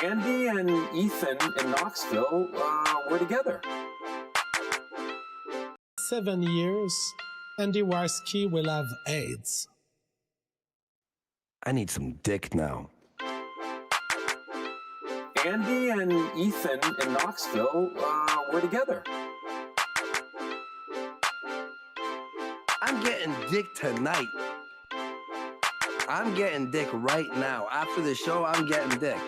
Andy and Ethan in Knoxville were together. 7 years, Andy Wyrsky will have AIDS. I need some dick now. Andy and Ethan in Knoxville were together. I'm getting dick tonight. I'm getting dick right now. After the show, I'm getting dick.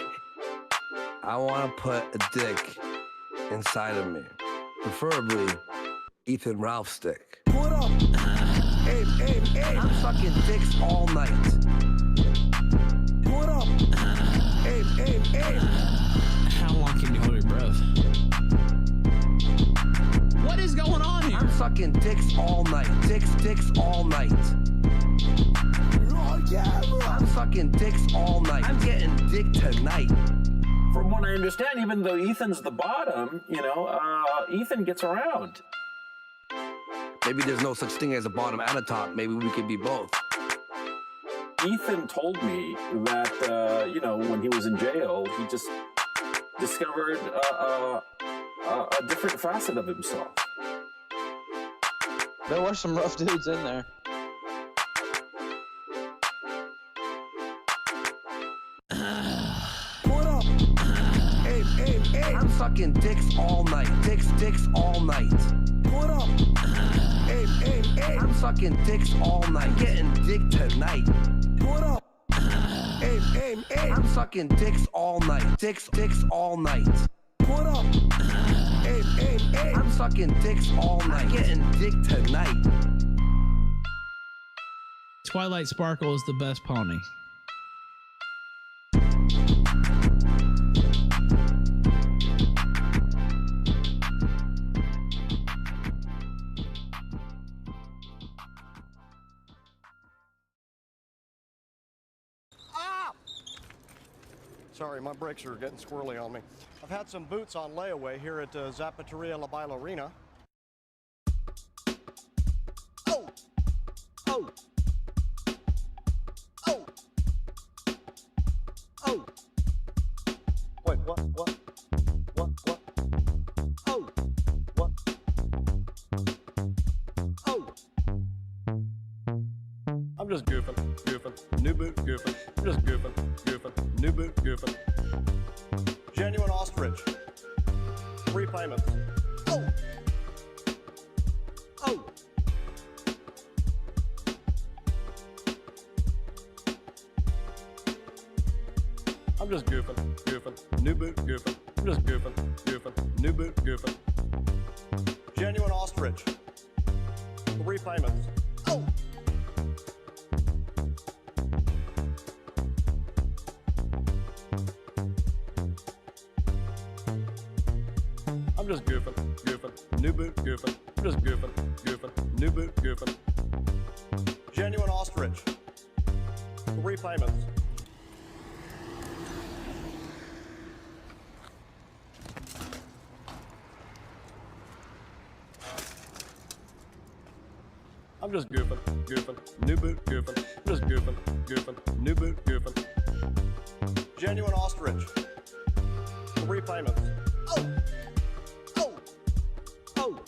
I want to put a dick inside of me. Preferably Ethan Ralph's dick. What up? Hey, hey, hey. I'm sucking dicks all night. What up? Hey, hey, hey. How long can you hold your breath? What is going on here? I'm sucking dicks all night. Dicks all night. I'm sucking dicks all night. I'm getting dick tonight. From what I understand, even though Ethan's the bottom, Ethan gets around. Maybe there's no such thing as a bottom and a top. Maybe we could be both. Ethan told me that, when he was in jail, he just discovered a different facet of himself. There were some rough dudes in there. What up? Hey, hey, hey. I'm sucking dicks all night. Dicks all night. What up? Hey, hey, hey. I'm sucking dicks all night. I'm getting dick tonight. What up? Hey, hey, hey. I'm sucking dicks all night. Dicks all night. What up? Hey, hey, hey. I'm sucking dicks all night. I'm getting dick tonight. Twilight Sparkle is the best pony. Sorry, my brakes are getting squirrely on me. I've had some boots on layaway here at Zapateria La Bailarina. Oh! Oh! Oh! Oh! Wait, what? What? What? What? Oh! What? Oh! I'm just goofing. New boot, goofing. I'm just goofing. New boot, goofing. Genuine ostrich. 3 payments. Oh! Oh! I'm just goofing. New boot, goofing. I'm just goofing. New boot, goofing. Genuine ostrich. 3 payments. Oh! I'm just goofing. New boot, goofing. I'm just goofing. New boot, goofing. Genuine ostrich. 3 payments. I'm just goofing. New boot, goofing. I'm just goofing. New boot, goofing. Genuine ostrich. 3 payments. Oh! Oh! Oh!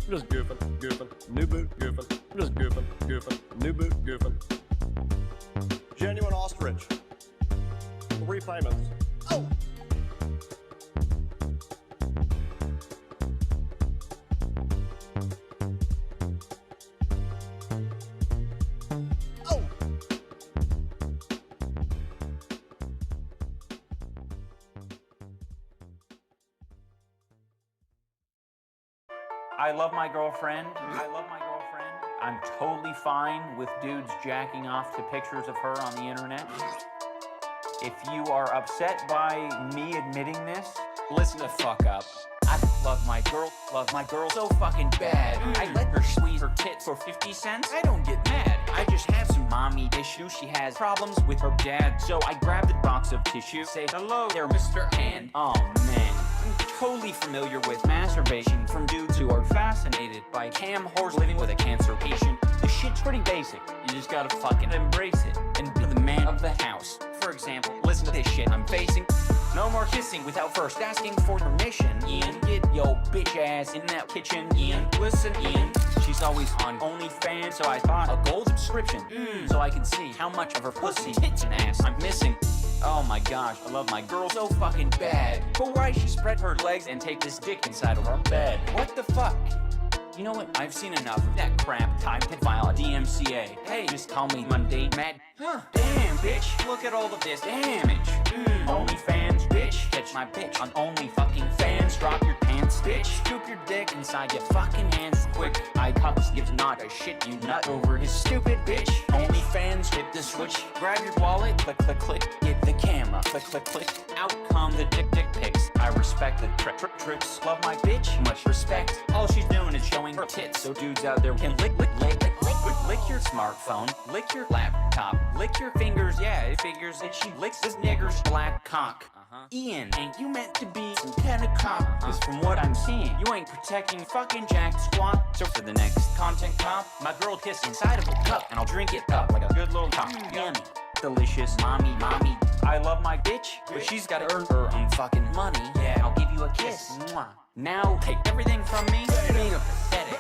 I'm just goofing. New boot, goofing. I'm just goofing. New boot, goofing. Genuine ostrich. 3 payments. Oh! I love my girlfriend. I'm totally fine with dudes jacking off to pictures of her on the internet. If you are upset by me admitting this, listen the fuck up. I love my girl so fucking bad. I let her squeeze her tits for 50 cents. I don't get mad. I just have some mommy issues. She has problems with her dad. So I grab the box of tissue, say, hello there, Mr. And oh man, I'm totally familiar with masturbation from dudes who are fascinated by cam whores living with a cancer patient. The shit's pretty basic. You just gotta fucking embrace it and be the man of the house. For example, listen to this shit I'm facing. No more kissing without first asking for permission. Ian, get yo bitch ass in that kitchen. Ian, listen, Ian. She's always on OnlyFans, so I thought a gold subscription. So I can see how much of her pussy, tits, and ass I'm missing. Oh my gosh, I love my girl so fucking bad. But why she spread her legs and take this dick inside of our bed? What the fuck? You know what? I've seen enough of that crap. Time to file a DMCA. Hey, just call me mundane mad. Huh? Damn, bitch. Look at all of this damage. OnlyFans, bitch. Catch my bitch on Only fucking fans. Drop your pants, bitch. Scoop your dick inside your fucking hands. Quick, eye cups gives not a shit. You nut over his stupid bitch. OnlyFans, hit the switch. Grab your wallet. Click, click, click. Get the camera. Click, click, click. Out come the dick pics. I respect the tricks. Love my bitch. Much respect. All she's doing is showing her tits, so dudes out there can lick your smartphone, lick your laptop, lick your fingers. Yeah, it figures that she licks this nigger's black cock. Ian, ain't you meant to be some kind of cop? Cause from what I'm seeing, you ain't protecting fucking jack squat. So for the next content cop, my girl kiss inside of a cup, and I'll drink it up like a good little cock. Yummy, delicious, mommy. I love my bitch, but she's gotta earn her own fucking money. Yeah, I'll give you a kiss. Mwah. Now take everything from me, being a pathetic.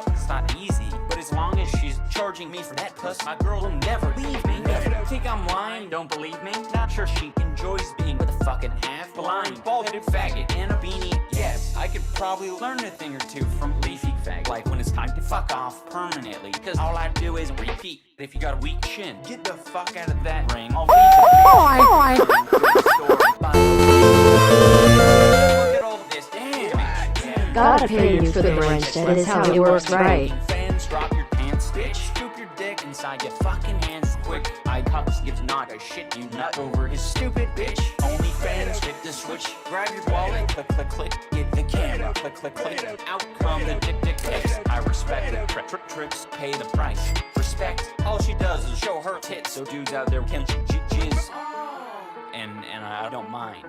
It's not easy, but as long as she's charging me for that puss, my girl will never leave me. Think I'm lying? Don't believe me? Not sure she enjoys being with a fucking half-blind, bald-headed faggot and a beanie. Yes, I could probably learn a thing or two from leafy fag, like when it's time to fuck off permanently, because all I do is repeat. If you got a weak shin, get the fuck out of that ring. I'll leave Gotta pay you for the wrench, that is how it works, right? Fans, drop your pants, bitch. Scoop your dick inside your fucking hands. Quick, eye cups gives not a shit. You nut over his stupid bitch. OnlyFans, hit the switch. Grab your wallet, click, click, click. Get the camera, click, click, click. Out come the dick pics. I respect the tricks, pay the price. Respect, all she does is show her tits, so dudes out there can jizz. And I don't mind.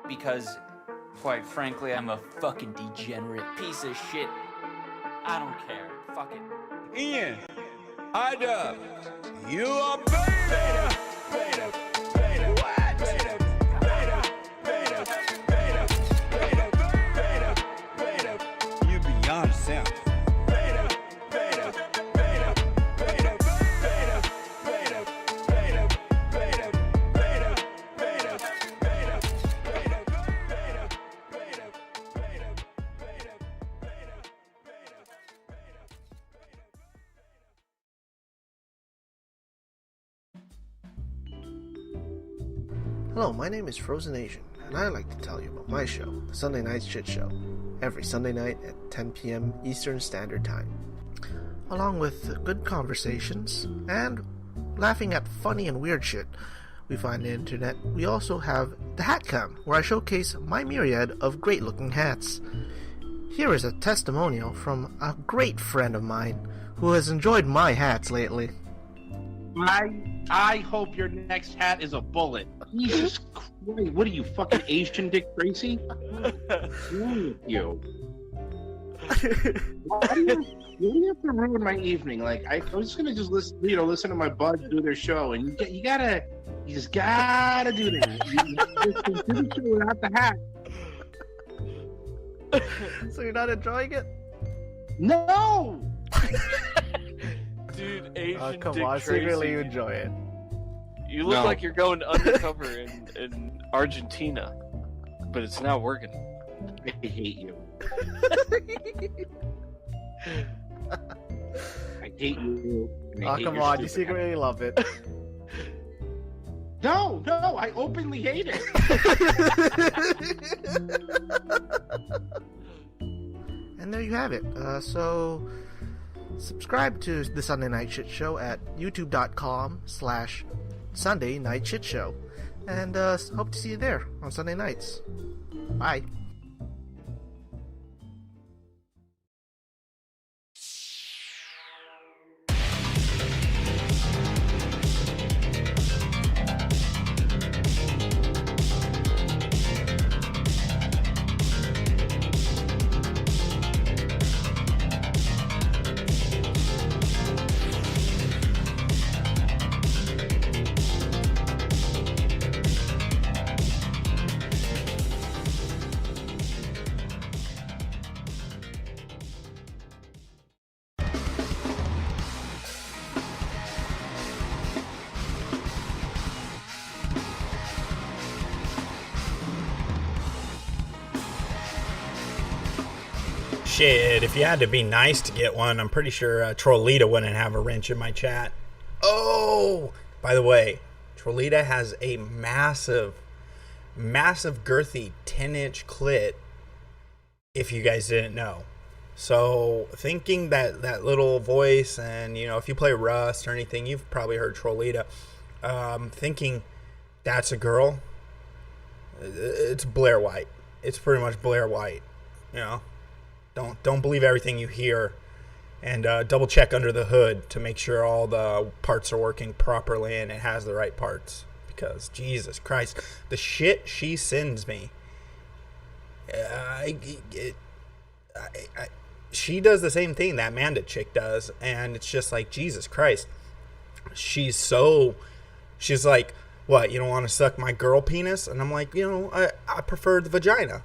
Because quite frankly, I'm a fucking degenerate piece of shit. I don't care. Fuck it. Ian, I-Dub, you are beta. What? You beyond yourself. Hello, my name is Frozen Asian, and I'd like to tell you about my show, The Sunday Night Shit Show, every Sunday night at 10 p.m. Eastern Standard Time. Along with good conversations and laughing at funny and weird shit we find on the internet, we also have the Hat Cam, where I showcase my myriad of great-looking hats. Here is a testimonial from a great friend of mine who has enjoyed my hats lately. I hope your next hat is a bullet. Jesus Christ, what are you, fucking Asian Dick Tracy? What's wrong with you? Why do you have to ruin my evening? Like, I was just gonna listen to my buds do their show, and you just gotta do that. You do the show without the hat. So you're not enjoying it? No! Dude, Asian come Dick on, Tracy. secretly you enjoy it. You look like you're going undercover in Argentina, but it's not working. I hate you. I hate you. Oh, come on, you secretly love it. No, I openly hate it. And there you have it. So subscribe to the Sunday Night Shit Show at youtube.com/Sunday Night Shit Show. And hope to see you there on Sunday nights. Bye. shit, if you had to be nice to get one, I'm pretty sure Trollita wouldn't have a wrench in my chat. Oh, by the way, Trollita has a massive girthy 10-inch clit, if you guys didn't know. So thinking that little voice, and if you play Rust or anything, you've probably heard Trollita, thinking that's a girl, it's Blair White. It's pretty much Blair White. Don't believe everything you hear, and double check under the hood to make sure all the parts are working properly and it has the right parts. Because Jesus Christ, the shit she sends me, she does the same thing that Amanda chick does, and it's just like, Jesus Christ. She's like, what, you don't want to suck my girl penis? And I'm like, I prefer the vagina.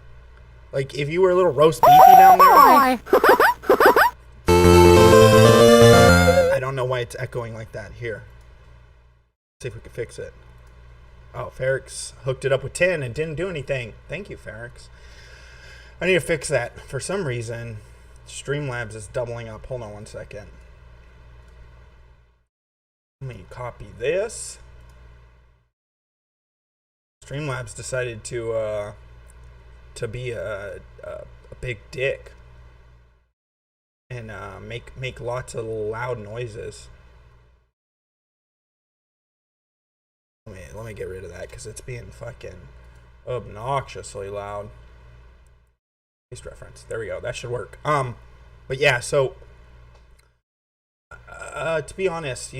Like, if you were a little roast beefy down there. I don't know why it's echoing like that. Here. See if we can fix it. Oh, Ferrix hooked it up with 10 and didn't do anything. Thank you, Ferrix. I need to fix that. For some reason, Streamlabs is doubling up. Hold on one second. Let me copy this. Streamlabs decided to be a big dick and make lots of loud noises. Let me get rid of that because it's being fucking obnoxiously loud. Paste reference. There we go. That should work. But yeah, so to be honest,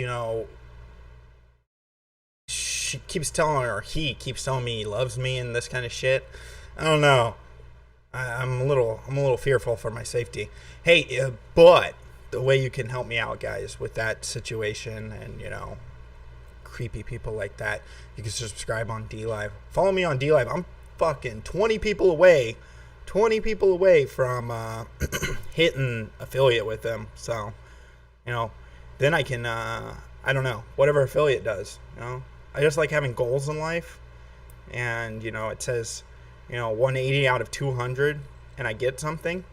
she keeps telling, or he keeps telling me he loves me and this kind of shit. I don't know. I'm a little fearful for my safety. Hey, but the way you can help me out, guys, with that situation and creepy people like that, you can subscribe on DLive. Follow me on DLive. I'm fucking 20 people away from hitting affiliate with them. So, then I can I don't know, whatever affiliate does. I just like having goals in life, and it says 180 out of 200 and I get something.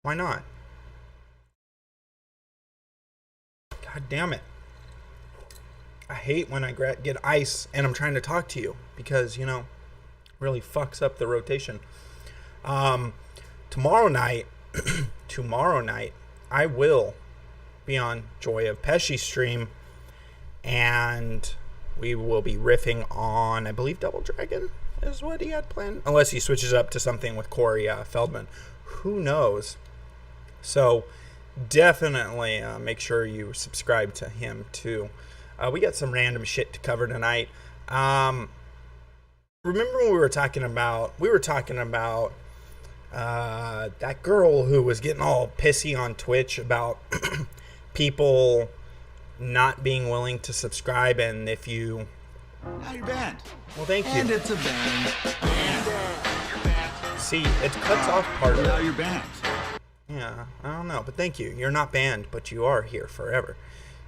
Why not? God damn it. I hate when I get ice and I'm trying to talk to you because, really fucks up the rotation. Tomorrow night, I will be on Joy of Pesci stream, and we will be riffing on, I believe, Double Dragon is what he had planned. Unless he switches up to something with Corey Feldman. Who knows? So, definitely make sure you subscribe to him, too. We got some random shit to cover tonight. Remember when we were talking about that girl who was getting all pissy on Twitch about people not being willing to subscribe, and if you... Now you're banned. Well, thank you. And it's a ban. See, it cuts off part of it. Now you're banned. Yeah, I don't know, but thank you. You're not banned, but you are here forever.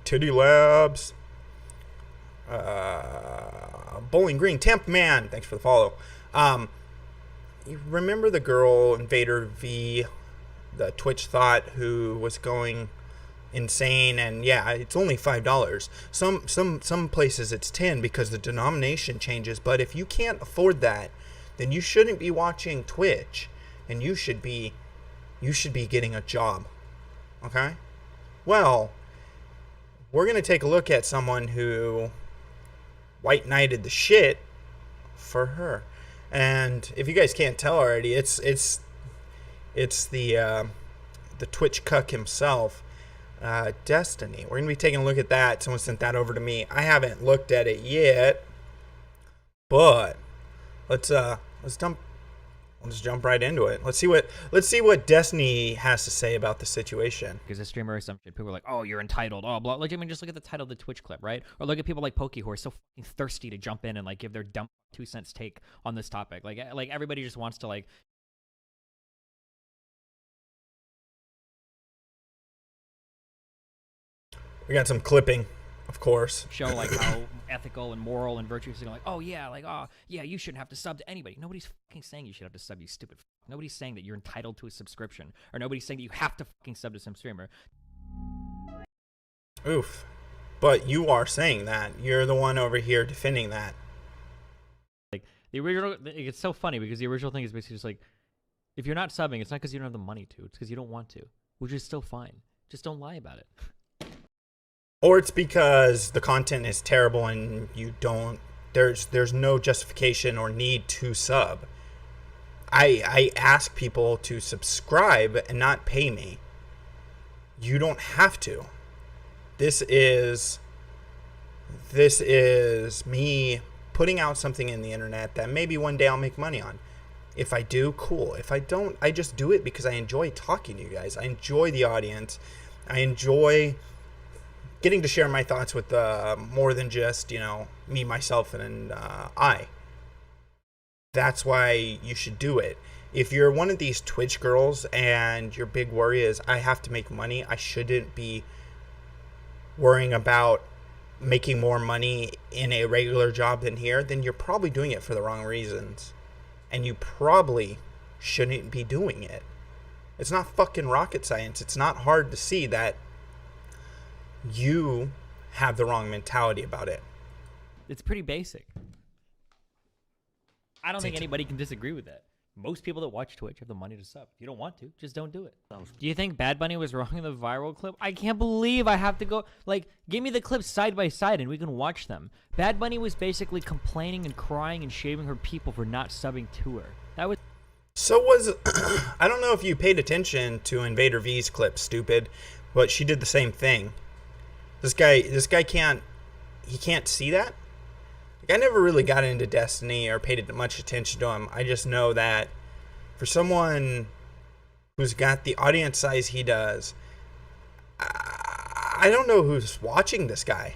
Titty Labs. Bowling Green. Temp Man. Thanks for the follow. You remember the girl, Invader V, the Twitch thought, who was going insane, and yeah, it's only $5. Some places it's 10 because the denomination changes, but if you can't afford that, then you shouldn't be watching Twitch, and you should be getting a job. Okay? Well, we're going to take a look at someone who white knighted the shit for her. And if you guys can't tell already, it's the Twitch cuck himself, Destiny. We're gonna be taking a look at that. Someone sent that over to me. I haven't looked at it yet, but let's jump right into it. Let's see what Destiny has to say about the situation. Because a streamer or some shit, people are like, "Oh, you're entitled." Oh, blah. Like, I mean, just look at the title of the Twitch clip, right? Or look at people like Pokey who are so fucking thirsty to jump in and like give their dumb 2 cents take on this topic. Like everybody just wants to like. We got some clipping, of course. Show like how ethical and moral and virtuous, and like, oh yeah, like, oh yeah, you shouldn't have to sub to anybody. Nobody's fucking saying you should have to sub, you stupid. Nobody's saying that you're entitled to a subscription, or nobody's saying that you have to fucking sub to some streamer. Oof. But you are saying that. You're the one over here defending that. Like the original, it's so funny because the original thing is basically just like, if you're not subbing, it's not because you don't have the money to. It's because you don't want to, which is still fine. Just don't lie about it. Or it's because the content is terrible and you don't. There's no justification or need to sub. I ask people to subscribe and not pay me. You don't have to. This is me putting out something in the internet that maybe one day I'll make money on. If I do, cool. If I don't, I just do it because I enjoy talking to you guys. I enjoy the audience. I enjoy getting to share my thoughts with more than just, me, myself, and I. That's why you should do it. If you're one of these Twitch girls and your big worry is, I have to make money, I shouldn't be worrying about making more money in a regular job than here, then you're probably doing it for the wrong reasons. And you probably shouldn't be doing it. It's not fucking rocket science. It's not hard to see that you have the wrong mentality about it. It's pretty basic. I don't think anybody can disagree with that. Most people that watch Twitch have the money to sub. If you don't want to, just don't do it. Do you think Bad Bunny was wrong in the viral clip? I can't believe I have to go. Like, give me the clips side by side and we can watch them. Bad Bunny was basically complaining and crying and shaming her people for not subbing to her. That was. So was. I don't know if you paid attention to Invader V's clip, stupid, but she did the same thing. This guy can't see that? Like, I never really got into Destiny or paid much attention to him. I just know that for someone who's got the audience size he does, I don't know who's watching this guy.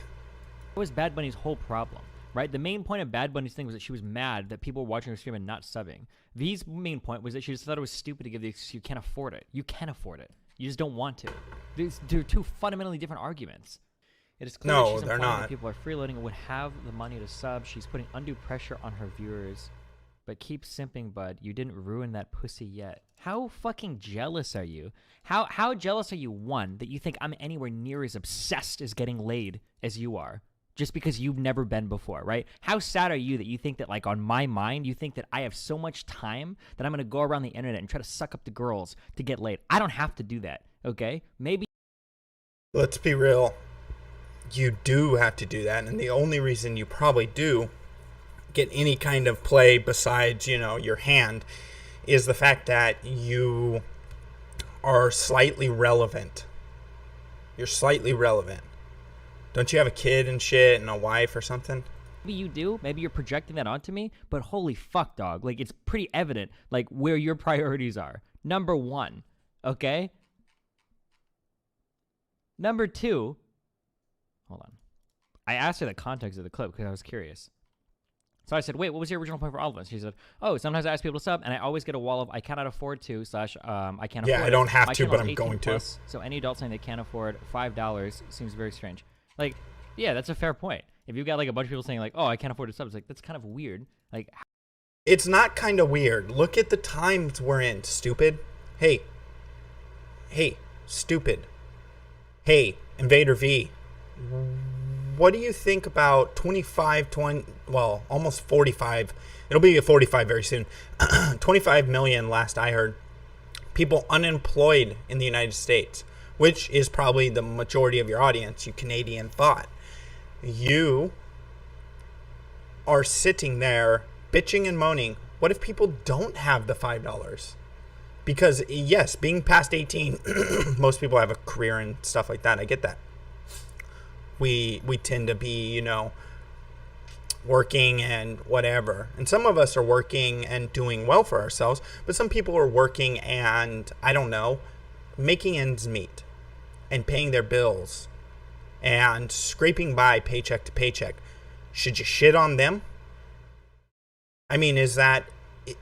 That was Bad Bunny's whole problem, right? The main point of Bad Bunny's thing was that she was mad that people were watching her stream and not subbing. V's main point was that she just thought it was stupid to give the excuse, you can't afford it. You can afford it. You just don't want to. They're two fundamentally different arguments. It is clear that she's implying that people are freeloading and would have the money to sub. She's putting undue pressure on her viewers. But keep simping, bud. You didn't ruin that pussy yet. How fucking jealous are you? How jealous are you, one, that you think I'm anywhere near as obsessed as getting laid as you are? Just because you've never been before, right? How sad are you that you think that, like, on my mind, you think that I have so much time that I'm going to go around the internet and try to suck up the girls to get laid? I don't have to do that, okay? Maybe. Let's be real. You do have to do that, and the only reason you probably do get any kind of play besides, your hand is the fact that you are slightly relevant. You're slightly relevant. Don't you have a kid and shit and a wife or something? Maybe you do. Maybe you're projecting that onto me, but holy fuck, dog. Like, it's pretty evident, like, where your priorities are. Number one, okay? Number two, hold on. I asked her the context of the clip because I was curious. So I said, wait, what was your original point for all of us? She said, oh, sometimes I ask people to sub, and I always get a wall of I cannot afford to / I can't afford it. Yeah, I don't have My to, but channel's I'm going 18+, to. So any adult saying they can't afford $5 seems very strange. Like, yeah, that's a fair point. If you've got like a bunch of people saying like, oh, I can't afford to sub, it's like, that's kind of weird. Like, it's not kind of weird. Look at the times we're in, stupid. Hey, stupid. Hey, Invader V. What do you think about 20, well, almost 45, it'll be 45 very soon, 25 million last I heard, people unemployed in the United States, which is probably the majority of your audience, you Canadian thought. You are sitting there bitching and moaning. What if people don't have the $5? Because, yes, being past 18, most people have a career and stuff like that. I get that. We tend to be, working and whatever. And some of us are working and doing well for ourselves, but some people are working and, I don't know, making ends meet and paying their bills and scraping by paycheck to paycheck. Should you shit on them? I mean, is that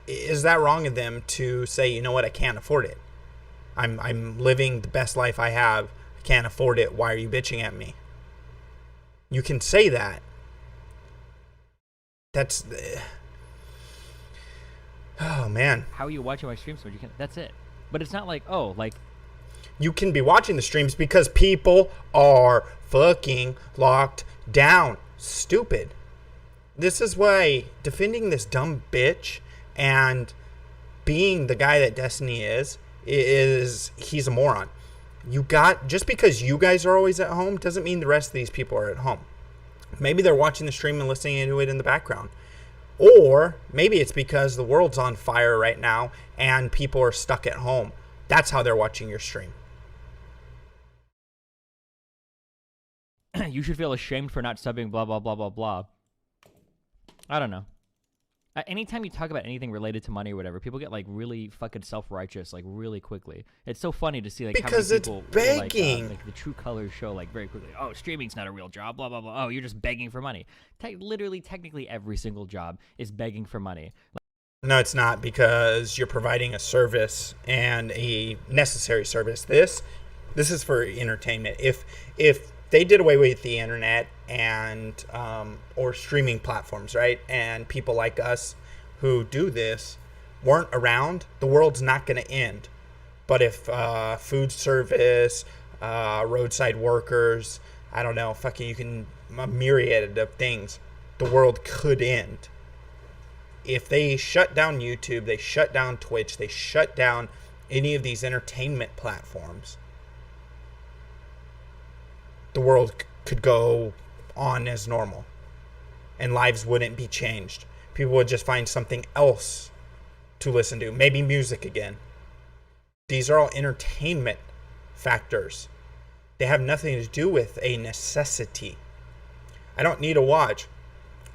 wrong of them to say, you know what, I can't afford it. I'm living the best life I have. I can't afford it. Why are you bitching at me? You can say that, That's oh man. How are you watching my streams? That's it. But it's not like, oh, like you can be watching the streams because people are fucking locked down. Stupid. This is why defending this dumb bitch and being the guy that Destiny is he's a moron. Just because you guys are always at home doesn't mean the rest of these people are at home. Maybe they're watching the stream and listening to it in the background. Or maybe it's because the world's on fire right now and people are stuck at home. That's how they're watching your stream. you should feel ashamed for not subbing, blah, blah, blah, blah, blah. I don't know. Anytime you talk about anything related to money or whatever, people get like really fucking self-righteous like really quickly. It's so funny to see like because how many people it's begging. like the true colors show like very quickly. Oh, streaming's not a real job. Blah blah blah. Oh, you're just begging for money. Literally, technically, every single job is begging for money. No, it's not, because you're providing a service and a necessary service. This is for entertainment. If they did away with the internet and or streaming platforms, right, and people like us who do this weren't around, the world's not going to end. But if food service, roadside workers, I don't know, fucking a myriad of things, the world could end. If they shut down YouTube, they shut down Twitch, they shut down any of these entertainment platforms, the world could go on as normal and lives wouldn't be changed. People would just find something else to listen to, maybe music again. These are all entertainment factors. They have nothing to do with a necessity. I don't need to watch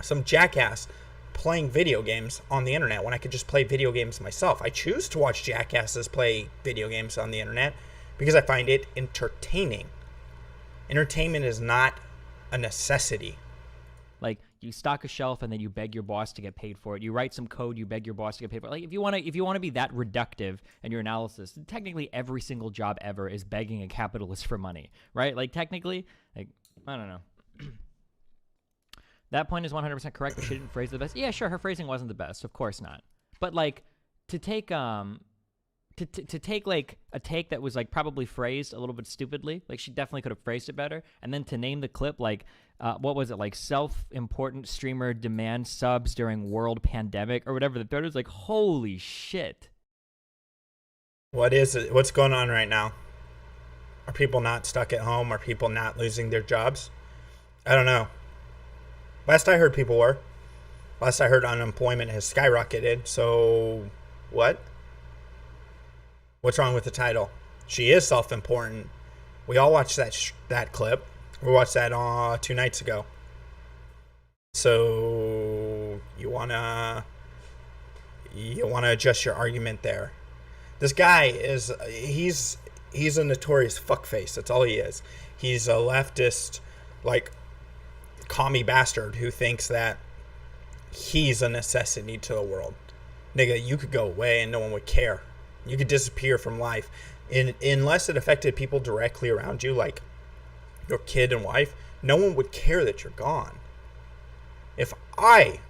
some jackass playing video games on the internet when I could just play video games myself. I choose to watch jackasses play video games on the internet because I find it entertaining. Entertainment is not a necessity. Like, you stock a shelf and then you beg your boss to get paid for it. You write some code, you beg your boss to get paid for it. Like, if you want to be that reductive in your analysis, technically every single job ever is begging a capitalist for money, right? Like, technically, like, I don't know. That point is 100% correct, but she didn't phrase it the best. Yeah, sure, her phrasing wasn't the best. Of course not. But, like, to take like a take that was like probably phrased a little bit stupidly, like she definitely could have phrased it better, and then to name the clip like what was it, like self-important streamer demand subs during world pandemic or whatever the third was, like, holy shit. What is it? What's going on right now? Are people not stuck at home? Are people not losing their jobs? I don't know. Last I heard, people were. Last I heard, unemployment has skyrocketed. So what? What's wrong with the title? She is self-important. We all watched that clip. We watched that 2 nights ago. So you wanna adjust your argument there. This guy is he's a notorious fuckface. That's all he is. He's a leftist, like, commie bastard who thinks that he's a necessity to the world. Nigga, you could go away and no one would care. You could disappear from life. Unless it affected people directly around you, like your kid and wife, no one would care that you're gone. If I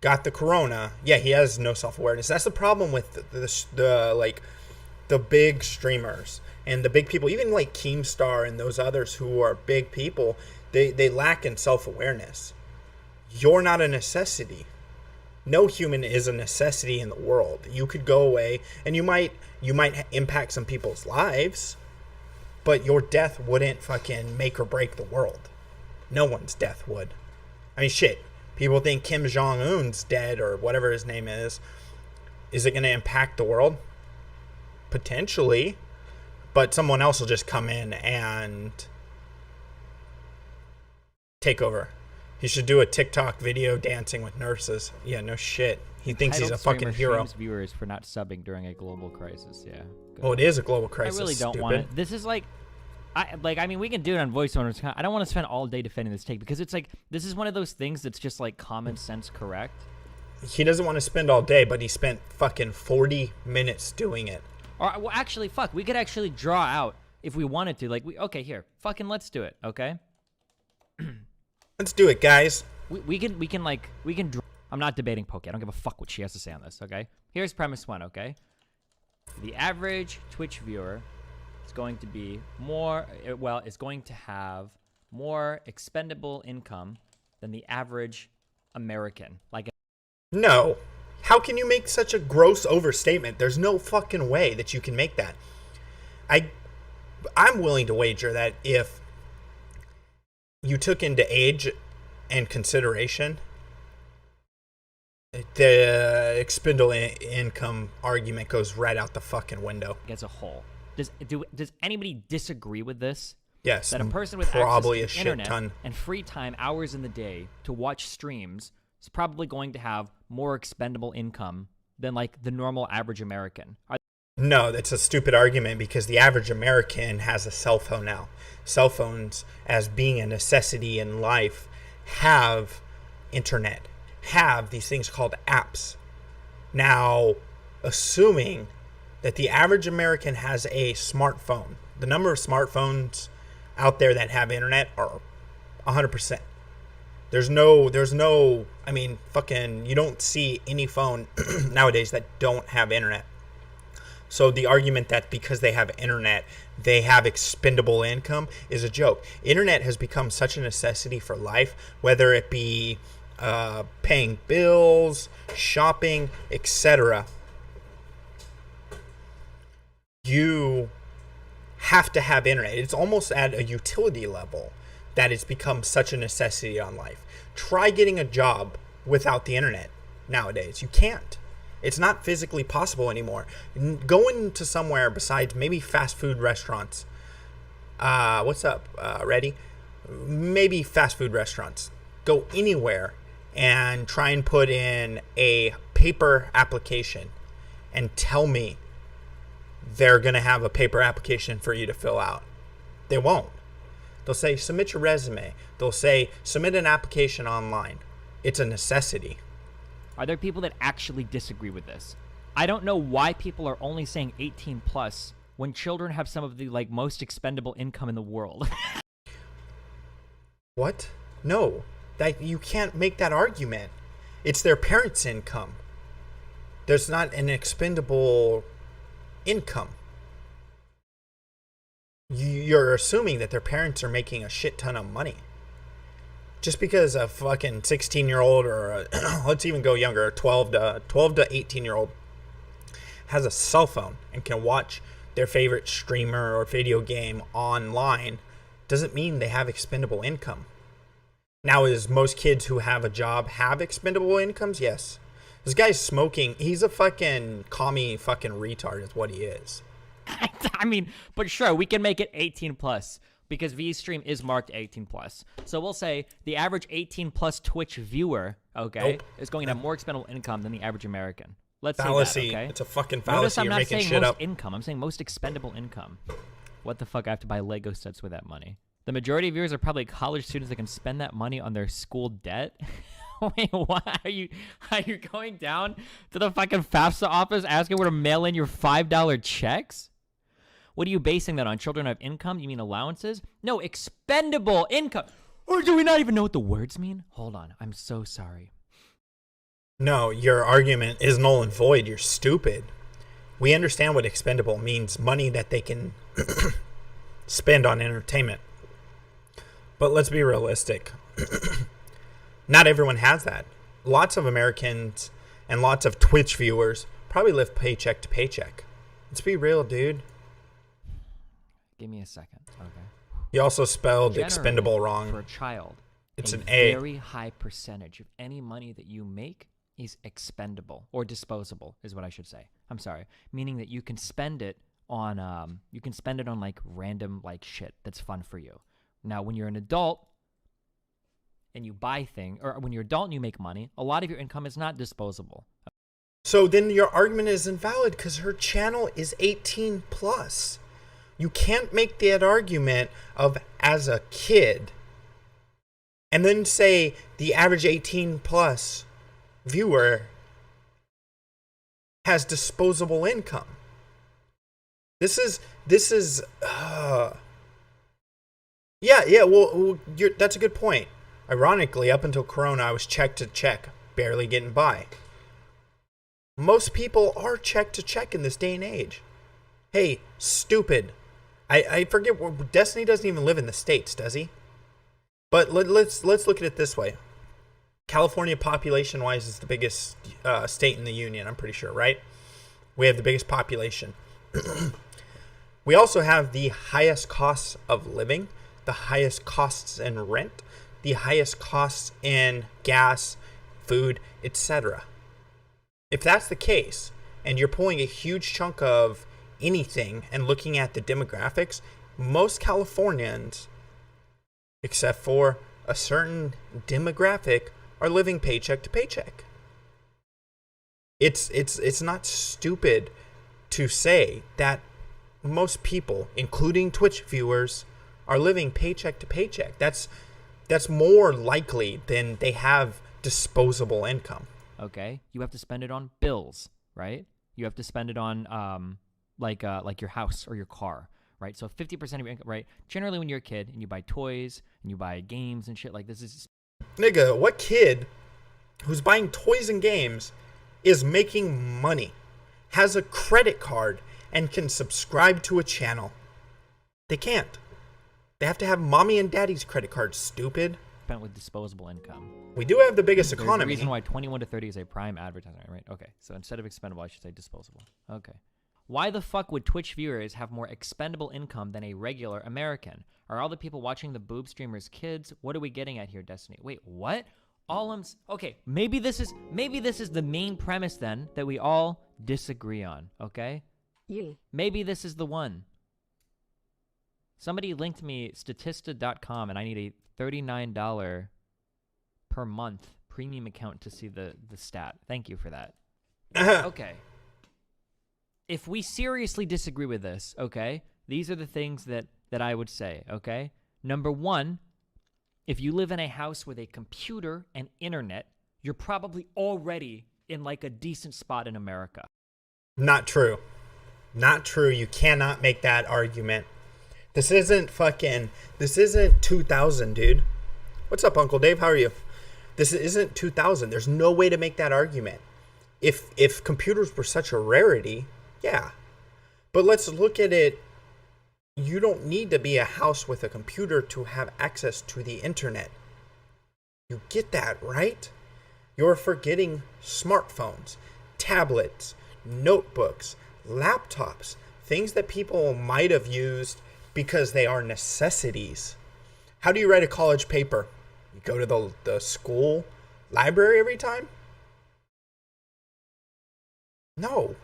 got the corona, yeah, he has no self-awareness. That's the problem with the big streamers and the big people, even like Keemstar and those others who are big people. They lack in self-awareness. You're not a necessity. No human is a necessity in the world. You could go away and you might impact some people's lives, but your death wouldn't fucking make or break the world. No one's death would. I mean, shit. People think Kim Jong-un's dead or whatever his name is. Is it going to impact the world? Potentially. But someone else will just come in and take over. He should do a TikTok video dancing with nurses. Yeah, no shit. He thinks he's a fucking hero. Shames viewers for not subbing during a global crisis. Yeah. Well, it is a global crisis. I really don't want it. This is like, I mean, we can do it on voice owners. I don't want to spend all day defending this take because it's like, this is one of those things that's just like common sense correct. He doesn't want to spend all day, but he spent fucking 40 minutes doing it. Or, well, actually, fuck, we could actually draw out if we wanted to. Like, okay, here, fucking let's do it, okay? Let's do it, guys. we can. I'm not debating Pokey. I don't give a fuck what she has to say on this. Okay. Here's premise one. Okay. The average Twitch viewer is going to be is going to have more expendable income than the average American. No. How can you make such a gross overstatement? There's no fucking way that you can make that. I'm willing to wager that if you took into age and consideration, the expendable income argument goes right out the fucking window. As a whole, does anybody disagree with this? Yes, that a person with probably access to the internet and free time hours in the day to watch streams is probably going to have more expendable income than like the normal average American. No, that's a stupid argument because the average American has a cell phone now. Cell phones, as being a necessity in life, have internet, have these things called apps. Now, assuming that the average American has a smartphone, the number of smartphones out there that have internet are 100%. There's no, I mean, fucking, you don't see any phone nowadays that don't have internet. So the argument that because they have internet, they have expendable income is a joke. Internet has become such a necessity for life, whether it be paying bills, shopping, etc. You have to have internet. It's almost at a utility level that it's become such a necessity on life. Try getting a job without the internet nowadays. You can't. It's not physically possible anymore. Going to somewhere besides maybe fast food restaurants. What's up, Ready? Maybe fast food restaurants. Go anywhere and try and put in a paper application and tell me they're going to have a paper application for you to fill out. They won't. They'll say, submit your resume. They'll say, submit an application online. It's a necessity. Are there people that actually disagree with this? I don't know why people are only saying 18 plus when children have some of the like most expendable income in the world. What? No, that you can't make that argument. It's their parents' income. There's not an expendable income. You're assuming that their parents are making a shit ton of money. Just because a fucking 16-year-old or let's even go younger, a 12 to 18-year-old has a cell phone and can watch their favorite streamer or video game online doesn't mean they have expendable income. Now, is most kids who have a job have expendable incomes? Yes. This guy's smoking. He's a fucking commie fucking retard is what he is. I mean, but sure, we can make it 18 plus. Because VStream is marked 18 plus. So we'll say the average 18 plus Twitch viewer, okay, is going to have more expendable income than the average American. Let's fallacy. Say that, okay? It's a fucking fallacy. Notice I'm You're not making saying shit most up. income. I'm saying most expendable income. What the fuck? I have to buy Lego sets with that money. The majority of viewers are probably college students that can spend that money on their school debt. Wait, what? Are you going down to the fucking FAFSA office asking where to mail in your $5 checks? What are you basing that on? Children have income? You mean allowances? No, expendable income. Or do we not even know what the words mean? Hold on. I'm so sorry. No, your argument is null and void. You're stupid. We understand what expendable means. Money that they can spend on entertainment. But let's be realistic. Not everyone has that. Lots of Americans and lots of Twitch viewers probably live paycheck to paycheck. Let's be real, dude. Give me a second. Okay. You also spelled Generally, expendable wrong. For a child, it's an A. A very high percentage of any money that you make is expendable or disposable, is what I should say. I'm sorry, meaning that you can spend it on like random like shit that's fun for you. Now, when you're an adult and you buy things, or when you're adult and you make money, a lot of your income is not disposable. So then your argument is invalid because her channel is 18 plus. You can't make that argument of as a kid and then say the average 18 plus viewer has disposable income. This is well, that's a good point. Ironically, up until Corona, I was check to check, barely getting by. Most people are check to check in this day and age. Hey, stupid. I forget, Destiny doesn't even live in the States, does he? But let's look at it this way. California, population-wise, is the biggest state in the union, I'm pretty sure, right? We have the biggest population. We also have the highest costs of living, the highest costs in rent, the highest costs in gas, food, etc. If that's the case, and you're pulling a huge chunk of anything and looking at the demographics, most Californians, except for a certain demographic, are living paycheck to paycheck. It's not stupid to say that most people, including Twitch viewers, are living paycheck to paycheck. That's more likely than they have disposable income. Okay, you have to spend it on bills, right? You have to spend it on like your house or your car, right? So 50% of your income, right? Generally, when you're a kid and you buy toys and you buy games and shit like this is. Nigga, what kid who's buying toys and games is making money, has a credit card, and can subscribe to a channel? They can't. They have to have mommy and daddy's credit card, stupid. Spent with disposable income. We do have the biggest economy. There's a reason why 21 to 30 is a prime advertisement, right? Okay, so instead of expendable, I should say disposable. Okay. Why the fuck would Twitch viewers have more expendable income than a regular American? Are all the people watching the boob streamers kids? What are we getting at here, Destiny? Wait, what? Okay, maybe this is the main premise then that we all disagree on, okay? Yeah. Maybe this is the one. Somebody linked me Statista.com and I need a $39 per month premium account to see the stat. Thank you for that. Okay. If we seriously disagree with this, okay, these are the things that I would say, okay? Number one, if you live in a house with a computer and internet, you're probably already in like a decent spot in America. Not true. Not true. You cannot make that argument. This isn't 2000, dude. What's up, Uncle Dave? How are you? This isn't 2000. There's no way to make that argument. If computers were such a rarity, yeah. But let's look at it. You don't need to be a house with a computer to have access to the internet. You get that, right? You're forgetting smartphones, tablets, notebooks, laptops, things that people might have used because they are necessities. How do you write a college paper? You go to the school library every time? No.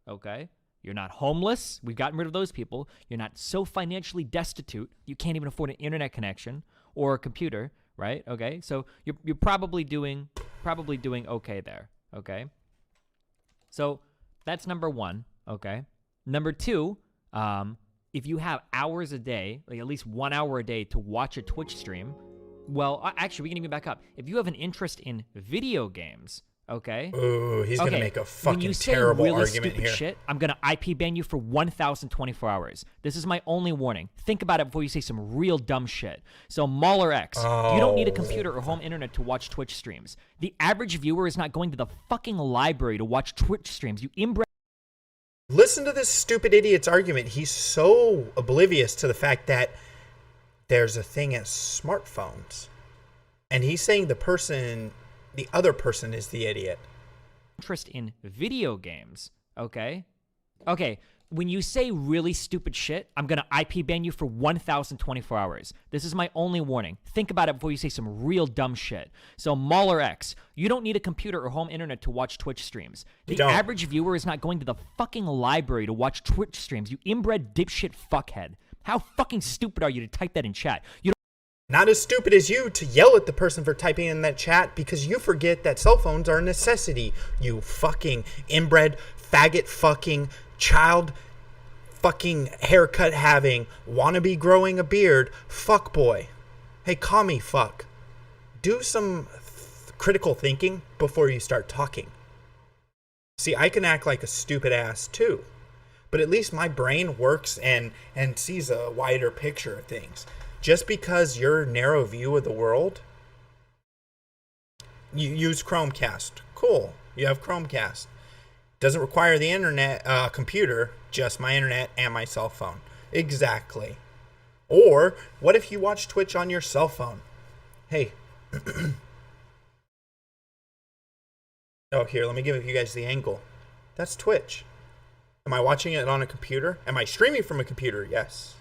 Okay? You're not homeless. We've gotten rid of those people. You're not so financially destitute you can't even afford an internet connection or a computer, right? Okay? So you're probably doing okay there, okay? So that's number one, okay? Number two, if you have hours a day, like at least 1 hour a day to watch a Twitch stream, well, actually, we can even back up. If you have an interest in video games, okay? Ooh, he's gonna make a fucking when you say terrible really argument stupid here. Shit, I'm gonna IP ban you for 1,024 hours. This is my only warning. Think about it before you say some real dumb shit. So Mauler X, you don't need a computer or home internet to watch Twitch streams. The average viewer is not going to the fucking library to watch Twitch streams. You inbred. Listen to this stupid idiot's argument. He's so oblivious to the fact that there's a thing as smartphones. And he's saying the other person is the idiot. Interest in video games, okay? Okay, when you say really stupid shit, I'm gonna IP ban you for 1,024 hours. This is my only warning. Think about it before you say some real dumb shit. So Mauler X, you don't need a computer or home internet to watch Twitch streams. The average viewer is not going to the fucking library to watch Twitch streams. You inbred dipshit fuckhead. How fucking stupid are you to type that in chat? Not as stupid as you to yell at the person for typing in that chat because you forget that cell phones are a necessity. You fucking inbred, faggot fucking, child fucking haircut having, wannabe growing a beard, fuck boy. Hey, call me fuck. Do some critical thinking before you start talking. See, I can act like a stupid ass too, but at least my brain works and sees a wider picture of things. just because your narrow view of the world, you use Chromecast. Cool. You have Chromecast. Doesn't require the internet, computer, just my internet and my cell phone. Exactly. Or what if you watch Twitch on your cell phone? Hey. Oh, here, let me give you guys the angle. That's Twitch. Am I watching it on a computer? Am I streaming from a computer? Yes.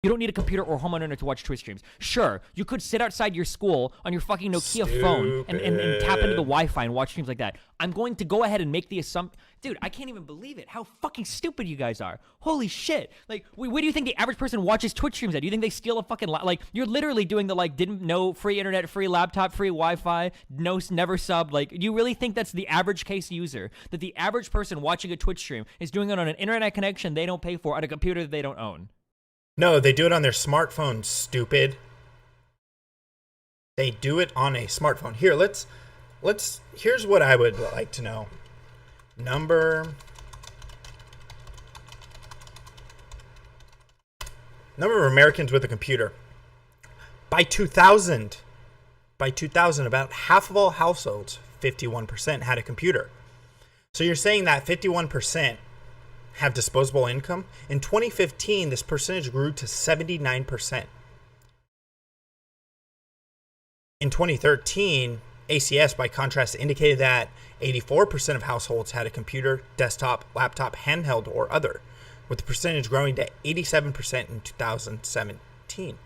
You don't need a computer or home internet to watch Twitch streams. Sure, you could sit outside your school on your fucking Nokia phone and tap into the Wi-Fi and watch streams like that. I'm going to go ahead and make the assumption. Dude, I can't even believe it. How fucking stupid you guys are. Holy shit. Like, where do you think the average person watches Twitch streams at? Do you think they steal a fucking... like, you're literally doing the, like, didn't know, free internet, free laptop, free Wi-Fi, no, never sub. Like, do you really think that's the average case user? That the average person watching a Twitch stream is doing it on an internet connection they don't pay for on a computer that they don't own? No, they do it on their smartphone, stupid. They do it on a smartphone. Here, here's what I would like to know. Number of Americans with a computer. By 2000, about half of all households, 51%, had a computer. So you're saying that 51% have disposable income? In 2015, this percentage grew to 79%. In 2013, ACS, by contrast, indicated that 84% of households had a computer, desktop, laptop, handheld, or other, with the percentage growing to 87% in 2017.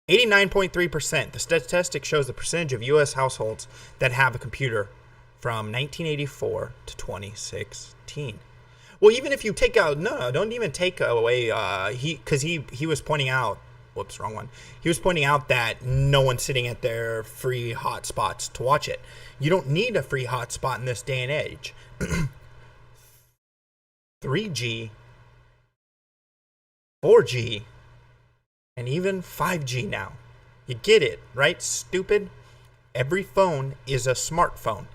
89.3%. The statistic shows the percentage of U.S. households that have a computer from 1984 to 2016. Well, even if you take out, don't even take away, he was pointing out, whoops, wrong one. He was pointing out that no one's sitting at their free hotspots to watch it. You don't need a free hotspot in this day and age. 3G, 4G, and even 5G now. You get it, right, stupid? Every phone is a smartphone.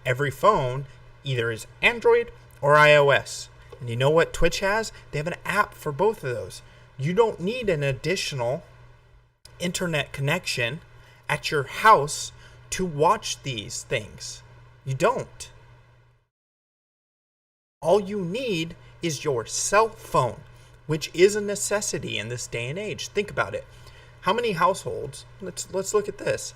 Every phone either is Android or iOS. And you know what Twitch has? They have an app for both of those. You don't need an additional internet connection at your house to watch these things. You don't. All you need is your cell phone, which is a necessity in this day and age. Think about it. How many households? Let's look at this.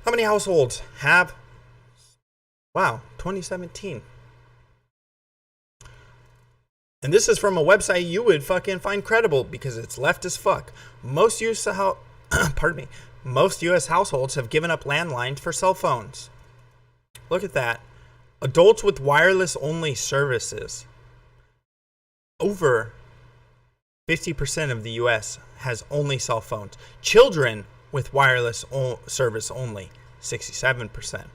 How many households have... Wow, 2017. And this is from a website you would fucking find credible because it's left as fuck. Most US households have given up landlines for cell phones. Look at that. Adults with wireless only services. Over 50% of the US has only cell phones. Children with wireless service only, 67%.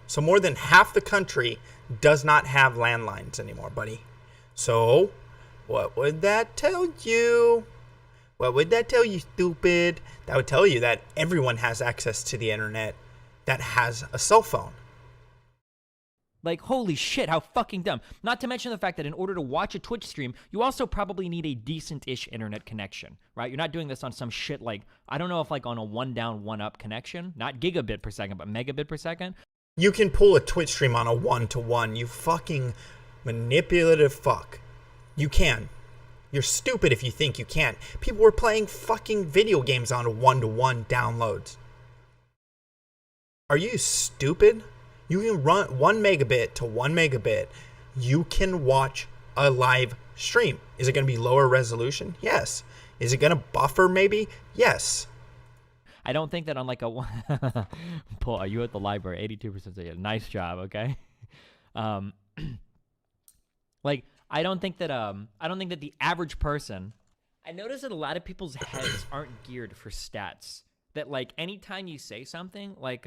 So more than half the country does not have landlines anymore, buddy. So, what would that tell you? What would that tell you, stupid? That would tell you that everyone has access to the internet that has a cell phone. Like, holy shit, how fucking dumb. Not to mention the fact that in order to watch a Twitch stream, you also probably need a decent-ish internet connection, right? You're not doing this on some shit like, I don't know if like on a one down, one up connection, not gigabit per second, but megabit per second. You can pull a Twitch stream on a one-to-one, you fucking manipulative fuck. You can. You're stupid if you think you can. People were playing fucking video games on one-to-one downloads. Are you stupid? You can run 1 megabit to 1 megabit. You can watch a live stream. Is it going to be lower resolution? Yes. Is it going to buffer maybe? Yes. I don't think that on like a Paul, are you at the library? 82% say nice job, okay? Like I don't think that the average person, I notice that a lot of people's heads aren't geared for stats. That like anytime you say something like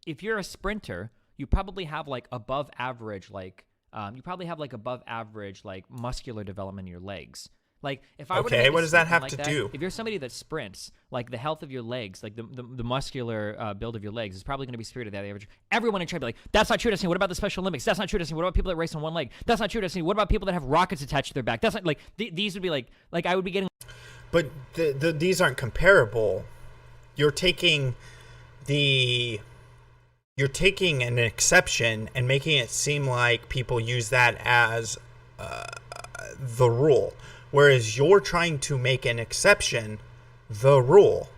if you're a sprinter, you probably have like above average muscular development in your legs. Like, if I were to Okay, make what a does that statement have like to do? If you're somebody that sprints, like the health of your legs, like the muscular build of your legs is probably going to be superior to that average. Everyone in trade be like, that's not true, Destiny. What about the Special Olympics? That's not true, Destiny. What about people that race on one leg? That's not true, Destiny. What about people that have rockets attached to their back? That's not, like, these would be like I would be getting. But these aren't comparable. You're taking an exception and making it seem like people use that as the rule, whereas you're trying to make an exception the rule.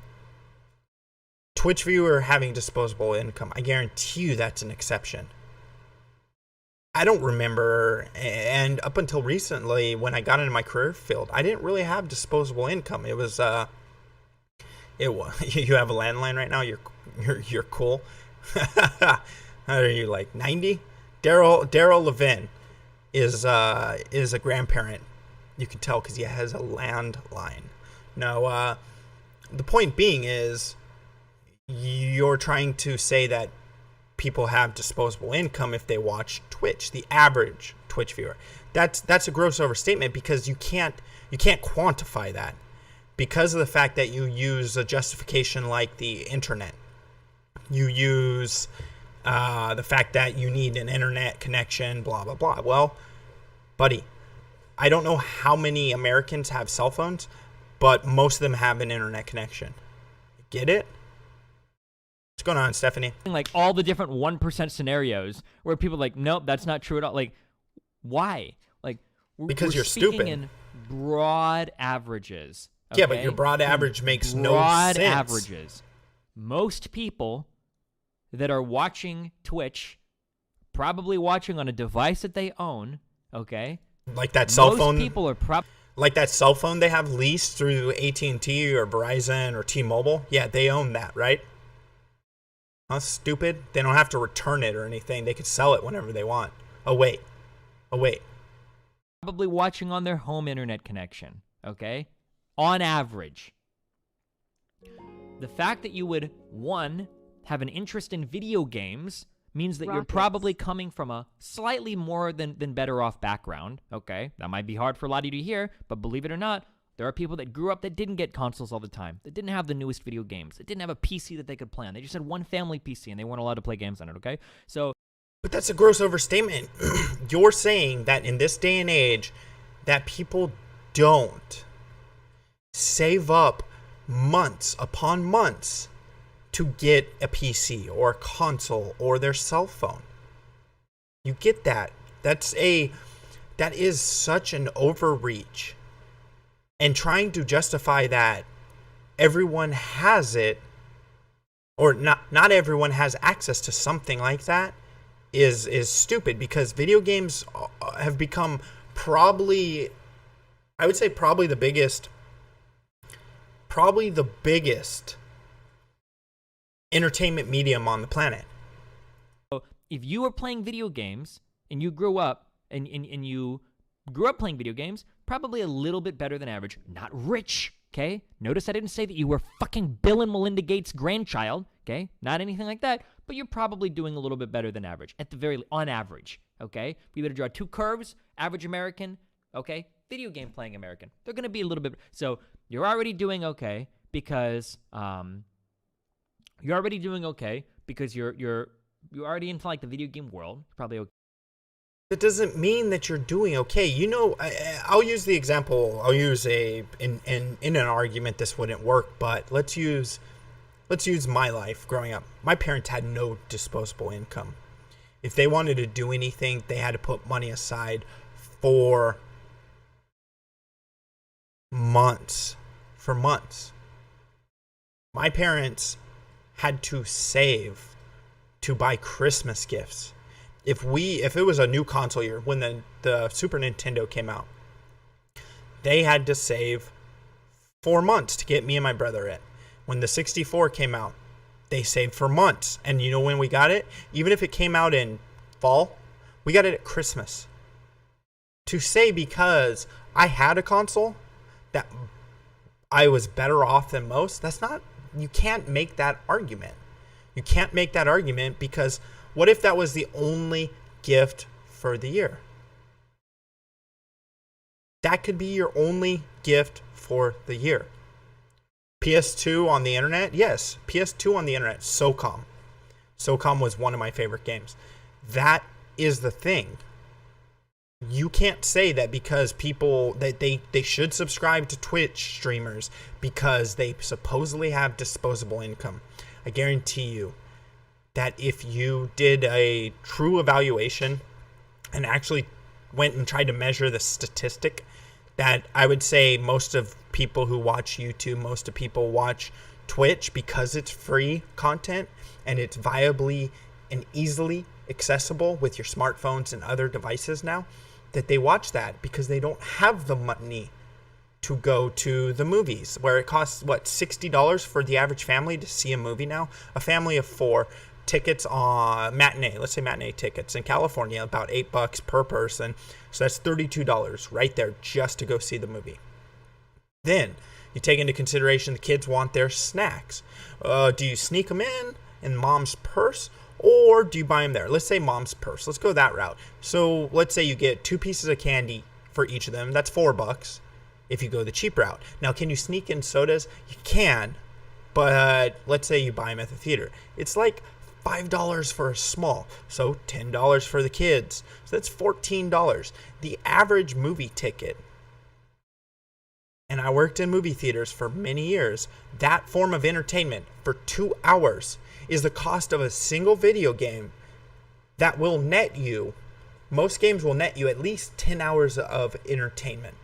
Twitch viewer having disposable income, I guarantee you that's an exception. I don't remember, and up until recently when I got into my career field, I didn't really have disposable income. It was you have a landline right now. You're cool. How are you, like 90? Daryl Levin is a grandparent. You can tell because he has a landline. No, the point being is you're trying to say that people have disposable income if they watch Twitch. The average Twitch viewer. That's a gross overstatement because you can't quantify that because of the fact that you use a justification like the internet. You use the fact that you need an internet connection, blah, blah, blah. Well, buddy, I don't know how many Americans have cell phones, but most of them have an internet connection. Get it? What's going on, Stephanie? Like all the different 1% scenarios where people are like, nope, that's not true at all. Like, why? Like, because we're you're speaking stupid. In broad averages. Okay? Yeah, but your broad average makes no sense. Broad averages. Most people that are watching Twitch, probably watching on a device that they own, okay? Like that cell phone. Most people are like that cell phone they have leased through AT&T or Verizon or T-Mobile. Yeah, they own that, right? That's stupid. They don't have to return it or anything. They could sell it whenever they want. Oh, wait. Probably watching on their home internet connection, okay? On average. The fact that you would, one, have an interest in video games means that you're probably coming from a slightly more than better off background, okay? That might be hard for a lot of you to hear, but believe it or not, there are people that grew up that didn't get consoles all the time, that didn't have the newest video games, that didn't have a PC that they could play on. They just had one family PC and they weren't allowed to play games on it, okay? So, but that's a gross overstatement. You're saying that in this day and age that people don't save up months upon months to get a PC or a console or their cell phone. You get that. That is such an overreach. And trying to justify that everyone has it, or not everyone has access to something like that is stupid, because video games have become probably the biggest entertainment medium on the planet. If you were playing video games and you grew up and you grew up playing video games, probably a little bit better than average. Not rich, okay? Notice I didn't say that you were fucking Bill and Melinda Gates' grandchild, okay? Not anything like that, but you're probably doing a little bit better than average, on average, okay? We better draw two curves, average American, okay? Video game playing American. They're going to be a little bit, so you're already doing okay because you're already into like the video game world. You're probably okay. It doesn't mean that you're doing okay. You know, I'll use the example. I'll use in an argument this wouldn't work, but let's use my life growing up. My parents had no disposable income. If they wanted to do anything, they had to put money aside for months. My parents had to save to buy Christmas gifts. If it was a new console year, when the Super Nintendo came out, they had to save 4 months to get me and my brother it. When the 64 came out, they saved for months. And you know when we got it? Even if it came out in fall, we got it at Christmas. To say because I had a console that I was better off than most, you can't make that argument. You can't make that argument because what if that was the only gift for the year? That could be your only gift for the year. PS2 on the internet? Yes, PS2 on the internet. SOCOM. SOCOM was one of my favorite games. That is the thing. You can't say that because people that they should subscribe to Twitch streamers because they supposedly have disposable income. I guarantee you that if you did a true evaluation and actually went and tried to measure the statistic, that I would say most of people who watch YouTube, most of people watch Twitch because it's free content and it's viably and easily accessible with your smartphones and other devices now, that they watch that because they don't have the money to go to the movies, where it costs, what, $60 for the average family to see a movie now? A family of 4, tickets on matinee, let's say matinee tickets in California, about $8 per person. So that's $32 right there just to go see the movie. Then you take into consideration the kids want their snacks. Do you sneak them in mom's purse? Or do you buy them there? Let's say mom's purse. Let's go that route. So let's say you get 2 pieces of candy for each of them. That's $4 if you go the cheap route. Now, can you sneak in sodas? You can, but let's say you buy them at the theater. It's like $5 for a small, so $10 for the kids. So that's $14. The average movie ticket, and I worked in movie theaters for many years, that form of entertainment for 2 hours is the cost of a single video game that will net you, most games will net you at least 10 hours of entertainment,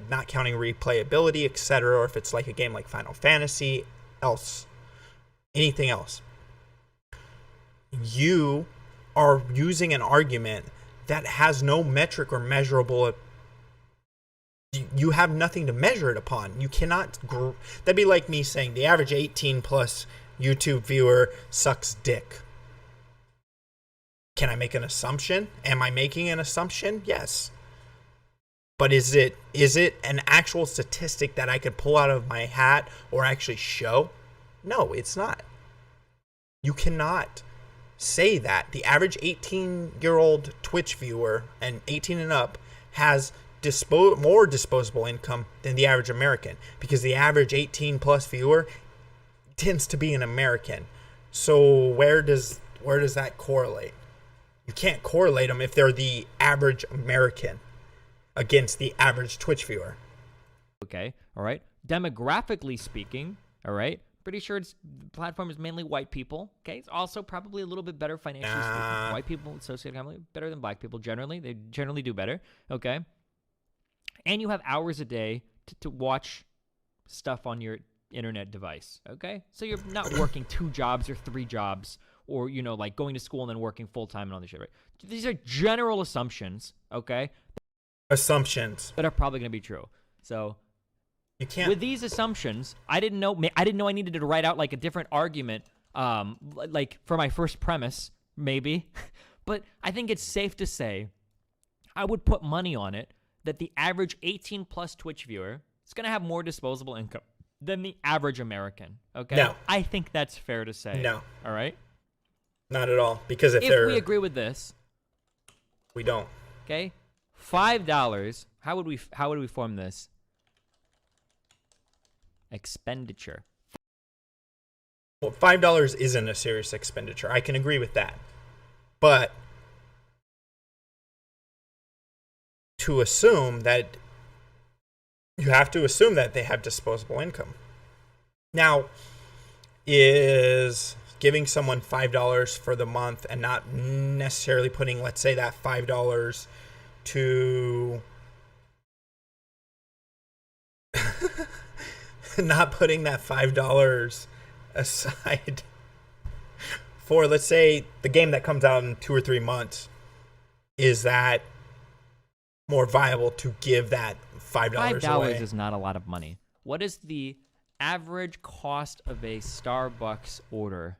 not counting replayability, etc., or if it's like a game like Final Fantasy, anything else. You are using an argument that has no metric or measurable. You have nothing to measure it upon. You cannot. That'd be like me saying the average 18 plus YouTube viewer sucks dick. Can I make an assumption? Am I making an assumption? Yes. But is it an actual statistic that I could pull out of my hat or actually show? No, it's not. You cannot say that. The average 18-year-old Twitch viewer and 18 and up has more disposable income than the average American, because the average 18 plus viewer tends to be an American. So where does that correlate? You can't correlate them if they're the average American against the average Twitch viewer. Okay, all right. Demographically speaking, all right, pretty sure the platform is mainly white people. Okay, it's also probably a little bit better financially speaking. White people socioeconomically better than black people generally. They generally do better. Okay, and you have hours a day to watch stuff on your internet device. Okay, so you're not working 2 jobs or 3 jobs, or like going to school and then working full time and all this shit. Right? These are general assumptions. Okay, assumptions that are probably going to be true. So you can't. With these assumptions, I didn't know I needed to write out like a different argument, like for my first premise, maybe. But I think it's safe to say I would put money on it that the average 18 plus Twitch viewer is going to have more disposable income than the average American. Okay? No. I think that's fair to say. No. All right? Not at all. Because if we agree with this, we don't. Okay? $5. How would we form this? Expenditure. Well, $5 isn't a serious expenditure. I can agree with that. But to assume that, you have to assume that they have disposable income. Now, is giving someone $5 for the month and not necessarily putting, let's say, that $5 to not putting that $5 aside for, let's say, the game that comes out in 2 or 3 months, is that more viable to give that $5 away? $5 is not a lot of money. What is the average cost of a Starbucks order?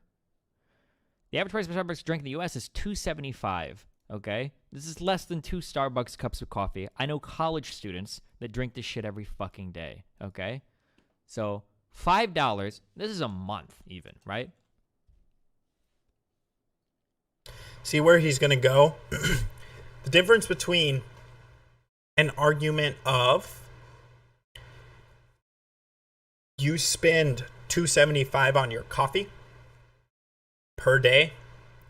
The average price of a Starbucks drink in the U.S. is $2.75. Okay, this is less than 2 Starbucks cups of coffee. I know college students that drink this shit every fucking day. Okay, so $5. This is a month, even, right? See where he's gonna go. The difference between an argument of you spend $2.75 on your coffee per day.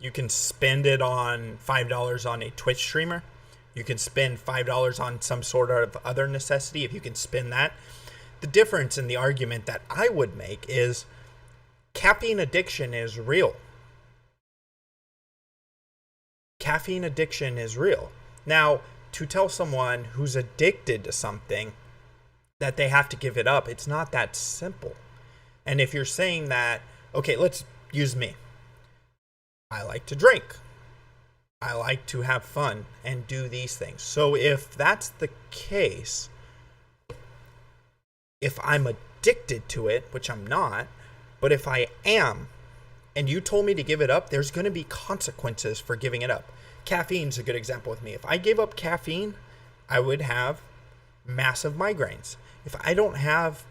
You can spend it on $5 on a Twitch streamer. You can spend $5 on some sort of other necessity if you can spend that. The difference in the argument that I would make is caffeine addiction is real. Caffeine addiction is real. Now, to tell someone who's addicted to something that they have to give it up, it's not that simple. And if you're saying that, okay, let's use me. I like to drink. I like to have fun and do these things. So if that's the case, if I'm addicted to it, which I'm not, but if I am, and you told me to give it up, there's going to be consequences for giving it up. Caffeine's a good example with me. If I gave up caffeine, I would have massive migraines. If I don't have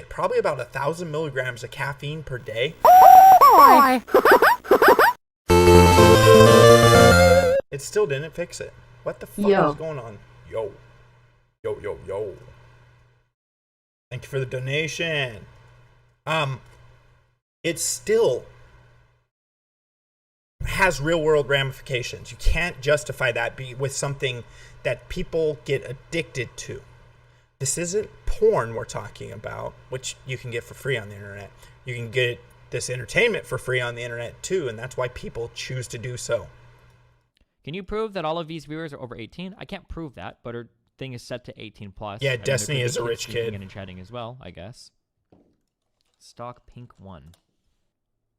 probably about 1,000 milligrams of caffeine per day, it still didn't fix it. What the fuck is going on? Yo. Thank you for the donation. It still has real world ramifications. You can't justify that with something that people get addicted to. This isn't porn we're talking about, which you can get for free on the internet. You can get this entertainment for free on the internet too, and that's why people choose to do so. Can you prove that all of these viewers are over 18? I can't prove that, but her thing is set to 18 plus. Yeah, Destiny is a rich kid. And chatting as well, I guess. Stock Pink 1.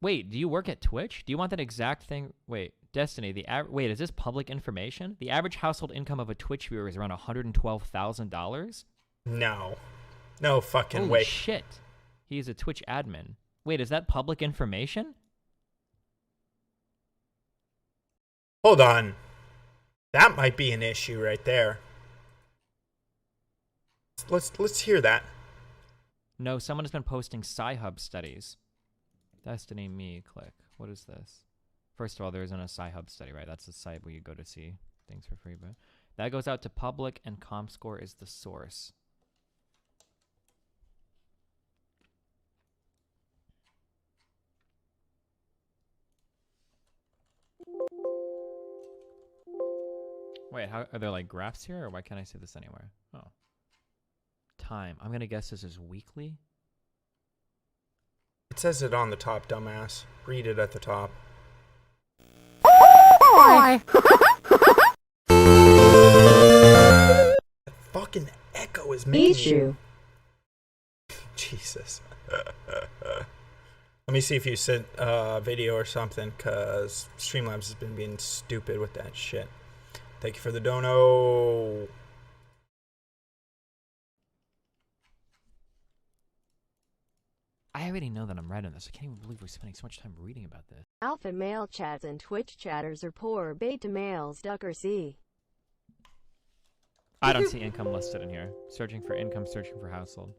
Wait, do you work at Twitch? Do you want that exact thing? Wait, Destiny, wait, is this public information? The average household income of a Twitch viewer is around $112,000? No fucking Holy way. Shit. He's a Twitch admin. Wait, is that public information? Hold on. That might be an issue right there. Let's hear that. No, someone has been posting Sci-Hub studies. Destiny me, click. What is this? First of all, there isn't a Sci-Hub study, right? That's the site where you go to see things for free, but that goes out to public and ComScore is the source. Wait, how are there like graphs here, or why can't I see this anywhere? Oh. Time. I'm gonna guess this is weekly. It says it on the top, dumbass. Read it at the top. The fucking echo is making you. Jesus. Let me see if you sent a video or something, because Streamlabs has been being stupid with that shit. Thank you for the dono. I already know that I'm right on this. I can't even believe we're spending so much time reading about this. Alpha male chats and Twitch chatters are poor beta males. Duck or C. I don't see income listed in here. Searching for income, searching for household.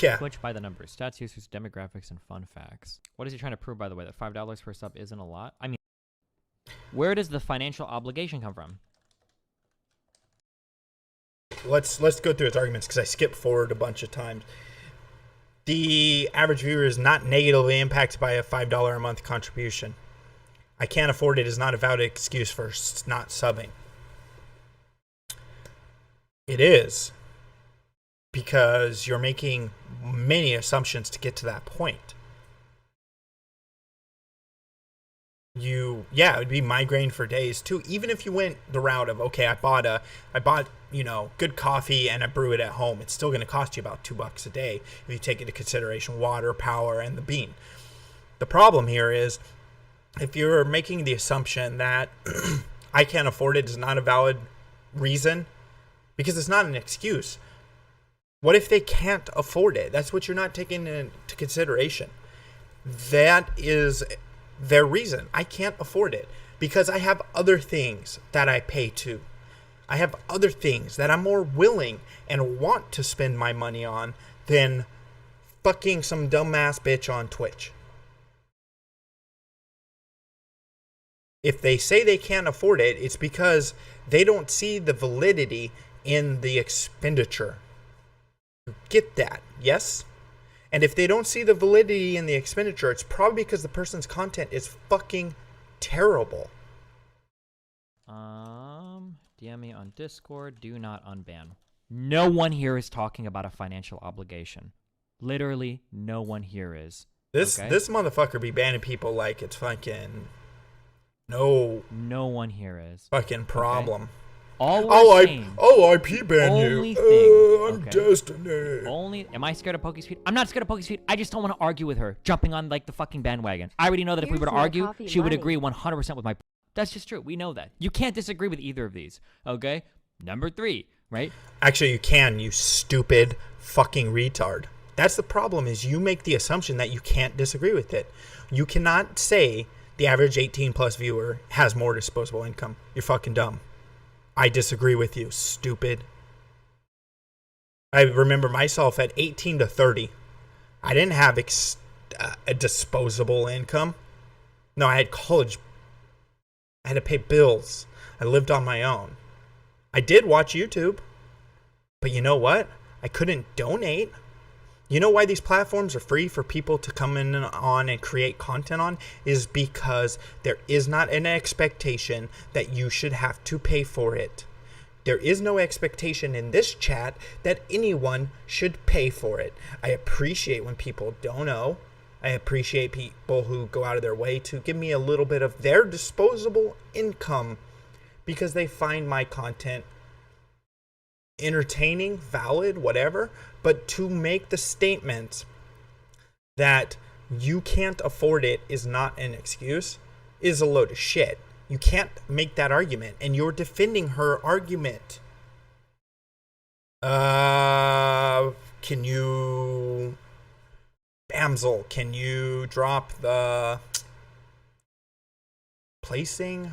Yeah. Twitch by the numbers. Stats, users, demographics, and fun facts. What is he trying to prove, by the way? That $5 per sub isn't a lot? I mean, where does the financial obligation come from? Let's go through its arguments, because I skipped forward a bunch of times. The average viewer is not negatively impacted by a $5 a month contribution. I can't afford it is not a valid excuse for not subbing. It is, because you're making many assumptions to get to that point. It would be migraine for days too. Even if you went the route of, okay, I bought good coffee and I brew it at home, it's still going to cost you about $2 a day if you take into consideration water, power, and the bean. The problem here is, if you're making the assumption that I can't afford it is not a valid reason, because it's not an excuse. What if they can't afford it? That's what you're not taking into consideration. That is their reason. I can't afford it because I have other things that I pay to. I have other things that I'm more willing and want to spend my money on than fucking some dumbass bitch on Twitch. If they say they can't afford it, it's because they don't see the validity in the expenditure. Get that, yes? And if they don't see the validity in the expenditure, it's probably because the person's content is fucking terrible. DM me on Discord. Do not unban. No one here is talking about a financial obligation. Literally, no one here is. This okay? this motherfucker be banning people like it's fucking no one here is fucking problem. Okay? All we're saying, IP ban only you. Thing, I'm okay? Destiny. Am I scared of Pokey's feet? I'm not scared of Pokey's feet. I just don't want to argue with her, jumping on like the fucking bandwagon. I already know that if we were to argue, she would agree 100% with my. That's just true. We know that. You can't disagree with either of these. Okay. Number 3, right? Actually, you can. You stupid fucking retard. That's the problem. Is you make the assumption that you can't disagree with it. You cannot say the average 18 plus viewer has more disposable income. You're fucking dumb. I disagree with you, stupid. I remember myself at 18 to 30. I didn't have a disposable income. No, I had college. I had to pay bills. I lived on my own. I did watch YouTube. But you know what? I couldn't donate. You know why these platforms are free for people to come in on and create content on? Is because there is not an expectation that you should have to pay for it. There is no expectation in this chat that anyone should pay for it. I appreciate when people don't know. I appreciate people who go out of their way to give me a little bit of their disposable income because they find my content entertaining, valid, whatever. But to make the statement that you can't afford it is not an excuse is a load of shit. You can't make that argument, and you're defending her argument. Can you, Bamsel, can you drop the Placing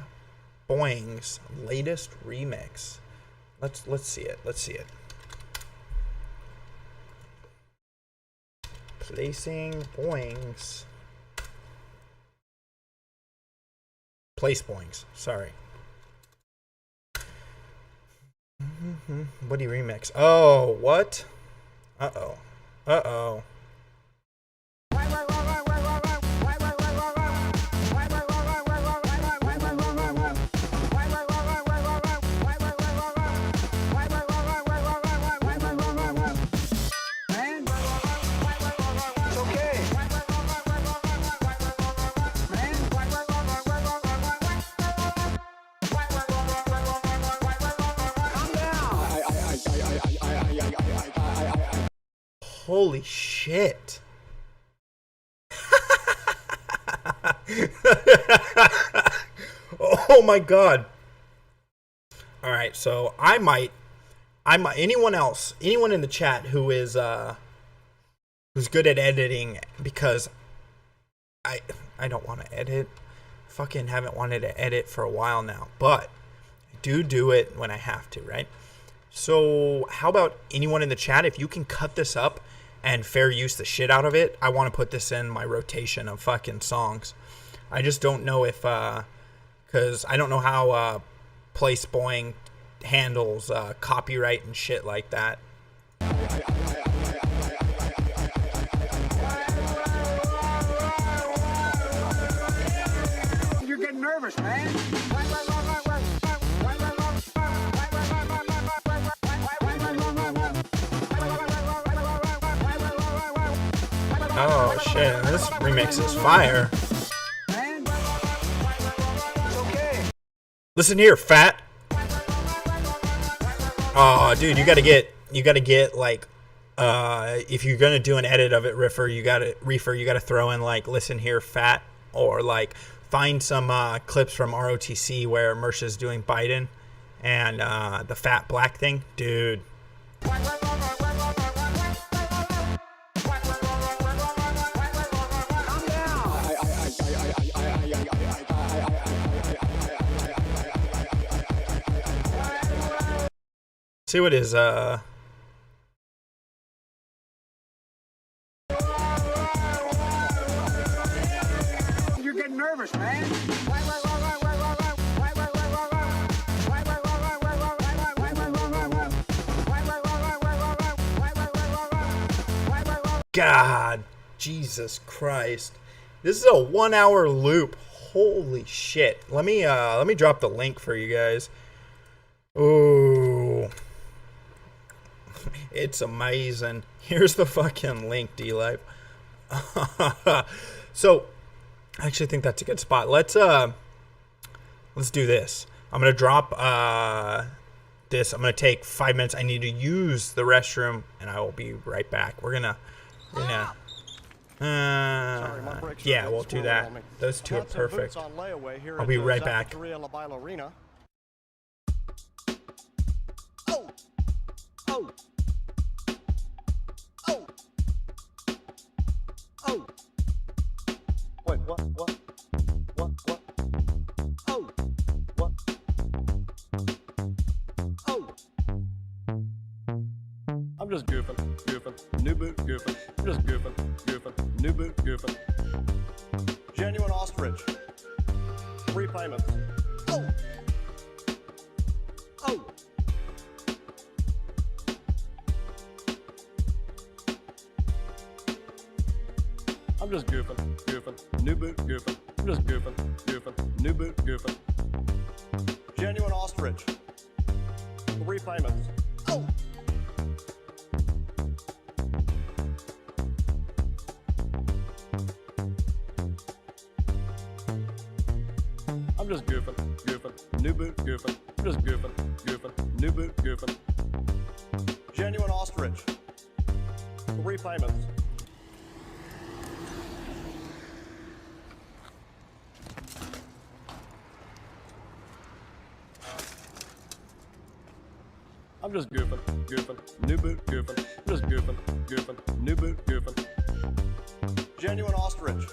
Boing's latest remix? Let's see it. Let's see it. Placing Boings. Place Boings. Sorry. What do you remix? Oh, what? Uh-oh. Uh-oh. Holy shit. Oh my god. All right, so I might anyone in the chat who is who's good at editing, because I don't want to edit. Fucking haven't wanted to edit for a while now, but I do it when I have to, right? So how about anyone in the chat, if you can cut this up and fair use the shit out of it, I want to put this in my rotation of fucking songs. I just don't know if, because I don't know how Place Boing handles copyright and shit like that. You're getting nervous, man. Oh shit, this remix is fire. Listen here, fat. Oh dude, you gotta get like if you're gonna do an edit of it, Reefer, you gotta throw in like listen here, fat, or like find some clips from ROTC where Mersha's doing Biden and the fat black thing. Dude. See what is You're getting nervous, man. God. Jesus Christ. This is a 1 hour loop. Holy shit. Let me drop the link for you guys. Ooh. It's amazing. Here's the fucking link, D-Life. So, I actually think that's a good spot. Let's do this. I'm going to drop this. I'm going to take 5 minutes. I need to use the restroom, and I will be right back. We're gonna yeah, we'll do that. Those two are perfect. I'll be right back. Wait, what? Oh, what? Oh. I'm just goofing. New boot, goofing. I'm just goofing. New boot, goofing. Genuine ostrich. 3 payments. Oh. I'm just goofing. New boot, goofing. I'm just goofing. New boot, goofing. Genuine ostrich. 3 payments. Oh. I'm just goofing. New boot, goofing. I'm just goofing. New boot, goofing. Genuine ostrich. 3 payments. I'm just goofing. New boot, goofing. I'm just goofing. New boot, goofing. Genuine ostrich.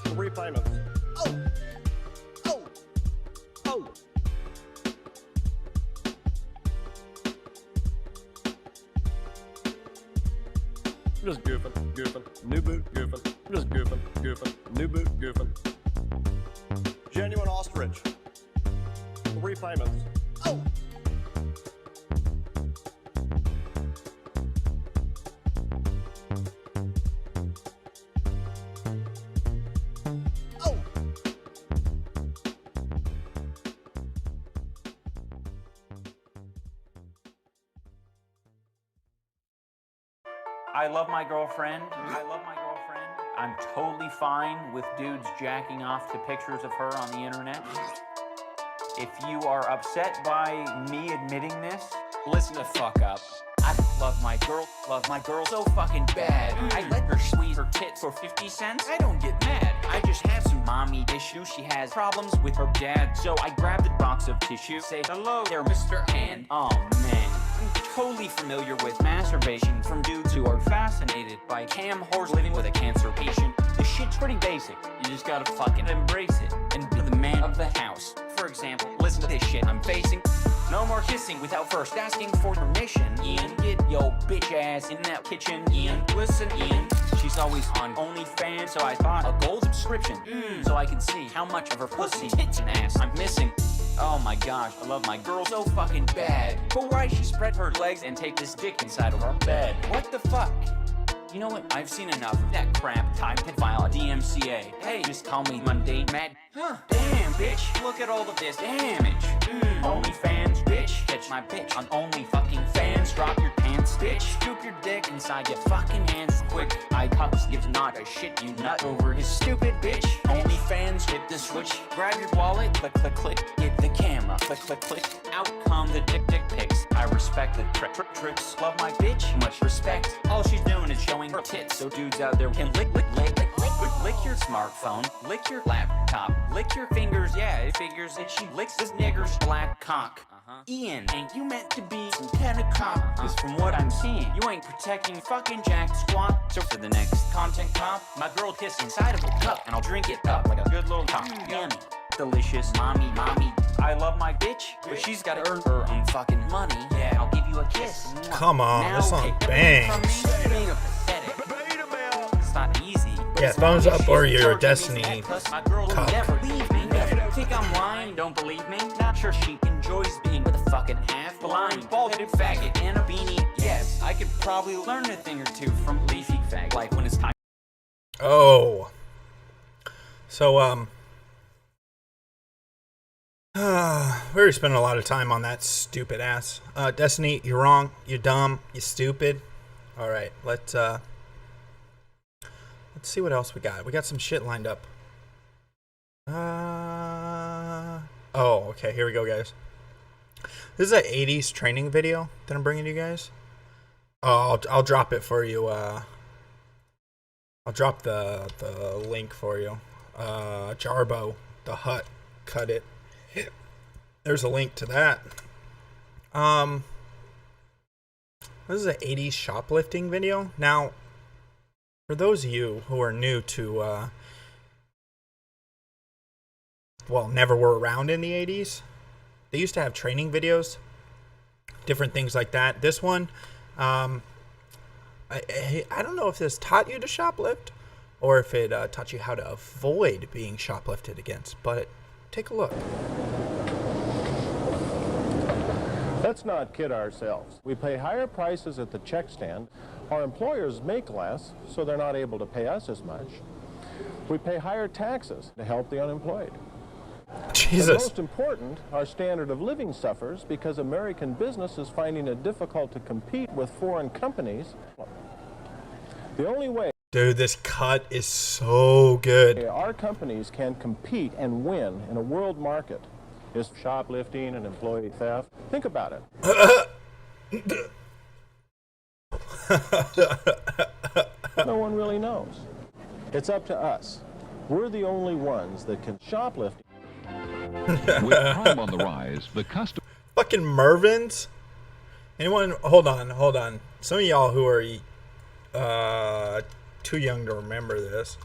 3 payments. Oh. I'm just goofing. New boot, goofing. I'm just goofing. New boot, goofing. Genuine ostrich. 3 payments. Oh. I love my girlfriend. I'm totally fine with dudes jacking off to pictures of her on the internet. If you are upset by me admitting this, listen the fuck up. I love my girl so fucking bad. I let her squeeze her tits for 50 cents. I don't get mad. I just have some mommy issues. She has problems with her dad. So I grab the box of tissue, say, hello there, Mr. And oh man, I'm totally familiar with masturbation from dudes who are fascinated by cam whores living with a cancer patient. The shit's pretty basic. You just gotta fucking embrace it and be the man of the house. For example, listen to this shit I'm facing. No more kissing without first asking for permission. Ian, get yo bitch ass in that kitchen. Ian, listen, Ian. She's always on OnlyFans, so I bought a gold subscription so I can see how much of her pussy, tits, and ass I'm missing. Oh my gosh, I love my girl so fucking bad. But why she spread her legs and take this dick inside of our bed? What the fuck? You know what? I've seen enough of that crap. Time to file a DMCA. Hey, just call me mundane mad. Huh? Damn, bitch. Look at all of this damage. OnlyFans, bitch. Catch my bitch on Only fucking fans. Drop your pants, bitch. Scoop your dick inside your fucking hands. Quick, I cups gives not a shit. You nut over his stupid bitch. OnlyFans, hit the switch. Grab your wallet. Click, click, click. Hit the camera. Click, click, click. Out come the dick pics. I respect the tricks. Love my bitch. Much respect. All she's doing is showing her tits, so dudes out there can lick your smartphone, lick your laptop, lick your fingers. Yeah, it figures that she licks this nigger's black cock. Ian, ain't you meant to be some kind of cop? Cause from what I'm seeing, you ain't protecting fucking jack squat. So for the next content cop, my girl kiss inside of a cup, and I'll drink it up like a good little cock. Yummy, delicious, mommy. I love my bitch, but she's gotta earn her own fucking money. Yeah, I'll give you a kiss. Come on, now, this song bangs. Being a pathetic. It's not easy. Yeah, thumbs up or your Destiny My girl will cup. never leave me. Think I'm lying? Don't believe me? Not sure she enjoys being with a fucking half blind, bald-headed faggot and a beanie. Yes, I could probably learn a thing or two from Leafy Fag, like when it's time. Oh. So, we already spent a lot of time on that stupid ass. Destiny, you're wrong. You're dumb. You're stupid. All right, let's see what else we got. We got some shit lined up. Oh, okay. Here we go, guys. This is an 80s training video that I'm bringing you guys. Oh, I'll drop it for you. I'll drop the link for you. Jarbo, the Hut, cut it. There's a link to that. This is an 80s shoplifting video. Now, for those of you who are new to, well, never were around in the 80s, they used to have training videos, different things like that. This one, I don't know if this taught you to shoplift or if it taught you how to avoid being shoplifted against, but take a look. Let's not kid ourselves. We pay higher prices at the check stand. Our employers make less, so they're not able to pay us as much. We pay higher taxes to help the unemployed. Jesus. But most important, our standard of living suffers because American business is finding it difficult to compete with foreign companies. The only way Dude, this cut is so good. our companies can compete and win in a world market is shoplifting and employee theft. Think about it. No one really knows. It's up to us. We're the only ones that can shoplift. With crime on the rise, the customer... Fucking Mervin's? Anyone? Hold on. Some of y'all who are too young to remember this.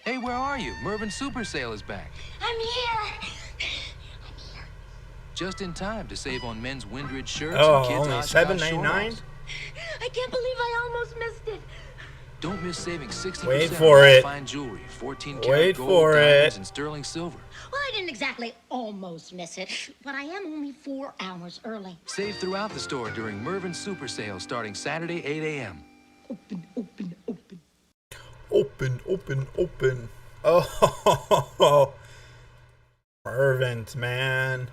Hey, where are you? Mervyn Super Sale is back. I'm here. Just in time to save on men's Windridge shirts Oh, and kids' only Oshkosh $7.99? short-offs. I can't believe I almost missed it. Don't miss saving 60% Wait on for all it. fine jewelry, 14 karat Wait gold, for diamonds, it. and sterling silver. Well, I didn't exactly almost miss it, but I am only 4 hours early. Save throughout the store during Mervyn Super Sale starting Saturday, 8 a.m. Open. Oh, Mervin's, man.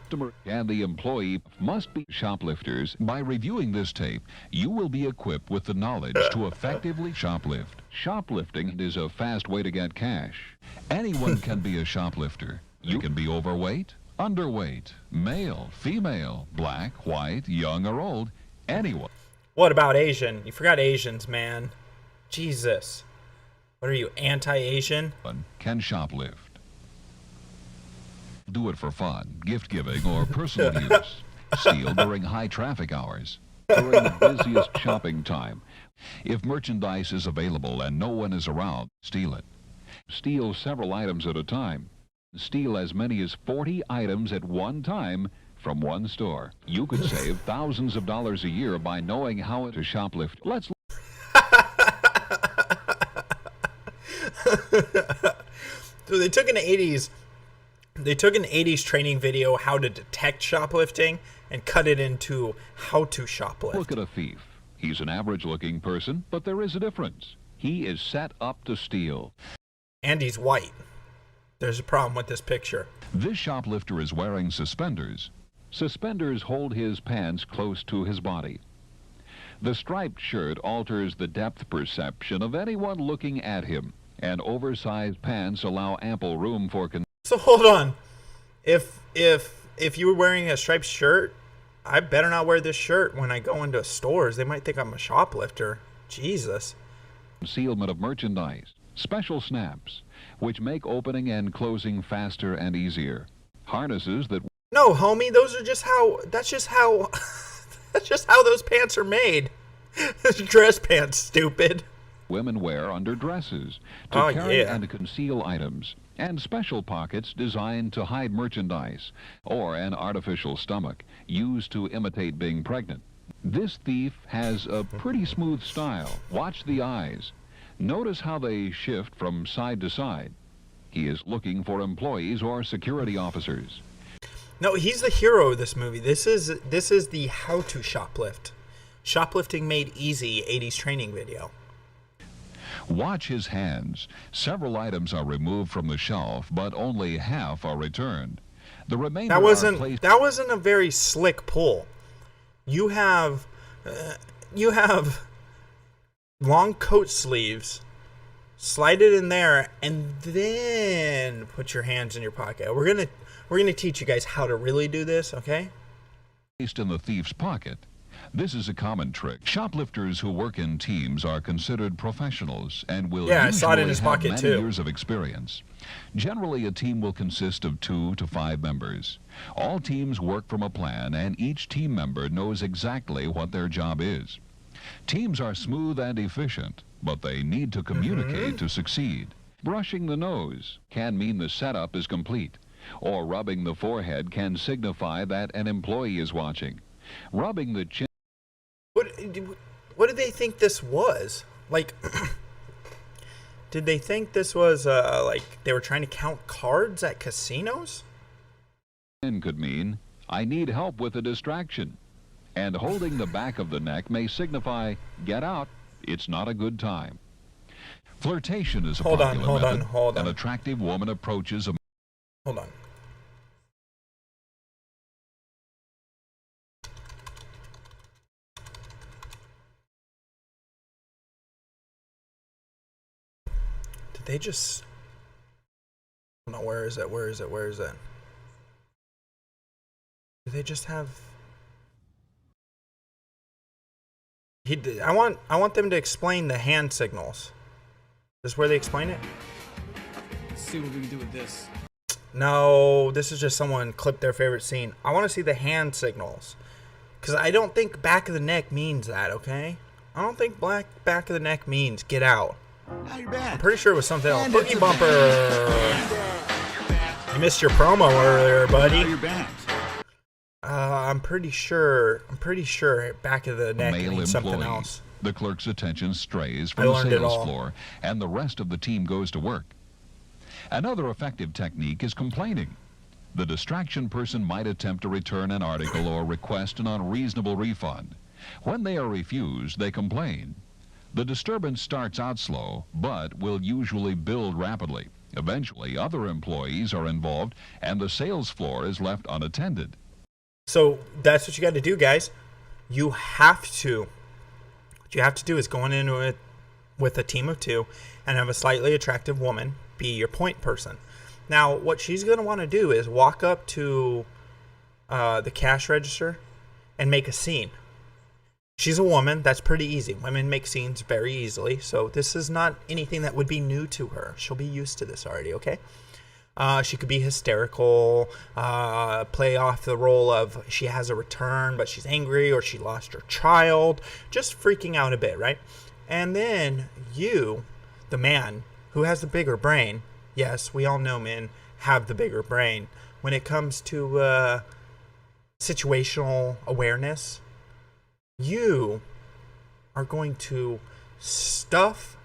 And the employee must be shoplifters. By reviewing this tape, you will be equipped with the knowledge to effectively shoplift. Shoplifting is a fast way to get cash. Anyone can be a shoplifter. You can be overweight, underweight, male, female, black, white, young or old, anyone. What about Asian? You forgot Asians, man. Jesus. What are you, anti-Asian? Can shoplift. Do it for fun, gift-giving, or personal use. Steal during high traffic hours, during the busiest shopping time. If merchandise is available and no one is around, steal it. Steal several items at a time. Steal as many as 40 items at one time from one store. You could save thousands of dollars a year by knowing how to shoplift. Let's So they took an 80s training video, how to detect shoplifting, and cut it into how to shoplift. look at a thief. He's an average-looking person, but there is a difference. He is set up to steal. And he's white. There's a problem with this picture. This shoplifter is wearing suspenders. Suspenders hold his pants close to his body. The striped shirt alters the depth perception of anyone looking at him, and oversized pants allow ample room for So hold on. If you were wearing a striped shirt, I better not wear this shirt when I go into stores. They might think I'm a shoplifter. Jesus. concealment of merchandise. Special snaps, which make opening and closing faster and easier. Harnesses that... No, homie, that's just how those pants are made. Dress pants, stupid. women wear under dresses to carry yeah. and conceal items, and special pockets designed to hide merchandise, or an artificial stomach used to imitate being pregnant. This thief has a pretty smooth style. Watch the eyes. Notice how they shift from side to side. He is looking for employees or security officers. No, he's the hero of this movie. This is the how to shoplift. Shoplifting Made Easy 80s training video. Watch his hands. Several items are removed from the shelf, but only half are returned. The remainder That are wasn't a very slick pull. You have long coat sleeves. Slide it in there, and then put your hands in your pocket. We're gonna teach you guys how to really do this, okay? placed in the thief's pocket. This is a common trick. Shoplifters who work in teams are considered professionals and will I usually saw it in his have pocket many too. years of experience. Generally, a team will consist of 2 to 5 members. All teams work from a plan, and each team member knows exactly what their job is. Teams are smooth and efficient, but they need to communicate to succeed. Brushing the nose can mean the setup is complete, or rubbing the forehead can signify that an employee is watching. Rubbing the chin. What did they think this was? Like, did they think this was like they were trying to count cards at casinos? Could mean, I need help with a distraction. And holding the back of the neck may signify, get out, it's not a good time. Flirtation is a popular method. Hold on. An attractive woman approaches a... Hold on. Did they just... No, where is it? Where is it? Where is it? Do they just have... I want them to explain the hand signals. Is this where they explain it? Let's see what we can do with this. No, this is just someone clipped their favorite scene. I want to see the hand signals. Because I don't think back of the neck means that, okay? I don't think back of the neck means get out. How you been? I'm pretty sure it was something else. Boogie Bumper! You missed your promo earlier, buddy. How you been? I'm pretty sure back of the neck male means something employee. else. The clerk's attention strays I from the learned it sales all. floor, and the rest of the team goes to work. Another effective technique is complaining. The distraction person might attempt to return an article or request an unreasonable refund. When they are refused, they complain. The disturbance starts out slow, but will usually build rapidly. Eventually, other employees are involved, and the sales floor is left unattended. So that's what you got to do, guys. What you have to do is go into it with a team of 2 and have a slightly attractive woman be your point person. Now, what she's going to want to do is walk up to the cash register and make a scene. She's a woman. That's pretty easy. Women make scenes very easily. So this is not anything that would be new to her. She'll be used to this already, okay? She could be hysterical, play off the role of she has a return, but she's angry, or she lost her child, just freaking out a bit, right? And then you, the man who has the bigger brain, yes, we all know men have the bigger brain. When it comes to situational awareness, you are going to stuff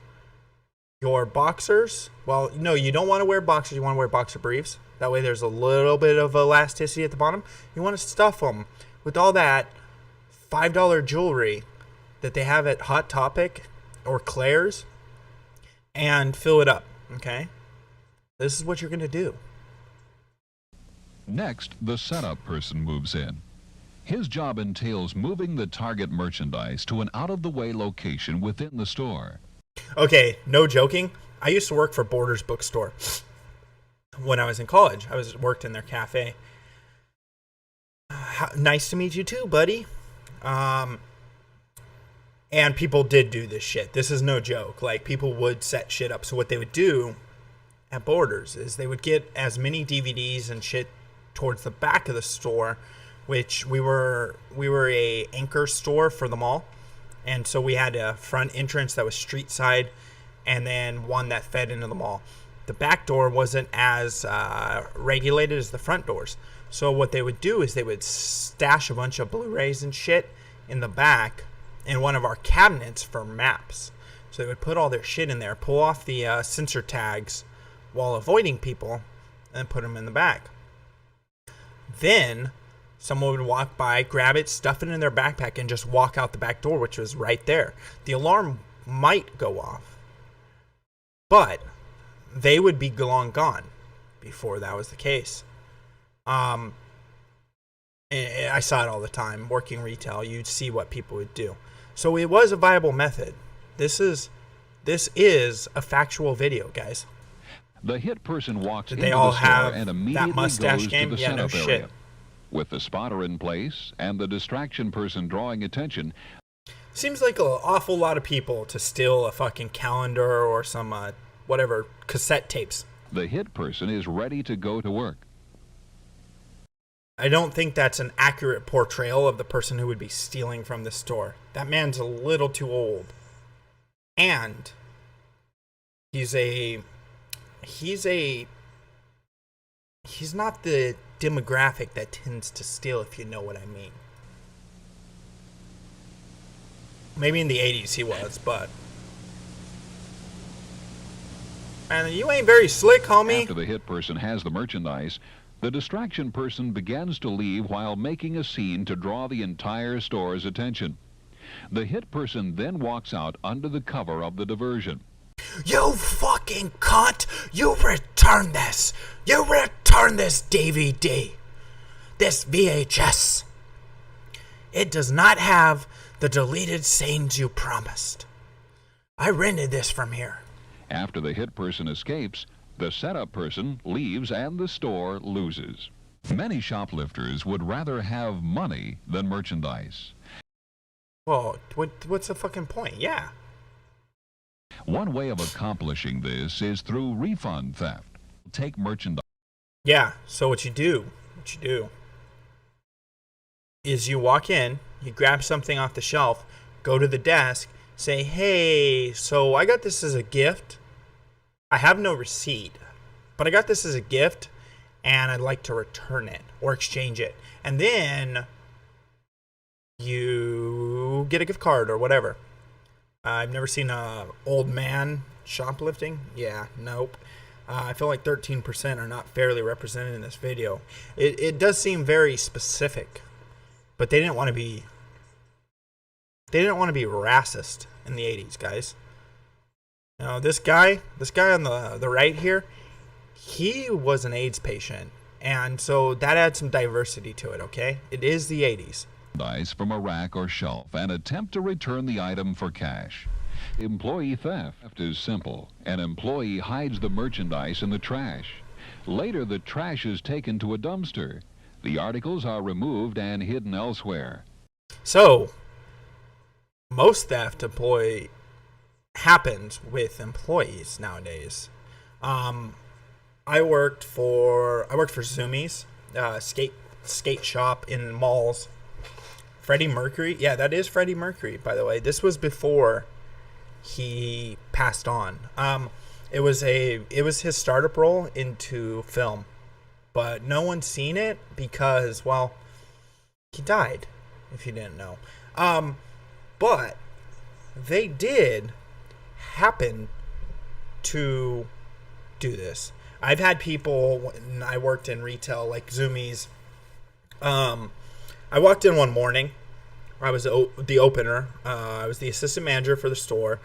your boxers. Well, no, you don't want to wear boxers. You want to wear boxer briefs. That way there's a little bit of elasticity at the bottom. You want to stuff them with all that $5 jewelry that they have at Hot Topic or Claire's and fill it up, okay? This is what you're going to do. Next, the setup person moves in. His job entails moving the target merchandise to an out-of-the-way location within the store. Okay, no joking. I used to work for Borders Bookstore when I was in college. I worked in their cafe. Nice to meet you too, buddy. And people did do this shit. This is no joke. Like, people would set shit up. So what they would do at Borders is they would get as many DVDs and shit towards the back of the store, which we were a anchor store for the mall. And so we had a front entrance that was street side and then one that fed into the mall. The back door wasn't as regulated as the front doors. So what they would do is they would stash a bunch of Blu-rays and shit in the back in one of our cabinets for maps. So they would put all their shit in there, pull off the sensor tags while avoiding people and put them in the back. Then someone would walk by, grab it, stuff it in their backpack, and just walk out the back door, which was right there. The alarm might go off, but they would be long gone before that was the case. And I saw it all the time. Working retail, you'd see what people would do. So it was a viable method. This is a factual video, guys. The hit person walks Did into they all the store have and immediately that mustache goes game? to the Yeah, no setup area. shit. With the spotter in place and the distraction person drawing attention, Seems like an awful lot of people to steal a fucking calendar or some whatever cassette tapes. the hit person is ready to go to work. I don't think that's an accurate portrayal of the person who would be stealing from the store. That man's a little too old. And he's not the demographic that tends to steal, if you know what I mean. Maybe in the 80s he was, but... And you ain't very slick, homie. After the hit person has the merchandise, the distraction person begins to leave while making a scene to draw the entire store's attention. The hit person then walks out under the cover of the diversion. You fucking cunt! You return this! You return this DVD! This VHS! It does not have the deleted scenes you promised. I rented this from here. After the hit person escapes, the setup person leaves and the store loses. Many shoplifters would rather have money than merchandise. Well, what's the fucking point? Yeah. One way of accomplishing this is through refund theft. Take merchandise. Yeah, so what you do is you walk in, you grab something off the shelf, go to the desk, say, hey, so I got this as a gift. I have no receipt, but I got this as a gift, and I'd like to return it or exchange it. And then you get a gift card or whatever. I've never seen an old man shoplifting. Yeah, nope. I feel like 13% are not fairly represented in this video. It does seem very specific, but they didn't want to be racist in the 80s, guys. You know, this guy on the right here, he was an AIDS patient, and so that adds some diversity to it, okay? It is the 80s. From a rack or shelf and attempt to return the item for cash. Employee theft is simple. An employee hides the merchandise in the trash. Later, the trash is taken to a dumpster. The articles are removed and hidden elsewhere. So, most theft happens with employees nowadays. I worked for Zumiez, skate shop in malls. Freddie Mercury, yeah, that is Freddie Mercury, by the way. This was before he passed on. It was his startup role into film, but no one's seen it because, well, he died. If you didn't know, but they did happen to do this. I've had people when I worked in retail, like Zumiez. I walked in one morning. I was the opener. I was the assistant manager for the store,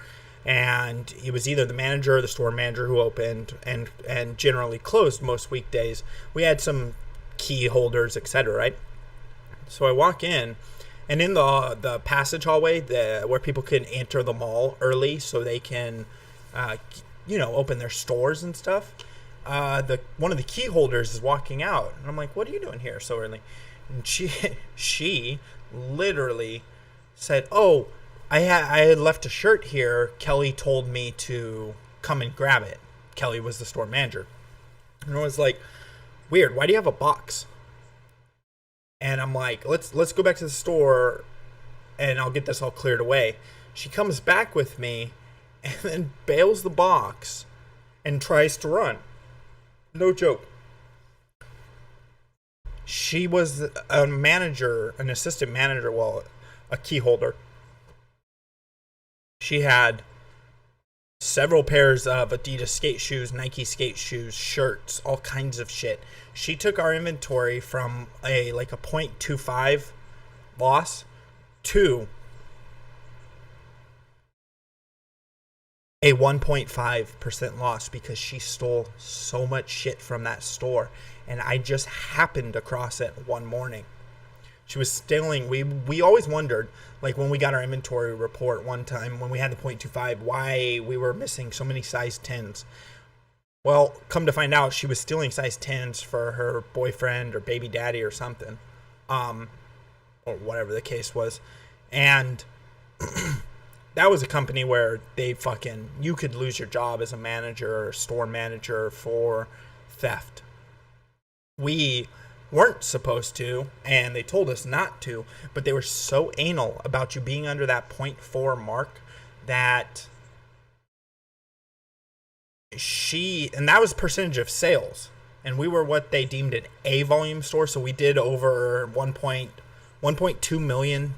and he was either the manager or the store manager who opened and generally closed most weekdays. We had some key holders, etc., right? So I walk in, and in the passage hallway, where people can enter the mall early so they can, open their stores and stuff. One of the key holders is walking out, and I'm like, "What are you doing here so early?" And she literally said, "Oh, I had left a shirt here. Kelly told me to come and grab it." Kelly was the store manager, and I was like, "Weird. Why do you have a box?" And I'm like, let's go back to the store, and I'll get this all cleared away. She comes back with me, and then bails the box, and tries to run. No joke. She was a manager, an assistant manager, well, a key holder. She had several pairs of Adidas skate shoes, Nike skate shoes, shirts, all kinds of shit. She took our inventory from a 0.25 loss to a 1.5% loss because she stole so much shit from that store. And I just happened across it one morning. She was stealing. We always wondered, like when we got our inventory report one time when we had the 0.25, why we were missing so many size 10s. Well, come to find out, she was stealing size 10s for her boyfriend or baby daddy or something, or whatever the case was. And that was a company where you could lose your job as a manager or store manager for theft. We weren't supposed to, and they told us not to, but they were so anal about you being under that 0.4 mark that and that was percentage of sales, and we were what they deemed an A volume store, so we did over $1.2 million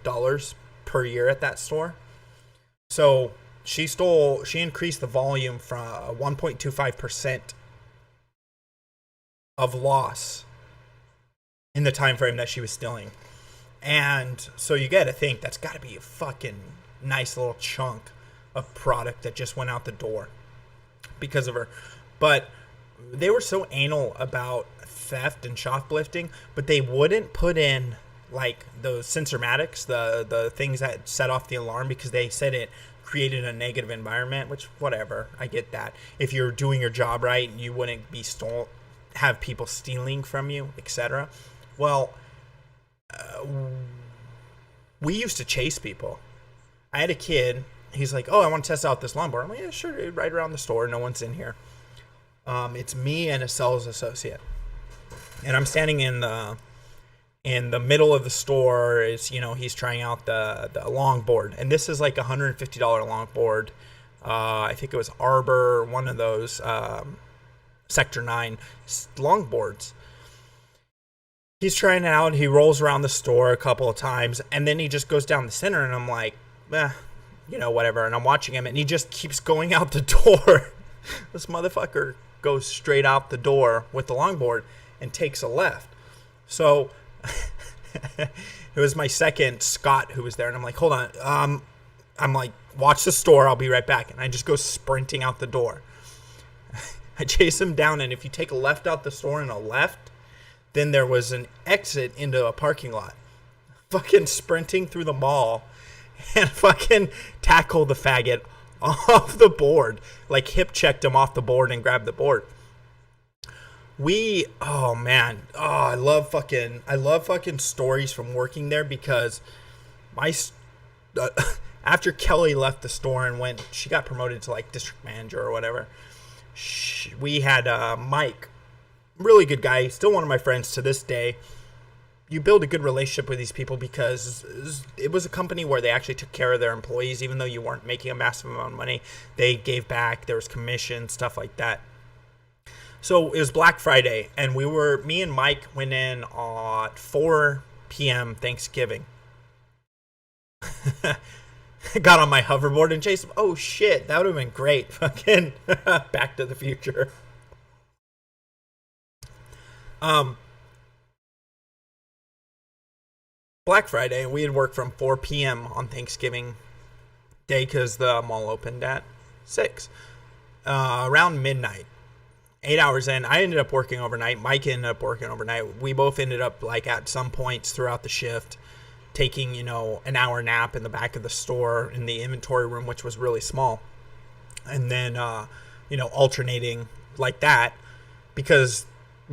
per year at that store. So she increased the volume from 1.25% of loss in the time frame that she was stealing. And so you got to think that's got to be a fucking nice little chunk of product that just went out the door because of her. But they were so anal about theft and shoplifting, but they wouldn't put in like those sensormatics, the things that set off the alarm, because they said it created a negative environment, which whatever, I get that. If you're doing your job right, you wouldn't be have people stealing from you, etc. Well, we used to chase people. I had a kid. He's like, "Oh, I want to test out this longboard." I'm like, "Yeah, sure, dude. Right around the store. No one's in here." It's me and a sales associate, and I'm standing in the middle of the store. He's trying out the longboard, and this is like $150 longboard. I think it was Arbor, one of those Sector 9 longboards. He's trying it out. He rolls around the store a couple of times, and then he just goes down the center, and I'm like, whatever. And I'm watching him, and he just keeps going out the door. This motherfucker goes straight out the door with the longboard and takes a left. So it was my second, Scott, who was there, and I'm like, hold on. I'm like, watch the store. I'll be right back. And I just go sprinting out the door. I chase him down, and if you take a left out the store and a left, then there was an exit into a parking lot. Fucking sprinting through the mall and fucking tackle the faggot off the board. Like hip checked him off the board and grabbed the board. I love fucking stories from working there, because after Kelly left the store and she got promoted to like district manager or whatever, we had Mike, really good guy, still one of my friends to this day. You build a good relationship with these people because it was a company where they actually took care of their employees, even though you weren't making a massive amount of money. They gave back. There was commission, stuff like that. So it was Black Friday, and me and Mike went in at 4 p.m. Thanksgiving. Got on my hoverboard and chased him. Oh shit, that would have been great. Fucking Back to the Future. Black Friday, we had worked from 4 p.m. on Thanksgiving Day because the mall opened at 6. Around midnight. 8 hours in, I ended up working overnight. Mike ended up working overnight. We both ended up, like, at some points throughout the shift, taking, an hour nap in the back of the store in the inventory room, which was really small. And then, alternating like that, because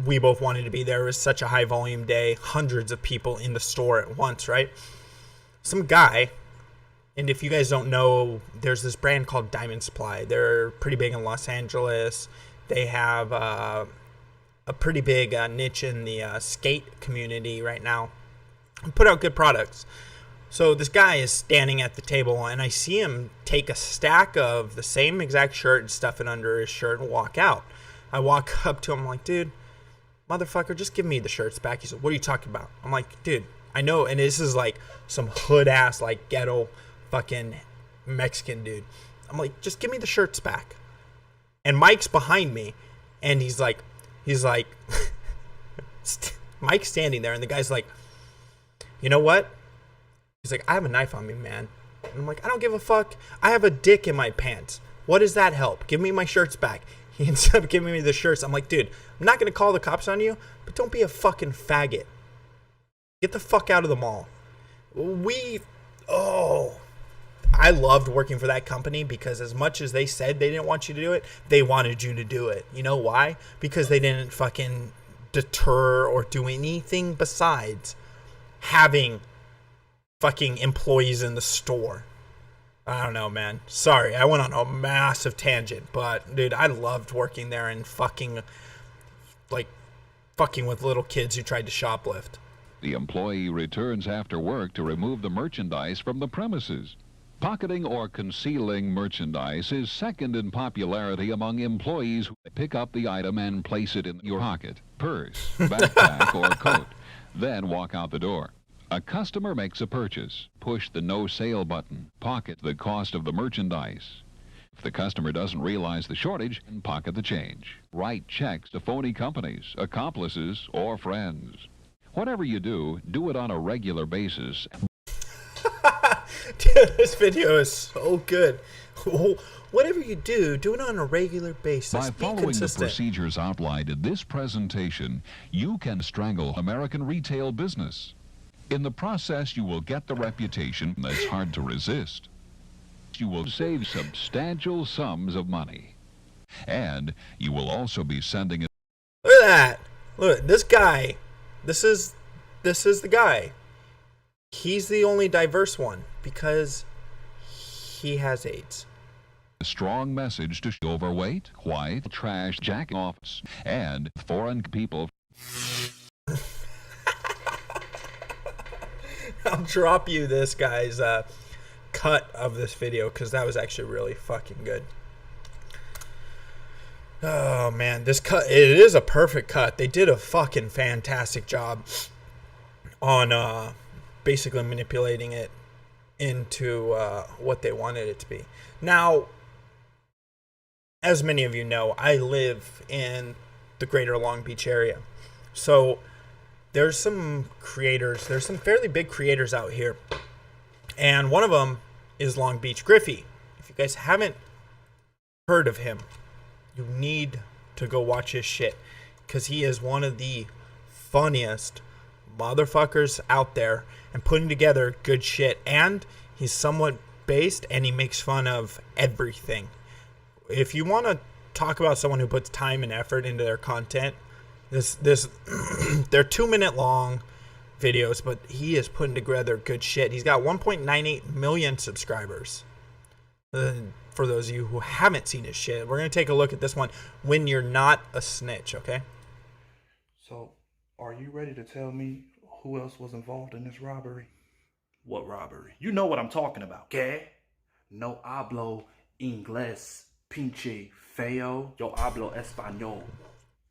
we both wanted to be there. It was such a high volume day, hundreds of people in the store at once, right? Some guy, and if you guys don't know, there's this brand called Diamond Supply. They're pretty big in Los Angeles. They have a pretty big niche in the skate community right now. Put out good products. So this guy is standing at the table, and I see him take a stack of the same exact shirt and stuff it under his shirt and walk out. I walk up to him, I'm like, dude, motherfucker, just give me the shirts back. He said, what are you talking about? I'm like, dude, I know, and this is like some hood ass, like ghetto fucking Mexican dude. I'm like, just give me the shirts back. And Mike's behind me, and he's like, Mike's standing there, and the guy's like, you know what? He's like, I have a knife on me, man. And I'm like, I don't give a fuck. I have a dick in my pants. What does that help? Give me my shirts back. He ends up giving me the shirts. I'm like, dude, I'm not going to call the cops on you, but don't be a fucking faggot. Get the fuck out of the mall. I loved working for that company because as much as they said they didn't want you to do it, they wanted you to do it. You know why? Because they didn't fucking deter or do anything besides having fucking employees in the store. I don't know, man. Sorry, I went on a massive tangent, but dude, I loved working there and fucking with little kids who tried to shoplift. The employee returns after work to remove the merchandise from the premises. Pocketing or concealing merchandise is second in popularity among employees who pick up the item and place it in your pocket, purse, backpack, or coat, then walk out the door. A customer makes a purchase, push the no sale button, pocket the cost of the merchandise. If the customer doesn't realize the shortage, pocket the change. Write checks to phony companies, accomplices, or friends. Whatever you do, do it on a regular basis. Dude, this video is so good. Whatever you do, do it on a regular basis. By following the procedures outlined in this presentation, you can strangle American retail business. In the process, you will get the reputation that's hard to resist. You will save substantial sums of money. And you will also be sending it. Look at that. Look, this guy. This is the guy. He's the only diverse one because he has AIDS. A strong message to overweight, white, trash, jack offs, and foreign people. I'll drop you this guy's cut of this video because that was actually really fucking good. Oh man, this cut, it is a perfect cut. They did a fucking fantastic job on basically manipulating it into what they wanted it to be. Now, as many of you know, I live in the greater Long Beach area. So there's some fairly big creators out here. And one of them is Long Beach Griffey. If you guys haven't heard of him, you need to go watch his shit. Because he is one of the funniest motherfuckers out there and putting together good shit. And he's somewhat based and he makes fun of everything. If you want to talk about someone who puts time and effort into their content, they're 2-minute long videos, but he is putting together good shit. He's got 1.98 million subscribers. For those of you who haven't seen his shit, we're going to take a look at this one, When You're Not a Snitch, okay? So, are you ready to tell me who else was involved in this robbery? What robbery? You know what I'm talking about, ¿qué? No hablo inglés, pinche feo. Yo hablo español,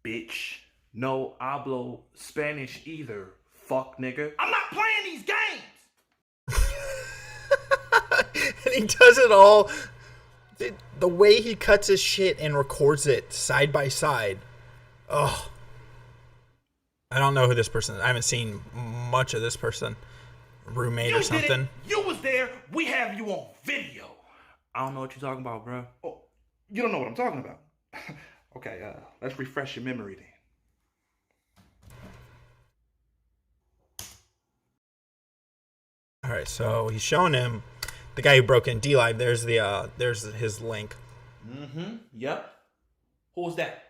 bitch. No hablo Spanish either, fuck nigga. I'm not playing these games! And he does it all. The way he cuts his shit and records it side by side. Oh. I don't know who this person is. I haven't seen much of this person. Roommate or something. You was there. We have you on video. I don't know what you're talking about, bro. Oh, you don't know what I'm talking about. Okay, let's refresh your memory then. All right, so he's showing him the guy who broke in DLive. There's his link. Mm-hmm. Yep. Who's that?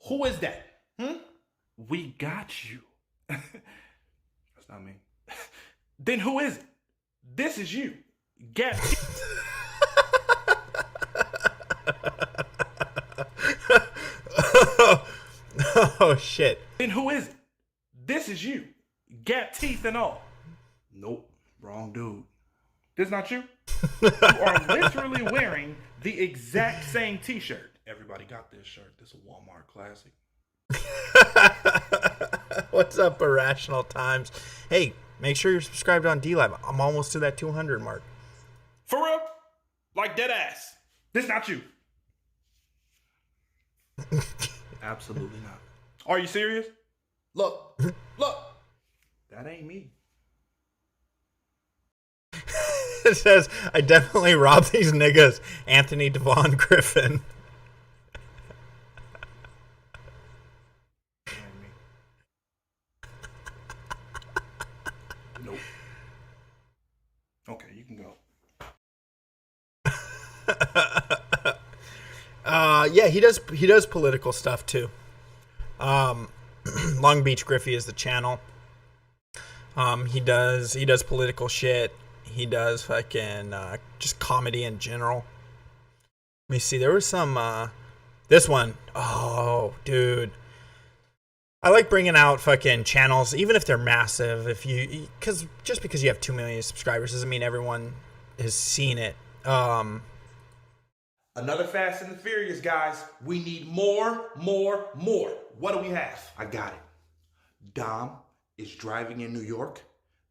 Who is that? We got you. That's not me. Then who is it? This is you. Get. Oh shit. Then who is it? This is you. Got teeth and all. Nope. Wrong dude. This not you? You are literally wearing the exact same t-shirt. Everybody got this shirt. This is a Walmart classic. What's up, Irrational Times? Hey, make sure you're subscribed on DLive. I'm almost to that 200 mark. For real? Like Like dead ass. This not you. Absolutely not. Are you serious? Look. That ain't me. It says, I definitely robbed these niggas. Anthony Devon Griffin. Nope. Okay, you can go. Yeah, he does political stuff too. Long Beach Griffey is the channel. He does political shit. He does fucking just comedy in general. Let me see. There was some this one. Oh, dude. I like bringing out fucking channels, even if they're massive. Because you have 2 million subscribers doesn't mean everyone has seen it. Another Fast and the Furious, guys. We need more. What do we have? I got it. Dom is driving in New York.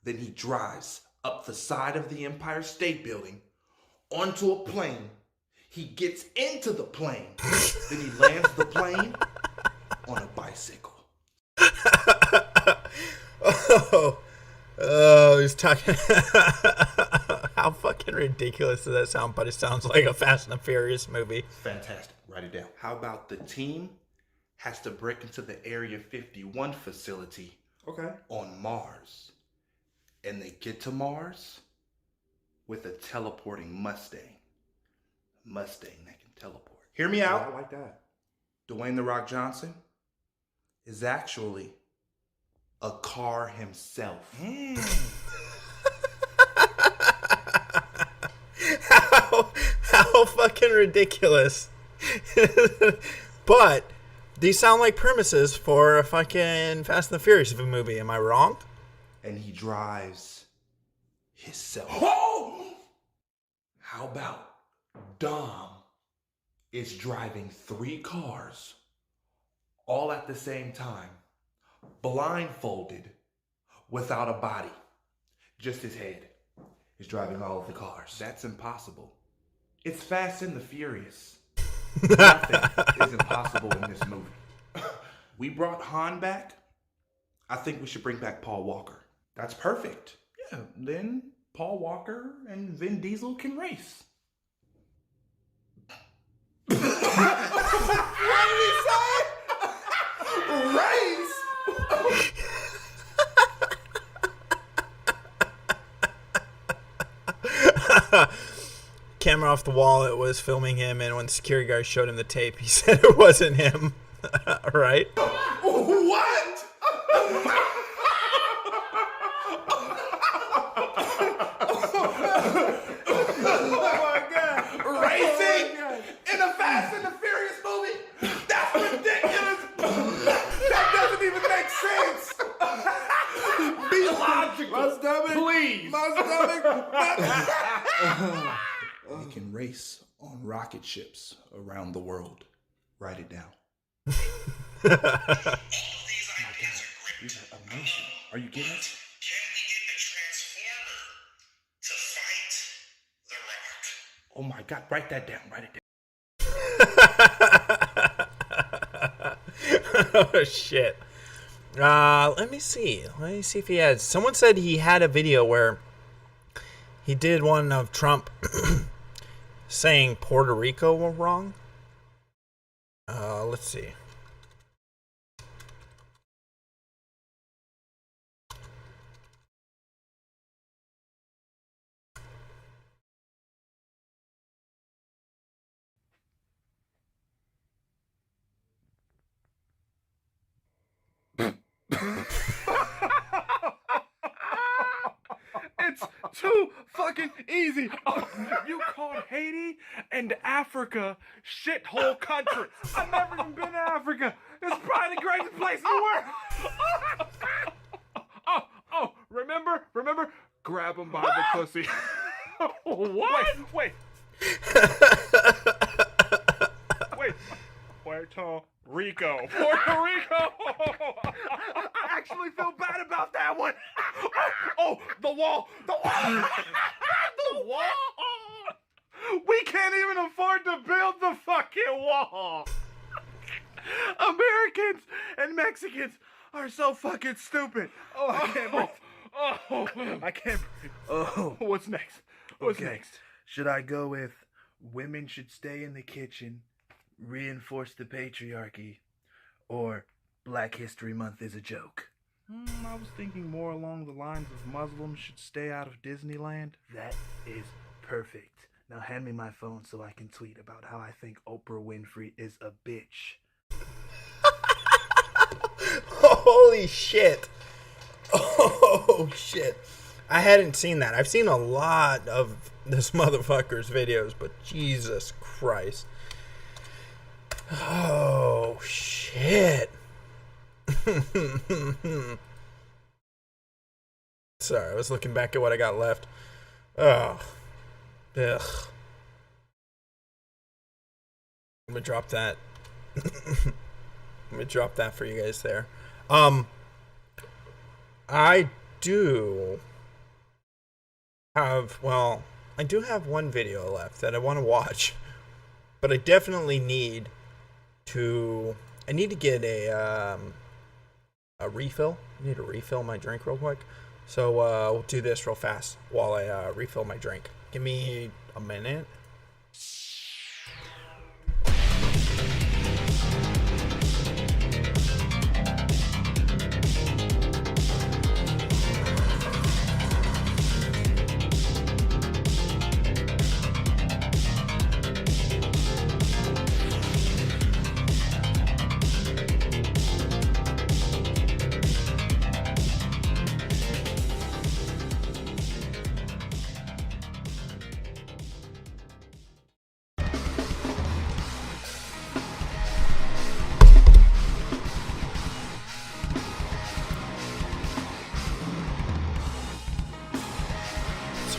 Then he drives up the side of the Empire State Building onto a plane. He gets into the plane. Then he lands the plane on a bicycle. Oh, he's talking. How fucking ridiculous does that sound? But it sounds like a Fast and the Furious movie. Fantastic. Write it down. How about the team has to break into the Area 51 facility on Mars. And they get to Mars with a teleporting Mustang. Mustang that can teleport. Hear me out. I like that. Dwayne The Rock Johnson is actually a car himself. How fucking ridiculous. But these sound like premises for a fucking Fast and the Furious movie. Am I wrong? And he drives himself. Whoa! How about Dom is driving 3 cars all at the same time, blindfolded, without a body. Just his head is driving all of the cars. That's impossible. It's Fast and the Furious. Nothing is impossible in this movie. We brought Han back. I think we should bring back Paul Walker. That's perfect. Yeah, then Paul Walker and Vin Diesel can race. What did he say? Race? Camera off the wall. It was filming him, and when the security guard showed him the tape, he said it wasn't him. Right? What? Oh my God. Racing in a Fast and the Furious movie? That's ridiculous. That doesn't even make sense. Be logical. My stomach. Please. My stomach. He can race on rocket ships around the world. Write it down. Oh my God. These are amazing. Are you getting it? Oh my God, write that down. Write it down. Oh shit. Let me see. Let me see if he has. Someone said he had a video where he did one of Trump saying Puerto Rico were wrong. Let's see. It's too fucking easy. You called Haiti and Africa shithole country. I've never even been to Africa. It's probably the greatest place in the world. Remember? Grab him by the pussy. What? Wait. Puerto Rico. I actually feel bad about that one. Oh, the wall. The wall. We can't Americans and Mexicans are so fucking stupid. Oh, I can't breathe. Oh, I can't breathe. Oh, what's next? What's next? Should I go with women should stay in the kitchen, reinforce the patriarchy, or Black History Month is a joke? I was thinking more along the lines of Muslims should stay out of Disneyland. That is perfect. Now hand me my phone so I can tweet about how I think Oprah Winfrey is a bitch. Holy shit. Oh shit. I hadn't seen that. I've seen a lot of this motherfucker's videos, but Jesus Christ. Oh shit. Sorry, I was looking back at what I got left. Oh. Ugh. I'm gonna drop that. I'm gonna drop that for you guys there. I do have one video left that I want to watch, but I definitely need to get a refill. I need to refill my drink real quick. So we'll do this real fast while I refill my drink. Give me a minute.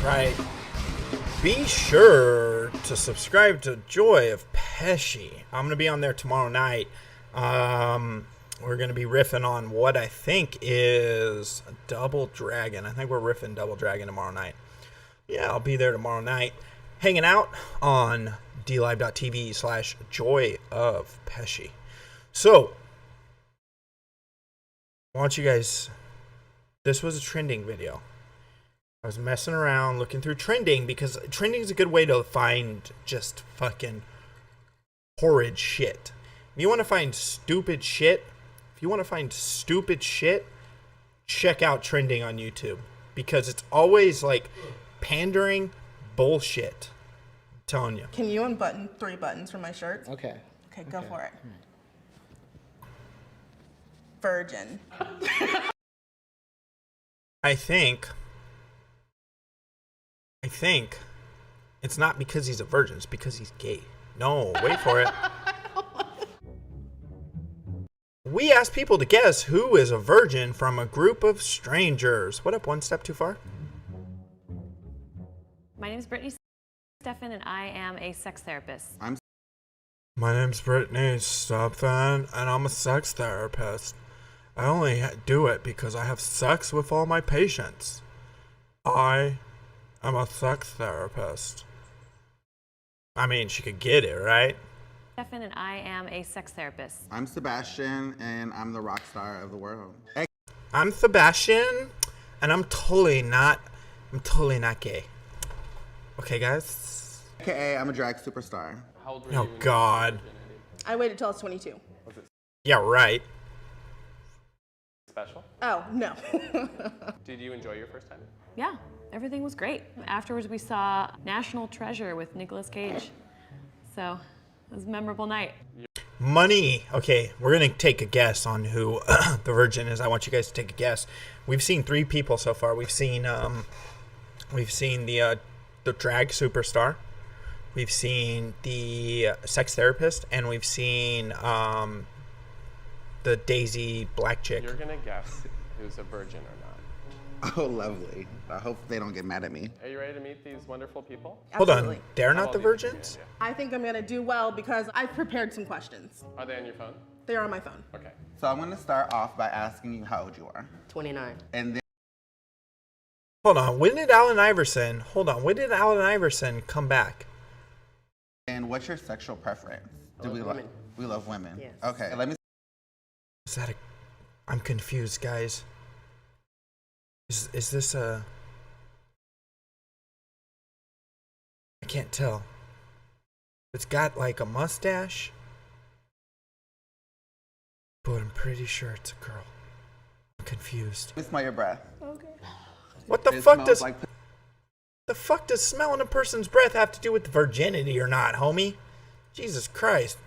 Right. Be sure to subscribe to Joy of Pesci. I'm going to be on there tomorrow night. We're going to be riffing on what I think is Double Dragon. I think we're riffing Double Dragon tomorrow night. Yeah, I'll be there tomorrow night, hanging out on dlive.tv/Joy of Pesci. So, I want you guys, this was a trending video. I was messing around looking through trending because trending is a good way to find just fucking horrid shit. If you want to find stupid shit, check out trending on YouTube because it's always like pandering bullshit. I'm telling you. Can you unbutton 3 buttons from my shirt? Okay. Okay, go for it. Virgin. I think it's not because he's a virgin, it's because he's gay. No, wait for it. We asked people to guess who is a virgin from a group of strangers. What up, One Step Too Far? My name is Brittany Steffen, and I am a sex therapist. My name's Brittany Steffen, and I'm a sex therapist. I only do it because I have sex with all my patients. I'm a sex therapist. I mean, she could get it, right? Stefan and I am a sex therapist. I'm Sebastian, and I'm the rock star of the world. I'm Sebastian, and I'm totally not gay. Okay, guys? AKA, I'm a drag superstar. How old were you? Oh, God. I waited till I was 22. Was it Yeah, right. special? Oh, no. Did you enjoy your first time? Yeah, everything was great. Afterwards, we saw National Treasure with Nicolas Cage. So, it was a memorable night. Money. Okay, we're going to take a guess on who the virgin is. I want you guys to take a guess. We've seen 3 people so far. We've seen the drag superstar. We've seen the sex therapist, and we've seen the Daisy black chick. You're gonna guess who's a virgin or not. Oh, lovely. I hope they don't get mad at me. Are you ready to meet these wonderful people? Hold on, they're not the virgins? I think I'm gonna do well because I've prepared some questions. Are they on your phone? They're on my phone. Okay. So I'm going to start off by asking you how old you are. 29. And then Hold on, when did Allen Iverson come back? and what's your sexual preference? Do we love? We love women. Yes. Okay. Let me. Is that a? I'm confused, guys. Is this a? I can't tell. It's got like a mustache, but I'm pretty sure it's a girl. I'm confused. Let me smell your breath. Okay. What the It fuck smells does like the fuck does smelling a person's breath have to do with virginity or not, homie? Jesus Christ.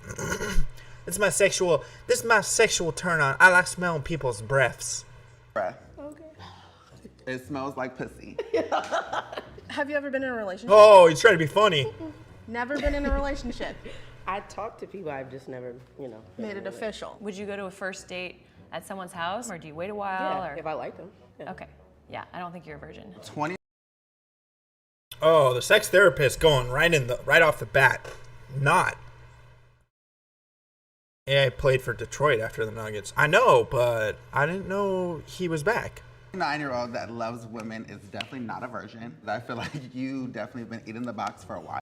This is my sexual turn on. I like smelling people's breaths. breath. Okay. It smells like pussy. Have you ever been in a relationship? Oh, he's trying to be funny. Never been in a relationship. I talk to people. I've just never, Made it official. Would you go to a first date at someone's house, or do you wait a while? Yeah, or if I like them. Yeah. Okay. Yeah, I don't think you're a virgin. 20. Oh, the sex therapist going right off the bat. Not. Yeah, I played for Detroit after the Nuggets. I know, but I didn't know he was back. 9-year-old that loves women is definitely not a virgin. I feel like you definitely been eating the box for a while.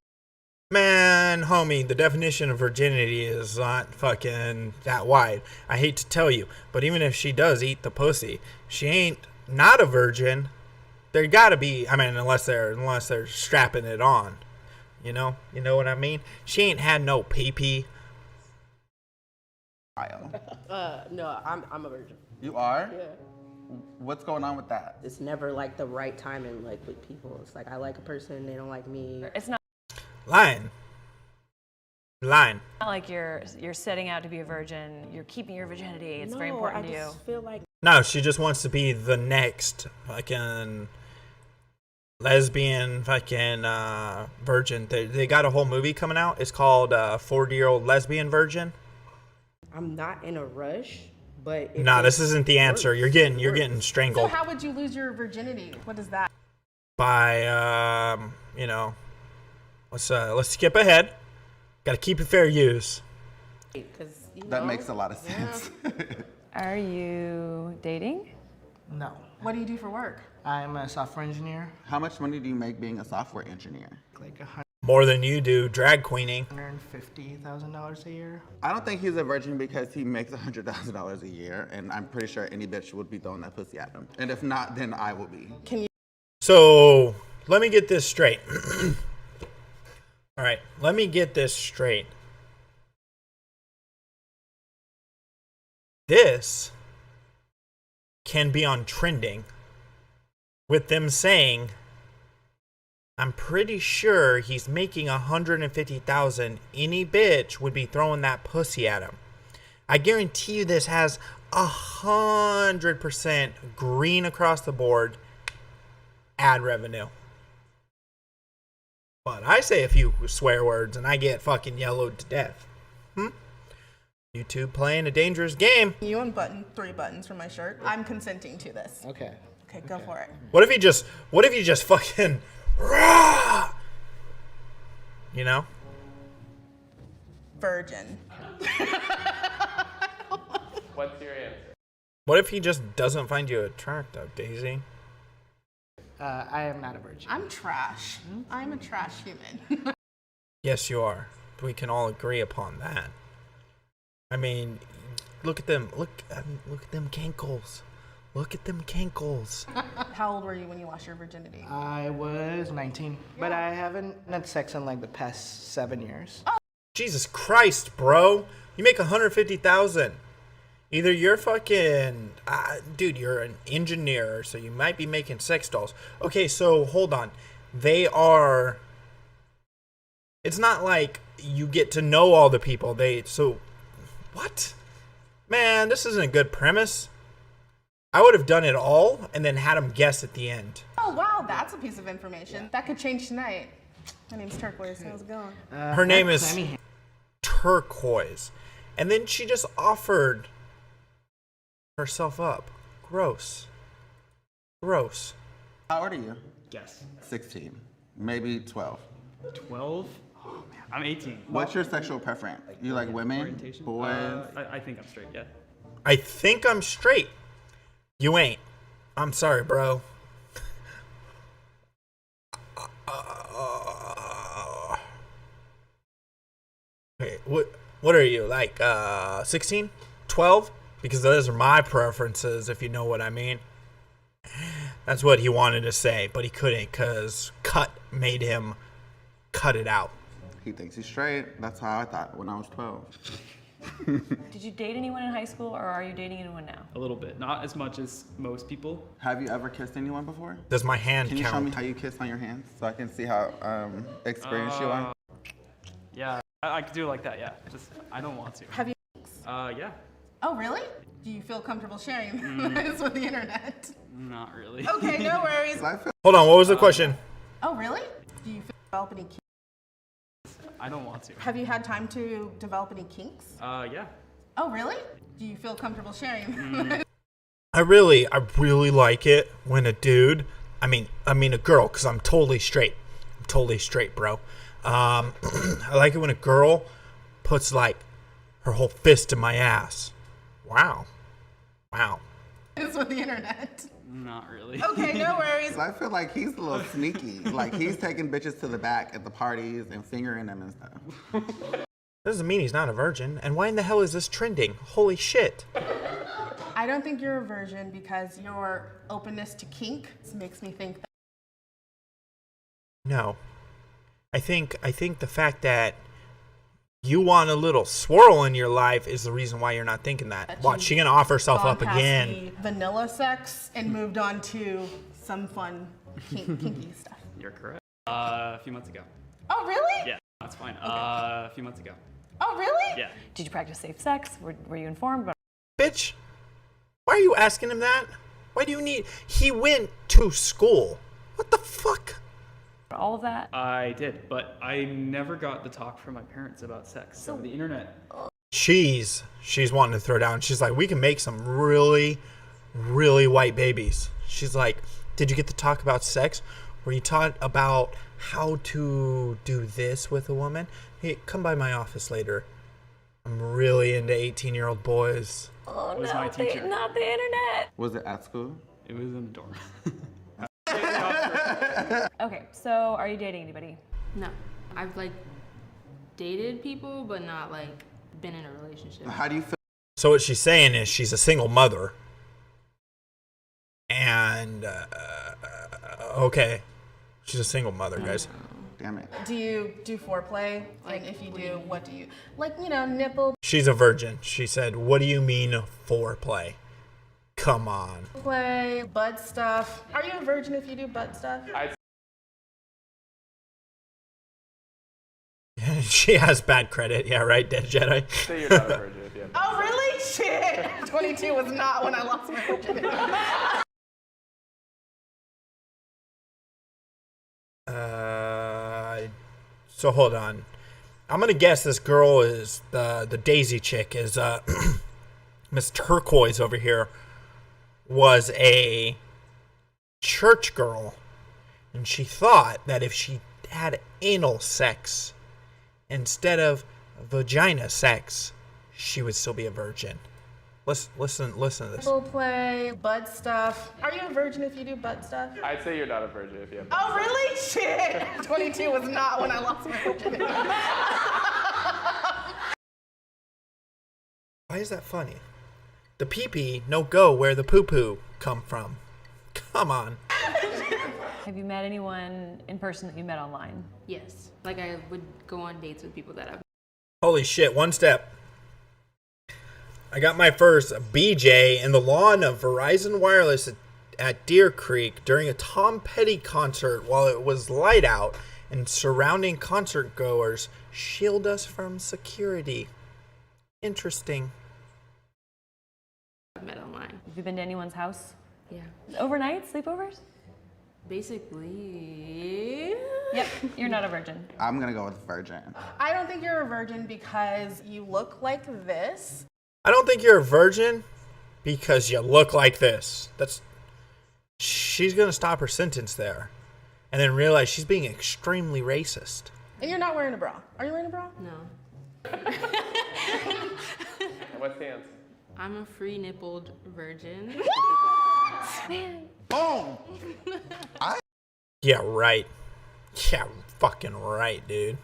Man, homie, the definition of virginity is not fucking that wide. I hate to tell you, but even if she does eat the pussy, she ain't not a virgin. There gotta be, I mean, unless they're strapping it on. You know what I mean? She ain't had no pee-pee. No, I'm a virgin. You are? Yeah. What's going on with that? It's never like the right timing, like with people. It's like I like a person, they don't like me. It's not Lying. not like you're setting out to be a virgin. You're keeping your virginity. It's very important to you. I just feel like No, she just wants to be the next fucking lesbian fucking virgin. They got a whole movie coming out. It's called 40-Year-Old Lesbian Virgin. I'm not in a rush, but Nah, this isn't the answer. You're getting So strangled how would you lose your virginity? What is that? by let's skip ahead. Got to keep it fair use. That makes a lot of sense. Are you dating? No. What do you do for work? I'm a software engineer. How much money do you make being a software engineer? Like More than you do drag queening. $150,000 a year. I don't think he's a virgin because he makes $100,000 a year, and I'm pretty sure any bitch would be throwing that pussy at him. And if not, then I will be. So let me get this straight. All right, let me get this straight. This can be on trending with them saying, I'm pretty sure he's making $150,000. Any bitch would be throwing that pussy at him. I guarantee you this has 100% green across the board ad revenue. But I say a few swear words and I get fucking yellowed to death. YouTube playing a dangerous game. You unbutton 3 buttons from my shirt. I'm consenting to this. Okay. Okay, go for it. What if you just fucking rah! You know? Virgin. What's your answer? What if he just doesn't find you attractive, Daisy? I am not a virgin. I'm trash. I'm a trash human. Yes, you are. We can all agree upon that. I mean, look at them. Look at them cankles. Look at them cankles. How old were you when you lost your virginity? I was 19, but I haven't had sex in like the past 7 years. Jesus Christ, bro! You make $150,000. Either you're fucking, dude, you're an engineer, so you might be making sex dolls. Okay, so hold on. It's not like you get to know all the people. What? Man, this isn't a good premise. I would have done it all and then had them guess at the end. Oh, wow, that's a piece of information. That could change tonight. My name's Turquoise. How's it going? Her name is Turquoise. And then she just offered herself up. Gross. Gross. How old are you? Yes. 16. Maybe 12. 12? Oh, man. I'm 18. What's your sexual preference? You like women? Orientation? Boys? I think I'm straight, yeah. I think I'm straight. You ain't. I'm sorry, bro. Okay, what? What are you, like 16? 12? Because those are my preferences, if you know what I mean. That's what he wanted to say, but he couldn't because cut made him cut it out. He thinks he's straight. That's how I thought when I was 12. Did you date anyone in high school, or are you dating anyone now? A little bit, not as much as most people. Have you ever kissed anyone before? Does my hand Can you show count? me how you kiss on your hands so I can see how experienced you are? Yeah, I could do it like that. Yeah, just I don't want to. Have you? Yeah. Oh, really? Do you feel comfortable sharing this with the internet? Not really. Okay, no worries. Hold on, what was the question? Oh, really? Do you feel develop any kinks? I don't want to. Have you had time to develop any kinks? Yeah. Oh, really? Do you feel comfortable sharing? I really like it when a dude, I mean a girl, because I'm totally straight. I'm totally straight, bro. I like it when a girl puts like her whole fist in my ass. Wow. This with the internet. Not really. Okay, no worries. I feel like he's a little sneaky. Like he's taking bitches to the back at the parties and fingering them and stuff. Doesn't mean he's not a virgin. And why in the hell is this trending? Holy shit. I don't think you're a virgin because your openness to kink makes me think that. No. I think the fact that you want a little swirl in your life is the reason why you're not thinking that. Watch, she's gonna offer herself Gone up past again. the vanilla sex and moved on to some fun kinky stuff. You're correct. A few months ago. Oh, really? Yeah, that's fine. A few months ago. Oh, really? Yeah. Did you practice safe sex? Were you informed about? Bitch, why are you asking him that? Why do you need... He went to school. What the fuck? All of that? I did, but I never got the talk from my parents about sex. So the internet. She's wanting to throw down. She's like, we can make some really, really white babies. She's like, did you get to talk about sex? Were you taught about how to do this with a woman? Hey, come by my office later. I'm really into 18-year-old boys. Oh, Was my teacher. Not the internet. Was it at school? It was in the dorm. Okay, so are you dating anybody? No. I've like dated people, but not like been in a relationship. How do you feel? So what she's saying is she's a single mother. And, okay. She's a single mother, guys. Damn it. Do you do foreplay? And if you do, what do you... Like, you know, nipple She's a virgin. She said, what do you mean foreplay? Come on. play, butt stuff. Are you a virgin if you do butt stuff? She has bad credit. Yeah, right, Dead Jedi? Say you're not a virgin if you have Oh, really? Shit! 22 was not when I lost my virginity. So hold on. I'm gonna guess this girl is the Daisy chick is Miss Turquoise over here was a church girl, and she thought that if she had anal sex instead of vagina sex, she would still be a virgin. Listen to this. Nipple play, butt stuff. Are you a virgin if you do butt stuff? I'd say you're not a virgin if you have Oh, really? Shit! 22 was not when I lost my virginity. Why is that funny? The pee-pee no go where the poo-poo come from. Come on. Have you met anyone in person that you met online? Yes. Like I would go on dates with people that I've. Holy shit, one step. I got my first BJ in the lawn of Verizon Wireless at Deer Creek during a Tom Petty concert while it was light out and surrounding concert goers shield us from security. Interesting. Met online. Have you been to anyone's house? Yeah. Overnight sleepovers? Basically. Yep, you're not a virgin. I'm gonna go with virgin. I don't think you're a virgin because you look like this. I don't think you're a virgin because you look like this. She's gonna stop her sentence there and then realize she's being extremely racist. And you're not wearing a bra. Are you wearing a bra? No. What stance? I'm a free nippled virgin. Man. Boom! Yeah, right. Yeah, fucking right, dude.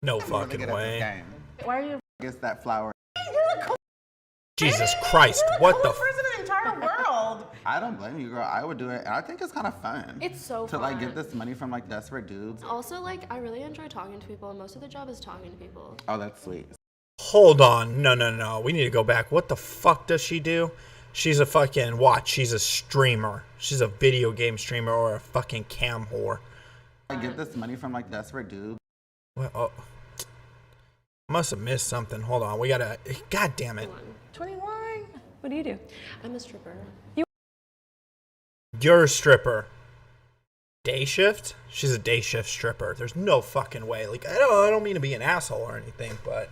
No fucking way. Why are you a Gets that flower. Jesus Christ, what the Coolest person in the entire world. I don't blame you, girl. I would do it, and I think it's kind of fun. It's so to like fun. get this money from like desperate dudes. Also, like, I really enjoy talking to people, and most of the job is talking to people. Oh, that's sweet. Hold on. No. We need to go back. What the fuck does she do? She's a fucking she's a streamer. She's a video game streamer or a fucking cam whore. I get this money from like desperate dudes. Well, oh. Must have missed something. Hold on. We gotta. God damn it. 21. What do you do? I'm a stripper. You're a stripper. Day shift? She's a day shift stripper. There's no fucking way. Like, I don't mean to be an asshole or anything, but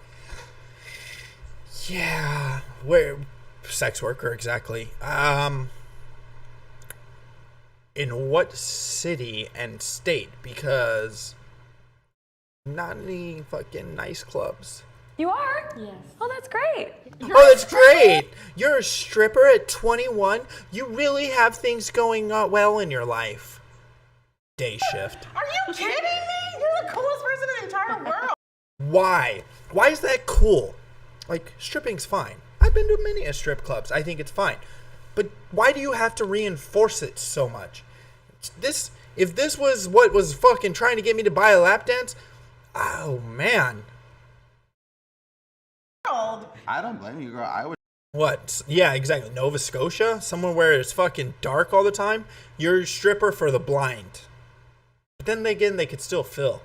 yeah, sex worker exactly. In what city and state? Because not any fucking nice clubs. You are? Yes. Oh, that's great. Oh, that's great. You're a stripper at 21. You really have things going well in your life. Day shift. Are you kidding me? You're the coolest person in the entire world. Why? Why is that cool? Like, stripping's fine. I've been to many a strip clubs. I think it's fine. But why do you have to reinforce it so much? If this was what was fucking trying to get me to buy a lap dance, oh man. I don't blame you, girl. I would. What? Yeah, exactly. Nova Scotia? Somewhere where it's fucking dark all the time? You're a stripper for the blind. But then again, they could still fill.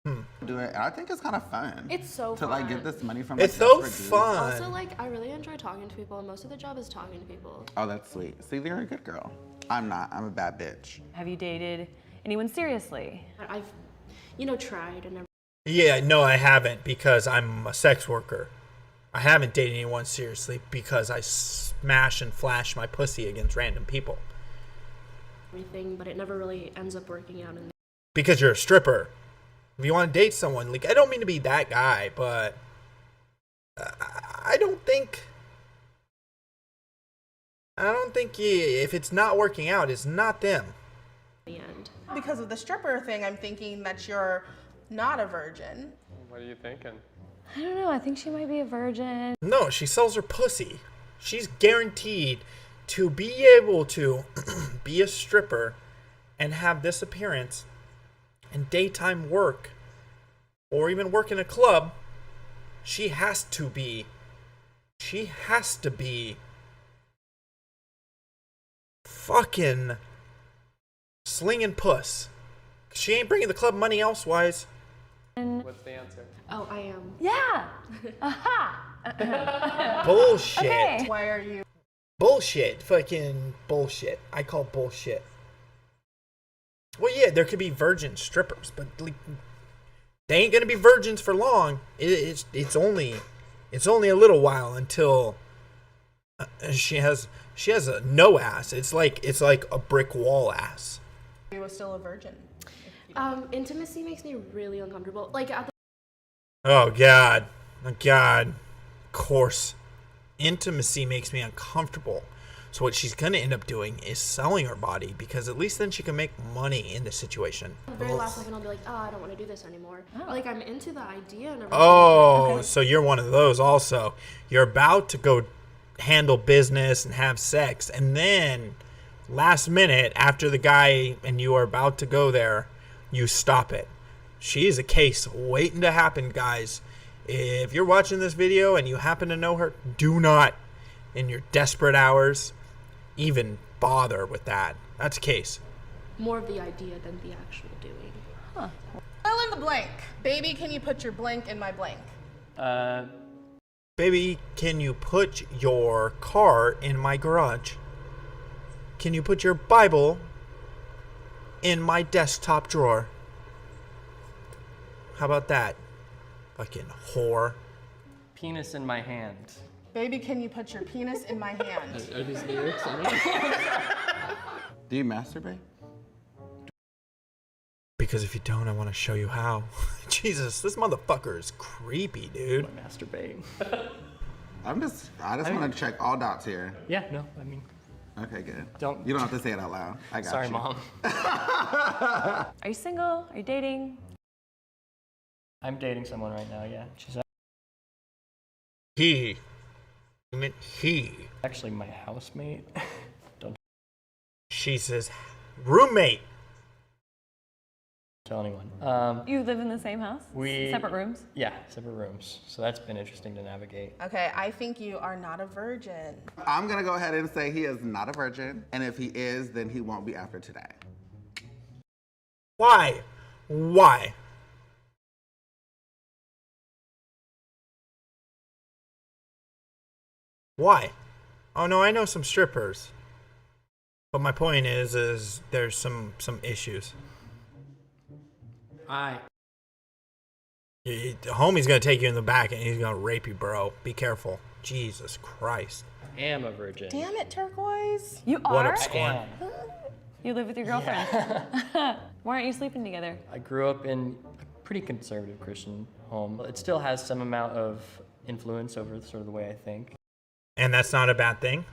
Do it, and I think it's kind of fun. It's so to fun. like get this money from. Like, It's so desperate dudes. fun. Also, like, I really enjoy talking to people, and most of the job is talking to people. Oh, that's sweet. See, you're a good girl. I'm not. I'm a bad bitch. Have you dated anyone seriously? I've, tried and never. Yeah, no, I haven't because I'm a sex worker. I haven't dated anyone seriously because I smash and flash my pussy against random people. Everything, but it never really ends up working out. Because you're a stripper. If you want to date someone, like, I don't mean to be that guy, but I don't think if it's not working out, it's not them. The end. Because of the stripper thing, I'm thinking that you're not a virgin. What are you thinking? I don't know. I think she might be a virgin. No, she sells her pussy. She's guaranteed to be able to be a stripper and have this appearance and daytime work or even work in a club. She has to be fucking slinging puss. She ain't bringing the club money elsewise. What's the answer? Oh, I am. Yeah. Aha. Bullshit. Okay. Why are you? Bullshit. Fucking bullshit. I call bullshit. Well, yeah, there could be virgin strippers, but like, they ain't gonna be virgins for long. It's only a little while until she has a no ass. It's like a brick wall ass. You were still a virgin. Intimacy makes me really uncomfortable. Like at the Oh God. Of course. Intimacy makes me uncomfortable. So what she's gonna end up doing is selling her body because at least then she can make money in the situation. very last second, I'll be like, oh, I don't want to do this anymore. Like I'm into the idea and everything. Oh, so you're one of those also. You're about to go handle business and have sex, and then last minute after the guy and you are about to go there, you stop it. She is a case waiting to happen, guys. If you're watching this video and you happen to know her, do not, in your desperate hours, even bother with that. That's a case. More of the idea than the actual doing. Huh. Fill in the blank. Baby, can you put your blank in my blank? Baby, can you put your car in my garage? Can you put your Bible in my desktop drawer? How about that? Fucking whore. Penis in my hand. Baby, can you put your penis in my hand? Are these lyrics? Do you masturbate? Because if you don't, I want to show you how. Jesus, this motherfucker is creepy, dude. I masturbate. I just want to check all dots here. Yeah, no, I mean. Okay, good. Don't. You don't have to say it out loud. I got Sorry, you. Mom. Are you single? Are you dating? I'm dating someone right now, yeah. She's He. I meant he. Actually, my housemate. Don't She's his roommate. tell anyone. You live in the same house? We Separate rooms? Yeah, separate rooms. So that's been interesting to navigate. Okay, I think you are not a virgin. I'm gonna go ahead and say he is not a virgin, and if he is, then he won't be after today. Why? Why? Why? Oh no, I know some strippers. But my point is there's some issues. Homie's gonna take you in the back and he's gonna rape you, bro. Be careful. Jesus Christ. I am a virgin. Damn it, Turquoise. You are? What up, Scorn? You live with your girlfriend. Why aren't you sleeping together? I grew up in a pretty conservative Christian home. It still has some amount of influence over sort of the way I think. And that's not a bad thing?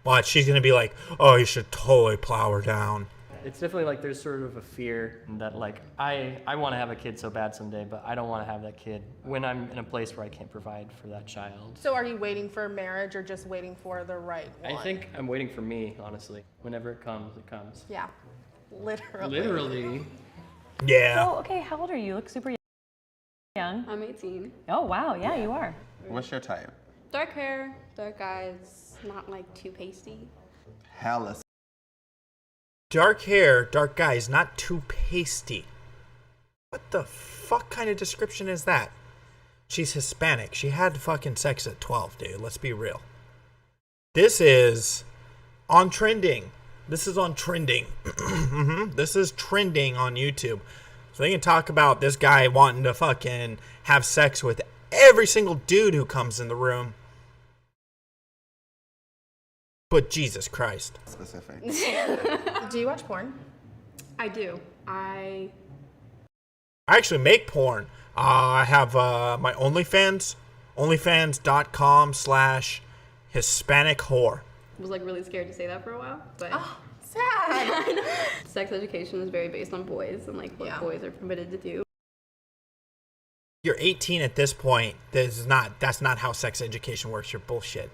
But she's gonna be like, oh, you should totally plow her down. It's definitely like there's sort of a fear that like I want to have a kid so bad someday, but I don't want to have that kid when I'm in a place where I can't provide for that child. So are you waiting for marriage or just waiting for the right one? I think I'm waiting for me, honestly. Whenever it comes, it comes. Yeah, literally. Literally. Yeah. So, okay, how old are you? You look super young. I'm 18. Oh, wow, yeah, you are. What's your type? Dark hair, dark eyes, not like too pasty. Hella. Dark hair, dark eyes, not too pasty. What the fuck kind of description is that? She's Hispanic. She had fucking sex at 12, dude. Let's be real. This is on trending. This is on trending. This is trending on YouTube. So they can talk about this guy wanting to fucking have sex with every single dude who comes in the room. But Jesus Christ. Specific. Do you watch porn? I do. I actually make porn. I have my OnlyFans, onlyfans.com/Hispanic whore. was like really scared to say that for a while, but sad. I know. Sex education is very based on boys and like what boys are permitted to do. You're 18 at this point. That's not how sex education works. You're bullshit.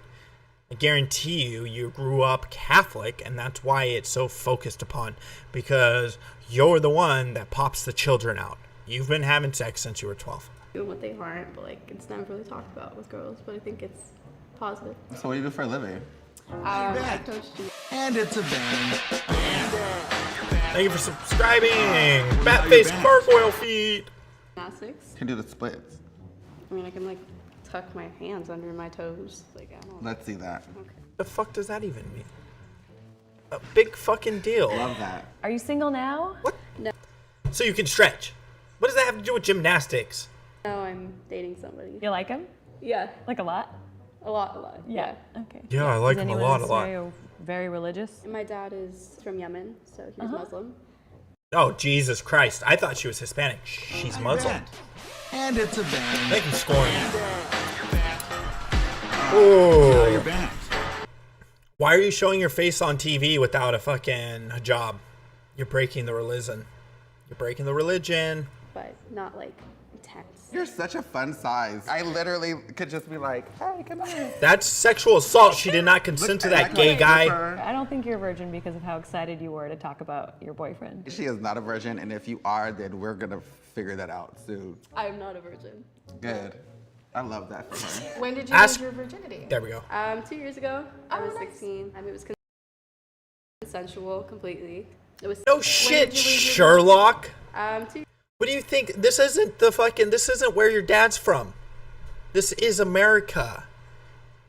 I guarantee you grew up Catholic, and that's why it's so focused upon, because you're the one that pops the children out. You've been having sex since you were 12. Doing what they aren't, but like it's never really talked about with girls, but I think it's positive. So what do you do for a living? I coach you. And it's a band. Thank you for subscribing. Batface gargoyle feet. Gymnastics. Can do the splits. I mean, I can like tuck my hands under my toes. Like I don't know. Let's see that. Okay. The fuck does that even mean? A big fucking deal. Love that. Are you single now? What? No. So you can stretch. What does that have to do with gymnastics? No, I'm dating somebody. You like him? Yeah. Like a lot? A lot. Yeah. Okay. Yeah, I like Is him a anyone lot, else a lot. Very religious? My dad is from Yemen, so he's Muslim. Oh, Jesus Christ. I thought she was Hispanic. She's Muslim. And it's a band. Thank you, Scorn. Oh. You're back. Why are you showing your face on TV without a fucking hijab? You're breaking the religion. You're breaking the religion. But not like intense. You're such a fun size. I literally could just be like, hey, come here. That's sexual assault. She did not consent to that gay guy. I don't think you're a virgin because of how excited you were to talk about your boyfriend. She is not a virgin, and if you are, then we're gonna figure that out soon. I'm not a virgin. Good. I love that for her. When did you lose your virginity? There we go. 2 years ago. I was 16. I mean, it was consensual completely. It was. No shit, Sherlock. 2 What do you think? This isn't where your dad's from. This is America.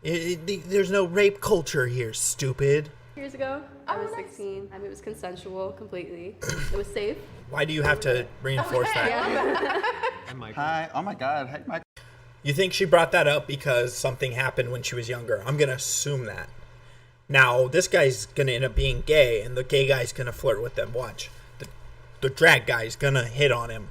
There's no rape culture here, stupid. years ago. I was 16. I mean, it was consensual completely. It was safe. Why do you have to reinforce that? Hi. Oh my God. Hey, Michael. You think she brought that up because something happened when she was younger? I'm going to assume that. Now, this guy's going to end up being gay, and the gay guy's going to flirt with them. Watch. The drag guy's going to hit on him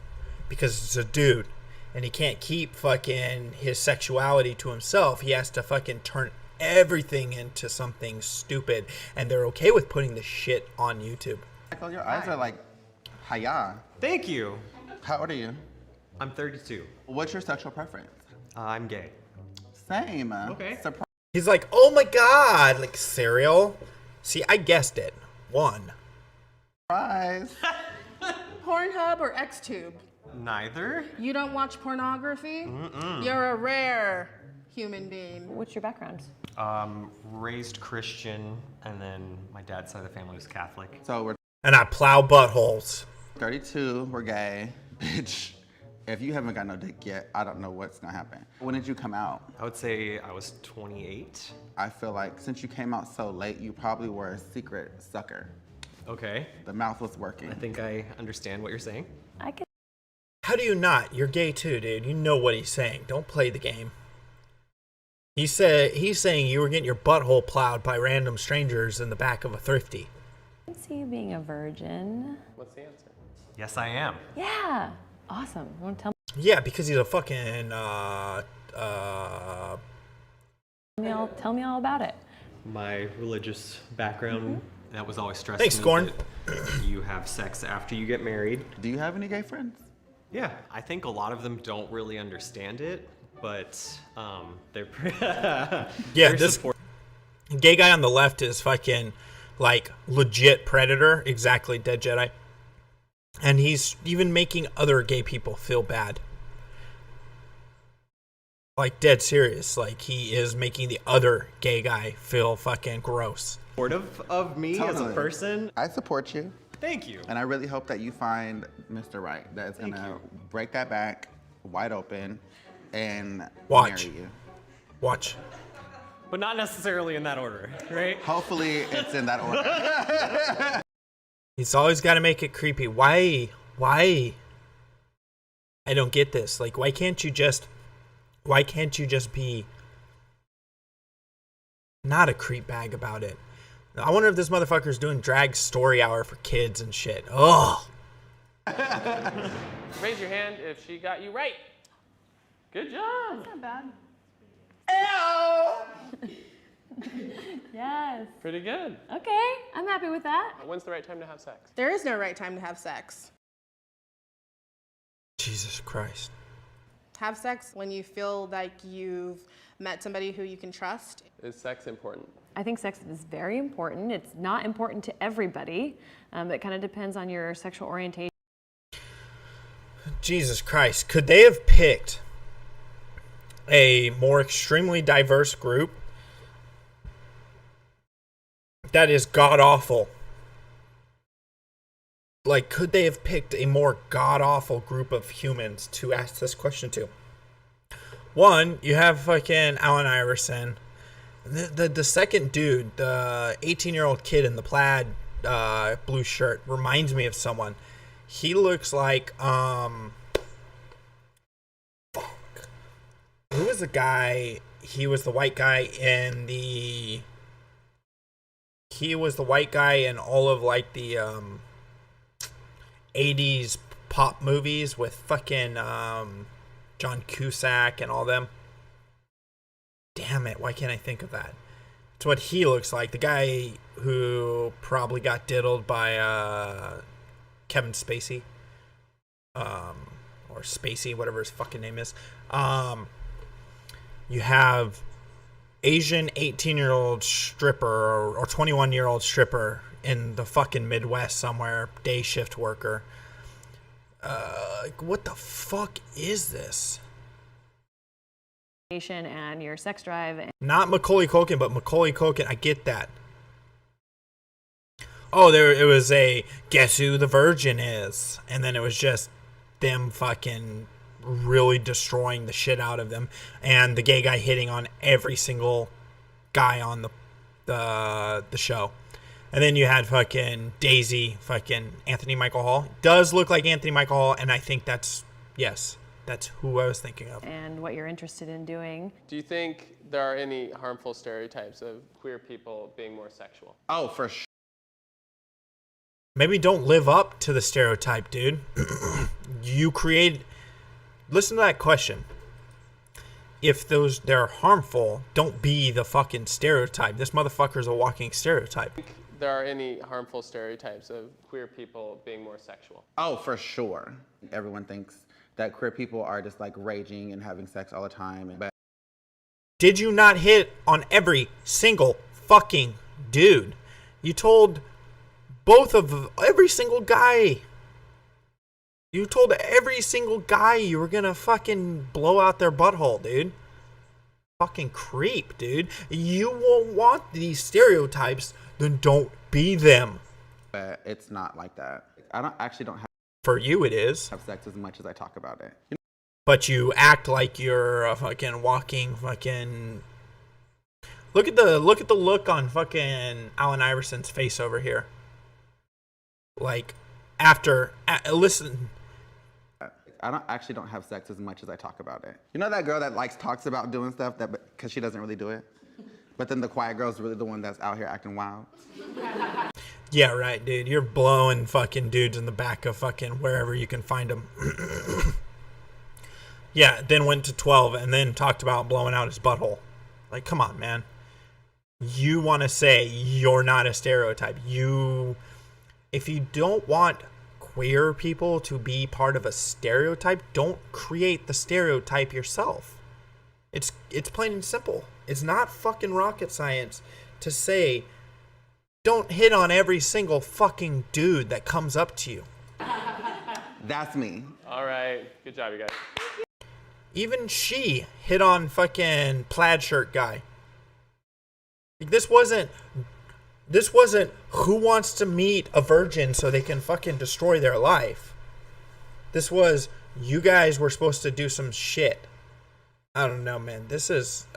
because it's a dude, and he can't keep fucking his sexuality to himself. He has to fucking turn everything into something stupid, and they're okay with putting the shit on YouTube. Michael, your eyes are like, hiya. Thank you. How old are you? I'm 32. What's your sexual preference? I'm gay. Same. Okay. He's like, oh my god, like cereal. See, I guessed it. 1. Surprise. Pornhub or XTube? Neither. You don't watch pornography? Mm-mm. You're a rare human being. What's your background? Raised Christian, and then my dad's side of the family was Catholic. So we're And I plow buttholes. 32, we're gay. Bitch, if you haven't got no dick yet, I don't know what's gonna happen. When did you come out? I would say I was 28. I feel like since you came out so late, you probably were a secret sucker. Okay. The mouth was working. I think I understand what you're saying. I could. How do you not? You're gay too, dude. You know what he's saying. Don't play the game. He's saying you were getting your butthole plowed by random strangers in the back of a thrifty. I can see you being a virgin. What's the answer? Yes, I am. Yeah. Awesome. You want to tell Yeah, because he's a fucking tell me all about it. My religious background, that was always stressed. Thanks, me Scorn. that you have sex after you get married. Do you have any gay friends? Yeah, I think a lot of them don't really understand it, but they're Yeah, they're this supportive. gay guy on the left is fucking like legit predator, exactly, Dead Jedi. And he's even making other gay people feel bad. Like dead serious, like he is making the other gay guy feel fucking gross. Supportive of me as a Totally. person. I support you. Thank you. And I really hope that you find Mr. Right that is gonna break that back wide open and Watch. marry you. Watch. But not necessarily in that order, right? Hopefully it's in that order. He's always got to make it creepy. Why? I don't get this. Like, why can't you just be not a creep bag about it? I wonder if this motherfucker's doing drag story hour for kids and shit. Oh. Raise your hand if she got you right. Good job. Not bad. Yes. Pretty good. Okay, I'm happy with that. When's the right time to have sex? There is no right time to have sex. Jesus Christ. Have sex when you feel like you've met somebody who you can trust. Is sex important? I think sex is very important. It's not important to everybody. It kind of depends on your sexual orientation. Jesus Christ. Could they have picked a more extremely diverse group that is god-awful? Like, could they have picked a more god-awful group of humans to ask this question to? One, you have fucking Allen Iverson. The second dude, the 18-year-old kid in the plaid blue shirt, reminds me of someone. He looks like, who was the guy? He was the white guy in the... He was the white guy in all of, like, the 80s pop movies with fucking John Cusack and all them. Damn it, why can't I think of that? It's what he looks like. The guy who probably got diddled by Kevin Spacey. Or Spacey, whatever his fucking name is. You have Asian 18-year-old stripper or 21-year-old stripper in the fucking Midwest somewhere, day shift worker. What the fuck is this? And your sex drive. Not Macaulay Culkin, but Macaulay Culkin. I get that. Oh, it was a guess who the virgin is, and then it was just them fucking really destroying the shit out of them, and the gay guy hitting on every single guy on the show. And then you had fucking Daisy, fucking Anthony Michael Hall. Does look like Anthony Michael Hall, and I think that's who I was thinking of. And what you're interested in doing. Do you think there are any harmful stereotypes of queer people being more sexual? Oh, for sure. Maybe don't live up to the stereotype, dude. You created... Listen to that question. If they're harmful, don't be the fucking stereotype. This motherfucker's a walking stereotype. There are any harmful stereotypes of queer people being more sexual? Oh, for sure. Everyone thinks that queer people are just like raging and having sex all the time. But Did you not hit on every single fucking dude? You told every single guy. You told every single guy you were gonna fucking blow out their butthole, dude. Fucking creep, dude. You won't want these stereotypes, then don't be them. But it's not like that. I actually don't have. For you, it is. Have sex as much as I talk about it. But you act like you're a fucking walking fucking. Look at the look on fucking Allen Iverson's face over here. Like, listen. I actually don't have sex as much as I talk about it. You know that girl that talks about doing stuff because she doesn't really do it? But then the quiet girl's really the one that's out here acting wild. Yeah, right, dude. You're blowing fucking dudes in the back of fucking wherever you can find them. Yeah, then went to 12 and then talked about blowing out his butthole. Like, come on, man. You want to say you're not a stereotype. If you don't want queer people to be part of a stereotype, don't create the stereotype yourself. It's plain and simple. It's not fucking rocket science to say don't hit on every single fucking dude that comes up to you. That's me. All right. Good job, you guys. Even she hit on fucking plaid shirt guy. This wasn't who wants to meet a virgin so they can fucking destroy their life. This was, you guys were supposed to do some shit. I don't know, man. This is,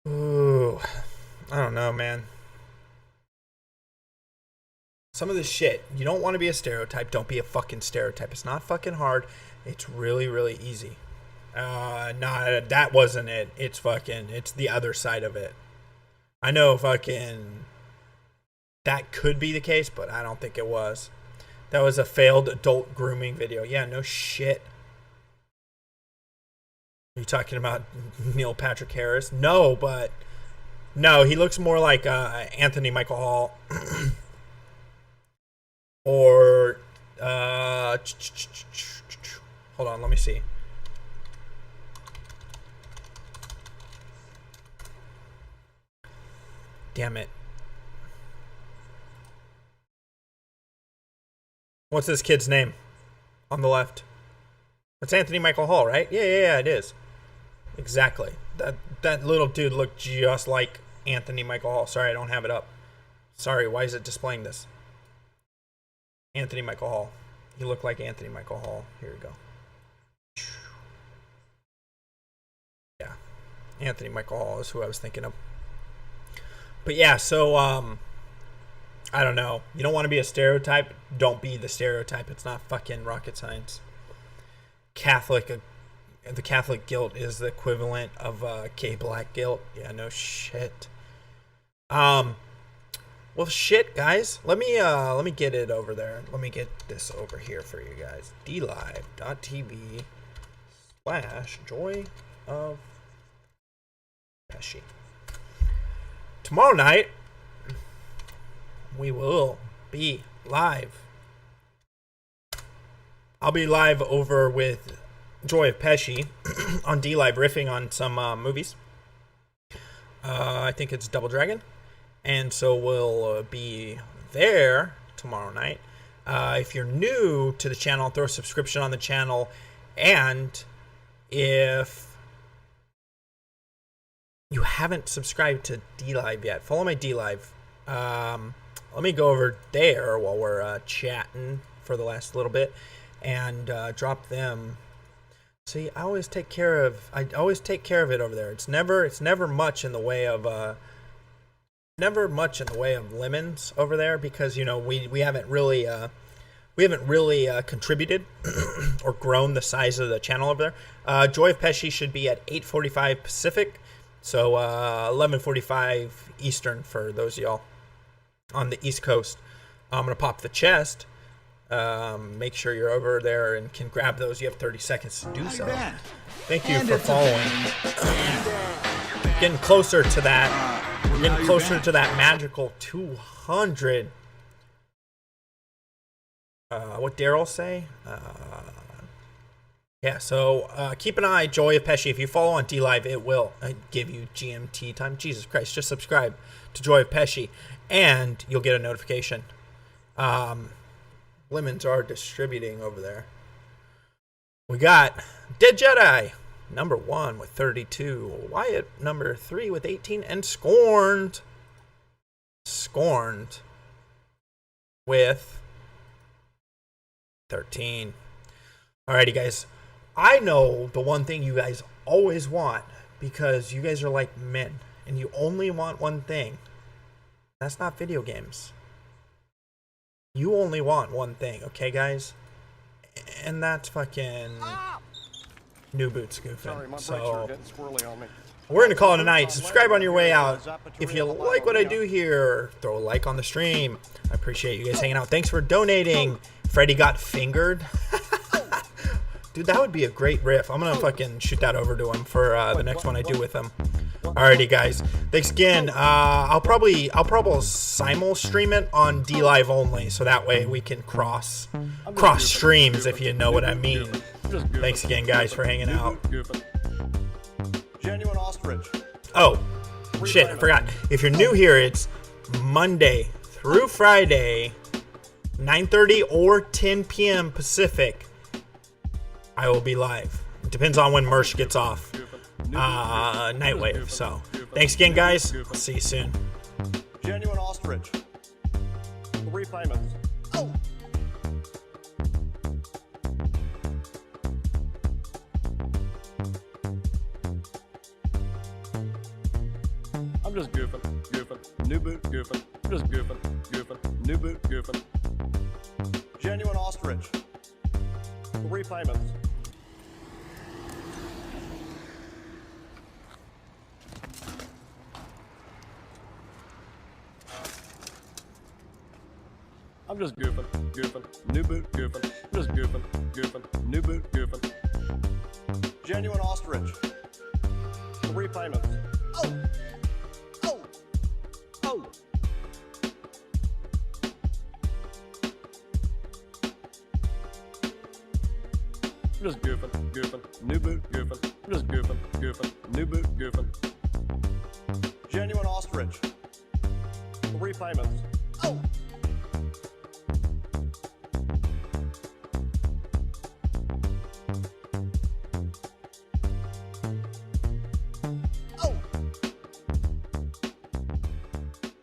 ooh, I don't know, man. Some of this shit, you don't want to be a stereotype, don't be a fucking stereotype. It's not fucking hard. It's really, really easy. Nah, that wasn't it. It's the other side of it. I know fucking that could be the case, but I don't think it was. That was a failed adult grooming video. Yeah, no shit. Are you talking about Neil Patrick Harris? No, but no, he looks more like Anthony Michael Hall. Or hold on, let me see. Damn it. What's this kid's name on the left? It's Anthony Michael Hall, right? Yeah, it is. Exactly. That little dude looked just like Anthony Michael Hall. Sorry, I don't have it up. Sorry, why is it displaying this? Anthony Michael Hall. He looked like Anthony Michael Hall. Here we go. Yeah. Anthony Michael Hall is who I was thinking of. But yeah, so I don't know. You don't want to be a stereotype, don't be the stereotype. It's not fucking rocket science. The Catholic guilt is the equivalent of gay black guilt. Yeah, no shit. Well, shit, guys. Let me get it over there. Let me get this over here for you guys. dlive.tv/Joy of Pesci. Tomorrow night, we will be live. I'll be live over with Joy of Pesci on DLive riffing on some movies. I think it's Double Dragon. And so we'll be there tomorrow night. If you're new to the channel, throw a subscription on the channel. And if you haven't subscribed to DLive yet, follow my DLive. Let me go over there while we're chatting for the last little bit and drop them. See, I always take care of it over there. It's never much in the way of lemons over there because we haven't really contributed or grown the size of the channel over there. Joy of Pesci should be at 8:45 Pacific, so 11:45 Eastern for those of y'all on the East Coast. I'm gonna pop the chest. Make sure you're over there and can grab those. You have 30 seconds to do so. Thank you for following. Getting closer to that. We're getting closer to that magical 200. What Daryl say? Yeah, so keep an eye, Joy of Pesci. If you follow on DLive, it will give you GMT time. Jesus Christ, just subscribe to Joy of Pesci, and you'll get a notification. Lemons are distributing over there. We got Dead Jedi, number 1 with 32. Wyatt, number 3 with 18. And Scorned with 13. Alrighty, guys. I know the one thing you guys always want, because you guys are like men and you only want one thing. That's not video games. You only want one thing, okay, guys? And that's fucking New Boots goofing. So we're gonna call it a night. Subscribe on your way out. If you like what I do here, throw a like on the stream. I appreciate you guys hanging out. Thanks for donating. Freddie got fingered. Dude, that would be a great riff. I'm gonna fucking shoot that over to him for the next one I do with him. Alrighty, guys. Thanks again. I'll probably simul stream it on DLive only, so that way we can cross streams, if you know what I mean. Thanks again, guys, for hanging out. Genuine ostrich. Oh, shit, I forgot. If you're new here, it's Monday through Friday, 9:30 or 10 p.m. Pacific. I will be live. It depends on when Mersh gets off Nightwave. So thanks again, guys. I'll see you soon. Genuine ostrich. 3 payments. Oh. I'm just goofing. New boot, goofing. I'm just goofing. New boot, goofing. Genuine ostrich. 3 payments. I'm just goofing. New boot, goofing. I'm just goofing. New boot, goofing. Genuine ostrich. 3 payments. Oh. Oh. Oh. I'm just goofing. New boot, goofing. I'm just goofing. New boot, goofing. Genuine ostrich. 3 payments. Oh.